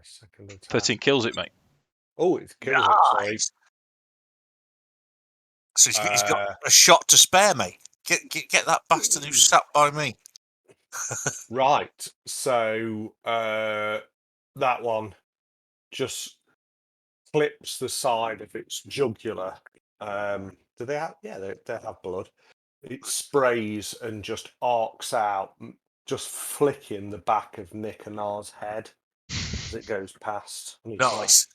Second attack. 13 kills it, mate. Oh, it's killed it. Sorry. Nice. So he's got a shot to spare, mate. Get that bastard who's sat by me. Right. So that one just clips the side of its jugular. Do they have? Yeah, they have blood. It sprays and just arcs out, just flicking the back of Nik Ana's head as it goes past. And he's Nice.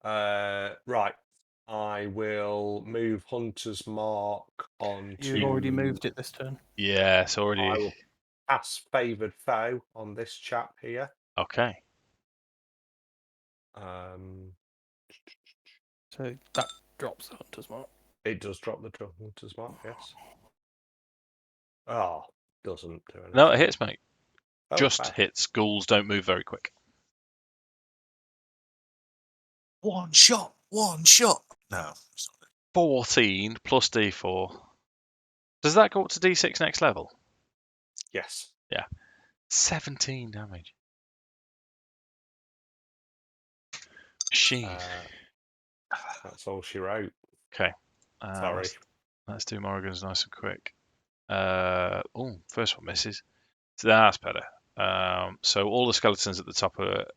right. I will move Hunter's Mark on. You've already moved it this turn. Yeah, it's already. I will pass favoured foe on this chap here. Okay. So that drops the hunter's mark. It does drop the Hunter's Mark, yes. Oh, doesn't do anything. No, it hits, mate. Oh, Just fab. hits. Ghouls don't move very quick. One shot. No. It's not. 14 plus D4. Does that go up to D6 next level? Yes. 17 damage. She. That's all she wrote. Okay. Sorry. Let's do Morrigan's nice and quick. First one misses. So that's better. So all the skeletons at the top are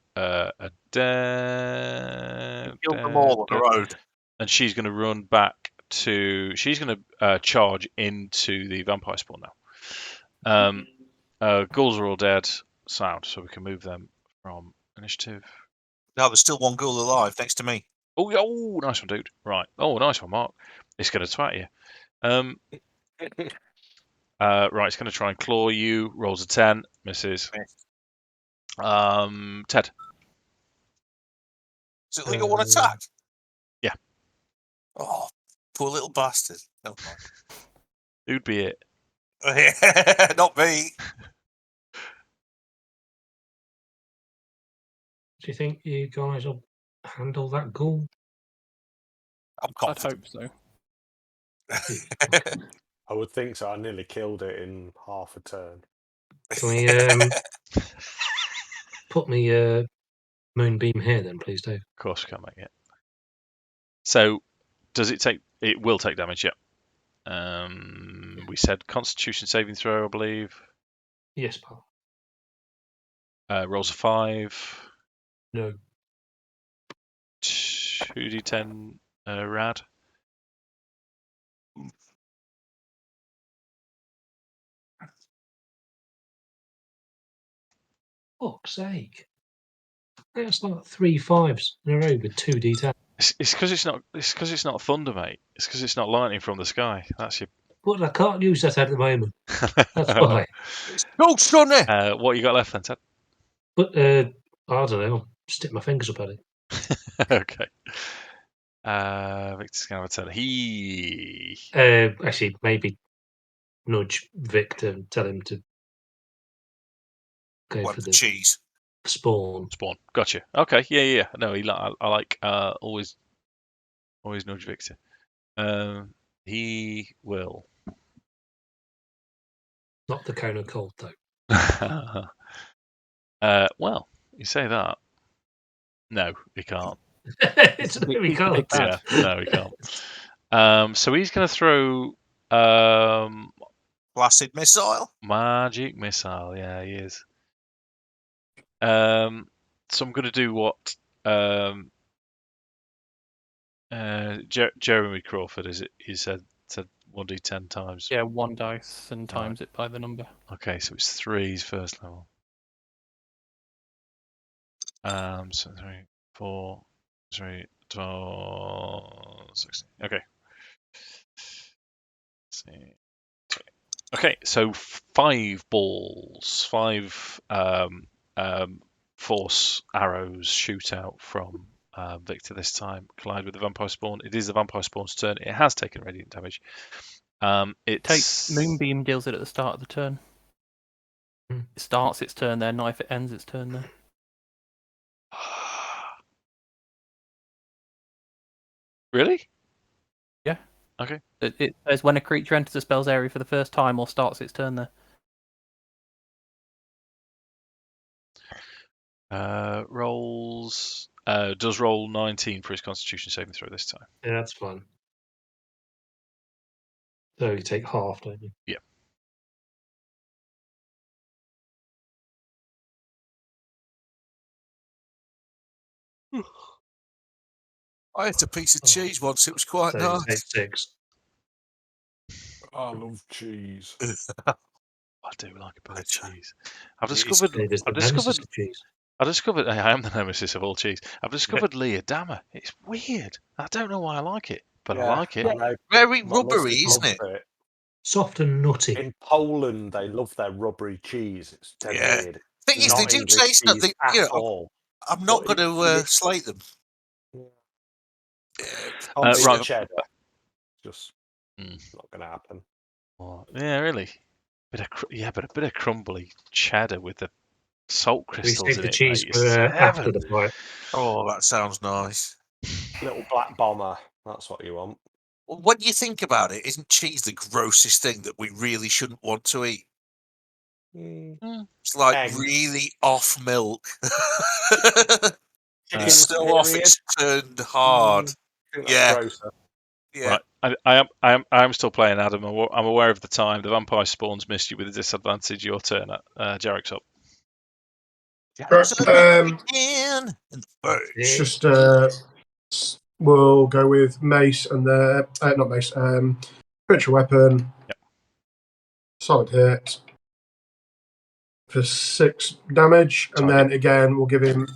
dead. Killed them all on the road. And she's going to run back to. She's going to charge into the vampire spawn now. Ghouls are all dead. Sound. So we can move them from initiative. No, there's still one ghoul alive next to me. Oh, nice one, dude. Right. Oh, nice one, Mark. It's going to twat you. Right, it's going to try and claw you. Rolls a 10. Misses. Ted. Is it only got one attack? Yeah. Oh, poor little bastard. No, Who'd be it? not me. Do you think you guys will handle that ghoul? I'm I'd confident. hope so. I would think so. I nearly killed it in half a turn. Can we put me moonbeam here then, please, Dave? Of course, we can't make it. So, does it take? It will take damage, yeah. We said Constitution saving throw, I believe. Yes, pal. Rolls a 5. No. 2d10 rad. Fuck's sake. That's like 3 5s in a row with 2d10. It's because it's not. It's because it's not thunder, mate. It's because it's not lightning from the sky. That's your. But I can't use that at the moment. That's why. Oh, Sonny! What you got left then, Ted? But I don't know. I'll stick my fingers up at it. Okay. Victor's gonna have a turn. He. Actually, maybe nudge Victor and tell him to go What, for the the cheese? spawn. Spawn. Gotcha. Okay. Yeah. No, I like always nudge Victor. He will. Not the cone of cold, though. Well, you say that. No, he can't. It's It's we a can't. bit bad. Yeah, no, he can't. So he's going to throw Placid missile. magic missile. Yeah, he is. So I'm going to do what Jeremy Crawford is. He said 1d10 times. Yeah, 1 dice and times it by the number. Okay, so it's 3's first level. So 3, 4, 3, 12, 16. Okay. Let's see. Okay, so 5 balls, 5 force arrows shoot out from Victor this time, collide with the vampire spawn. It is the vampire spawn's turn. It has taken radiant damage. Moonbeam deals it at the start of the turn. It starts its turn there, knife it ends its turn there. Really? Yeah. Okay. It says when a creature enters a spell's area for the first time or starts its turn there. Does roll 19 for his Constitution saving throw this time. Yeah, that's fine. So you take half, don't you? Yeah. I ate a piece of cheese once. It was quite So you take nice. 6. I love cheese. I do like a bit of cheese. I It is the nemesis of cheese. I am the nemesis of all cheese. I've discovered Lee Adama. It's weird. I don't know why I like it, but I like it. Very My rubbery, missus isn't it? loves Soft and nutty. In Poland, they love their rubbery cheese. It's dead Yeah. weird. Thing is, they Not do English taste cheese nothing. at You know, all. I'm not But going to slate them. Can't beat right. cheddar. Just not going to happen. Oh, yeah, really. But a bit of crumbly cheddar with the salt We crystals save in the it. cheese Mate. for It's after heaven. the fight. Oh, that sounds nice. Little black bomber. That's what you want. Well, when you think about it, isn't cheese the grossest thing that we really shouldn't want to eat? It's like Eggs. really off milk. Chicken It's so off period. it's turned hard. I think Yeah. that's grosser. Yeah. Right. I am still playing Adam. I'm aware of the time. The vampire spawns missed you with a disadvantage. Your turn. Jarek's up. Just we'll go with mace and the not mace. Spiritual weapon. Yep. Solid hit for 6 damage, and then again we'll give him.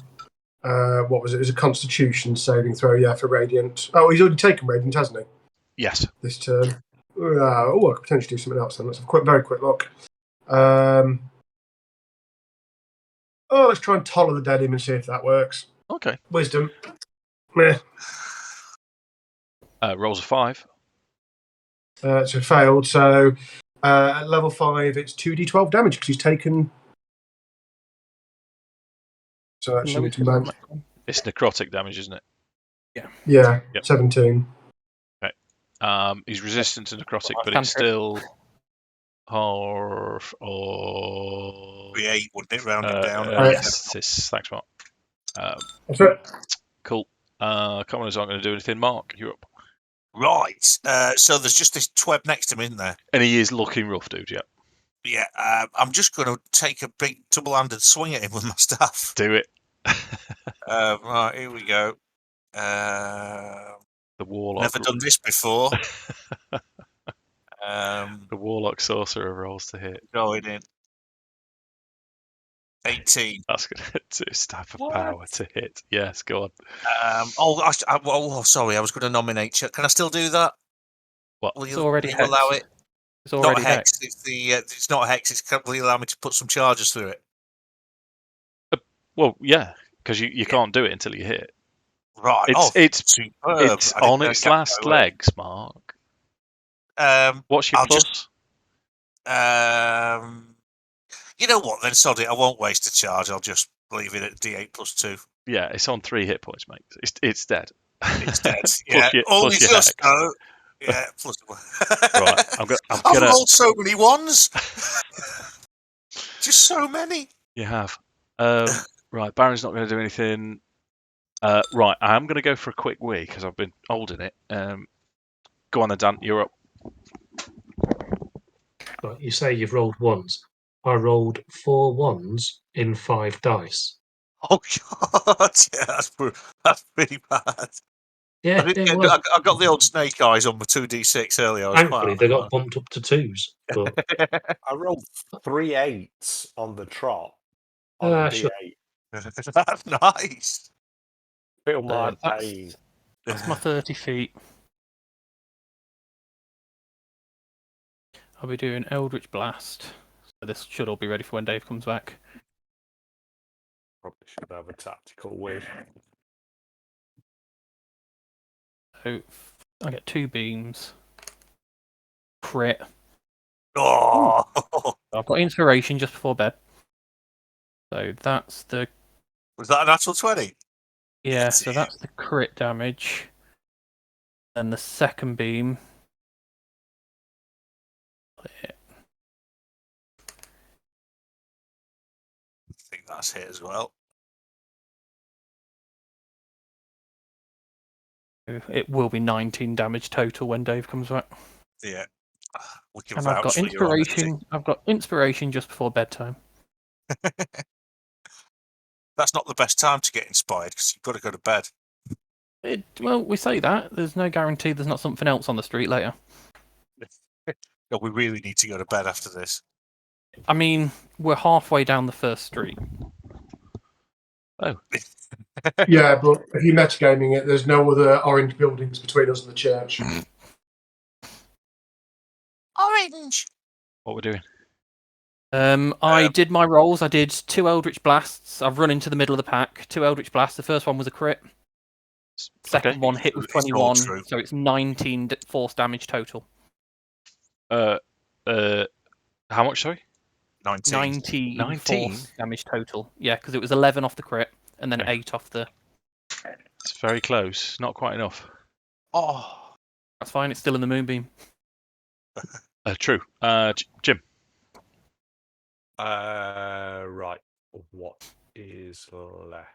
What was it? It was a Constitution saving throw. Yeah, for radiant. Oh, he's already taken radiant, hasn't he? Yes. This turn. I could potentially do something else then. Let's have a very quick look. Let's try and toller the dead him and see if that works. Okay. Wisdom. Meh. Rolls a 5. It's a failed. So at level 5, it's 2d12 damage because he's taken. So that shouldn't be too bad. It's necrotic damage, isn't it? Yeah. Yep. 17. Okay. He's resistant to necrotic, but it's still. Or 8, wouldn't it? Rounded down. Yes, thanks, Mark. That's it. Cool. Commoners aren't going to do anything. Mark, you're up. Right. So there's just this tweb next to him, isn't there? And he is looking rough, dude. Yeah. Yeah. I'm just going to take a big double-handed swing at him with my staff. Do it. Right. Here we go. The warlock. Never done this before. The warlock sorcerer rolls to hit. Going in. 18. That's good. It's staff of power to hit. Yes, go on. Sorry. I was going to nominate you. Can I still do that? What? Will It's you already allow it? It's already not hex. It's the. It's not hex. It's will you allow me to put some charges through it? Well, yeah, because you can't do it until you hit. Right. It's superb. it's on its last legs, Mark. What's your plus? You know what? Then sod it. I won't waste a charge. I'll just leave it at D8 plus 2. Yeah, it's on 3 hit points, mate. It's dead. It's dead. Yeah. plus your hex. Yeah. Plus. Right. I've rolled so many ones. Just so many. You have. Right, Baron's not going to do anything. Right, I am going to go for a quick wee because I've been holding it. Go on then, Dan, you're up. Right, you say you've rolled ones. I rolled 4 ones in 5 dice. Oh God, yeah, that's pretty bad. Yeah, it was. I got the old snake eyes on my 2d6 earlier. I was Thankfully, they got bumped up to 2s. But I rolled 3 8s on the trot on a sure. quite. That's nice. Feel my That's- pain. That's my 30 feet. I'll be doing Eldritch Blast. So this should all be ready for when Dave comes back. Probably should have a tactical win. So I get 2 beams. Crit. Oh, I've got inspiration just before bed. So that's the was that a natural 20? yeah. So that's the crit damage. And the second beam. I think that's hit as well. It will be 19 damage total when Dave comes back. Yeah. We can And I've got vouch for your honesty. inspiration. I've got inspiration just before bedtime. That's not the best time to get inspired because you've got to go to bed. Well, we say that. There's no guarantee there's not something else on the street later. No, we really need to go to bed after this. I mean, we're halfway down the first street. Yeah, but if you're metagaming it, there's no other orange buildings between us and the church. Orange! What we're doing? I did my rolls. I did 2 Eldritch Blasts. I've run into the middle of the pack. 2 Eldritch Blasts. The first one was a crit. Second one hit with It's all 21, true. so it's 19 force damage total. How much, sorry? 19. 19 force damage total. Yeah, because it was 11 off the crit, and then 8 off the... It's very close. Not quite enough. Oh. That's fine, it's still in the moonbeam. True. Jim. Right. What is left?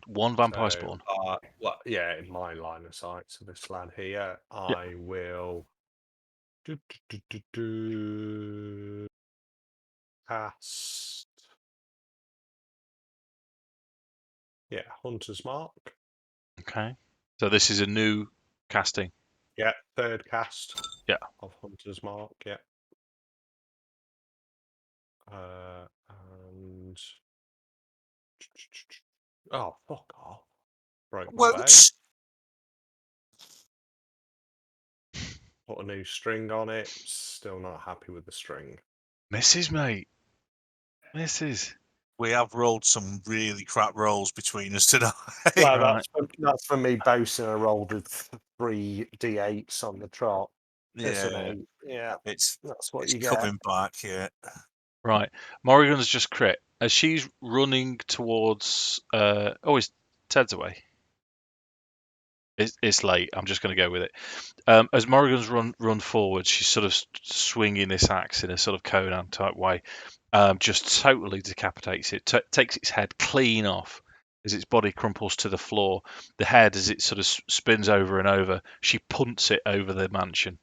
1 vampire spawn. Well, yeah, in my line of sight. So this lad here, I will cast. Yeah, Hunter's Mark. Okay. So this is a new casting. Yeah, 3rd cast. Yeah. Of Hunter's Mark. Yeah. And oh, fuck off! Broke my bow. Put a new string on it. Still not happy with the string. Misses, mate. Misses. We have rolled some really crap rolls between us tonight. Well, Right. that's for me boasting. I rolled with 3 d8s on the trot. It's an 8. Yeah, that's what you get. Coming back, yeah. Right. Morrigan's just crit. As she's running towards... it's Ted's away. It's late. I'm just going to go with it. As Morrigan's run forward, she's sort of swinging this axe in a sort of Conan type way. Just totally decapitates it. Takes its head clean off as its body crumples to the floor. The head, as it sort of spins over and over, she punts it over the mansion.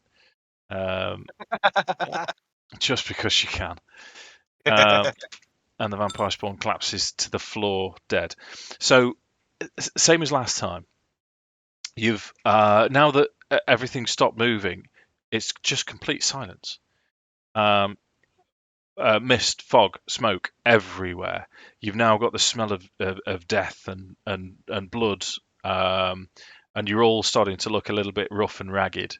Just because she can. And the vampire spawn collapses to the floor dead. So, same as last time. You've now that everything's stopped moving, it's just complete silence. Mist, fog, smoke everywhere. You've now got the smell of death and blood, and you're all starting to look a little bit rough and ragged.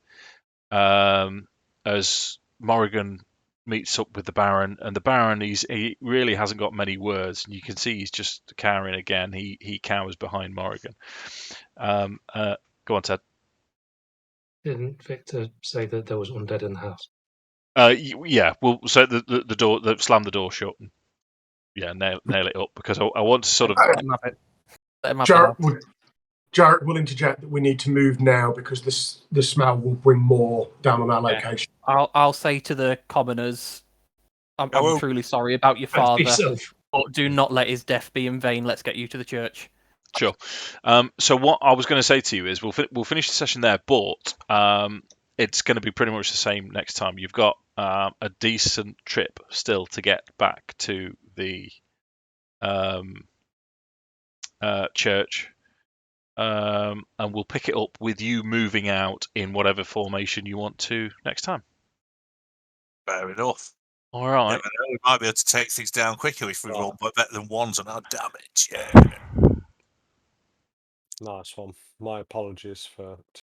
As Morrigan meets up with the Baron, and the Baron he really hasn't got many words. You can see he's just cowering again. He cowers behind Morrigan. Go on, Ted. Didn't Victor say that there was undead in the house? Yeah. Well, so the door, slam the door shut. And, nail it up because I want to sort of. Let him have it. Jarek will interject that we need to move now because the smell will bring more down on our Yeah. location. I'll say to the commoners, I'm truly sorry about your father. But do not let his death be in vain. Let's get you to the church. Sure. So what I was going to say to you is we'll finish the session there, but it's going to be pretty much the same next time. You've got a decent trip still to get back to the church, and we'll pick it up with you moving out in whatever formation you want to next time. Fair enough. All right. Never know, we might be able to take things down quicker if we roll better than ones on our damage. Yeah. Nice one. My apologies for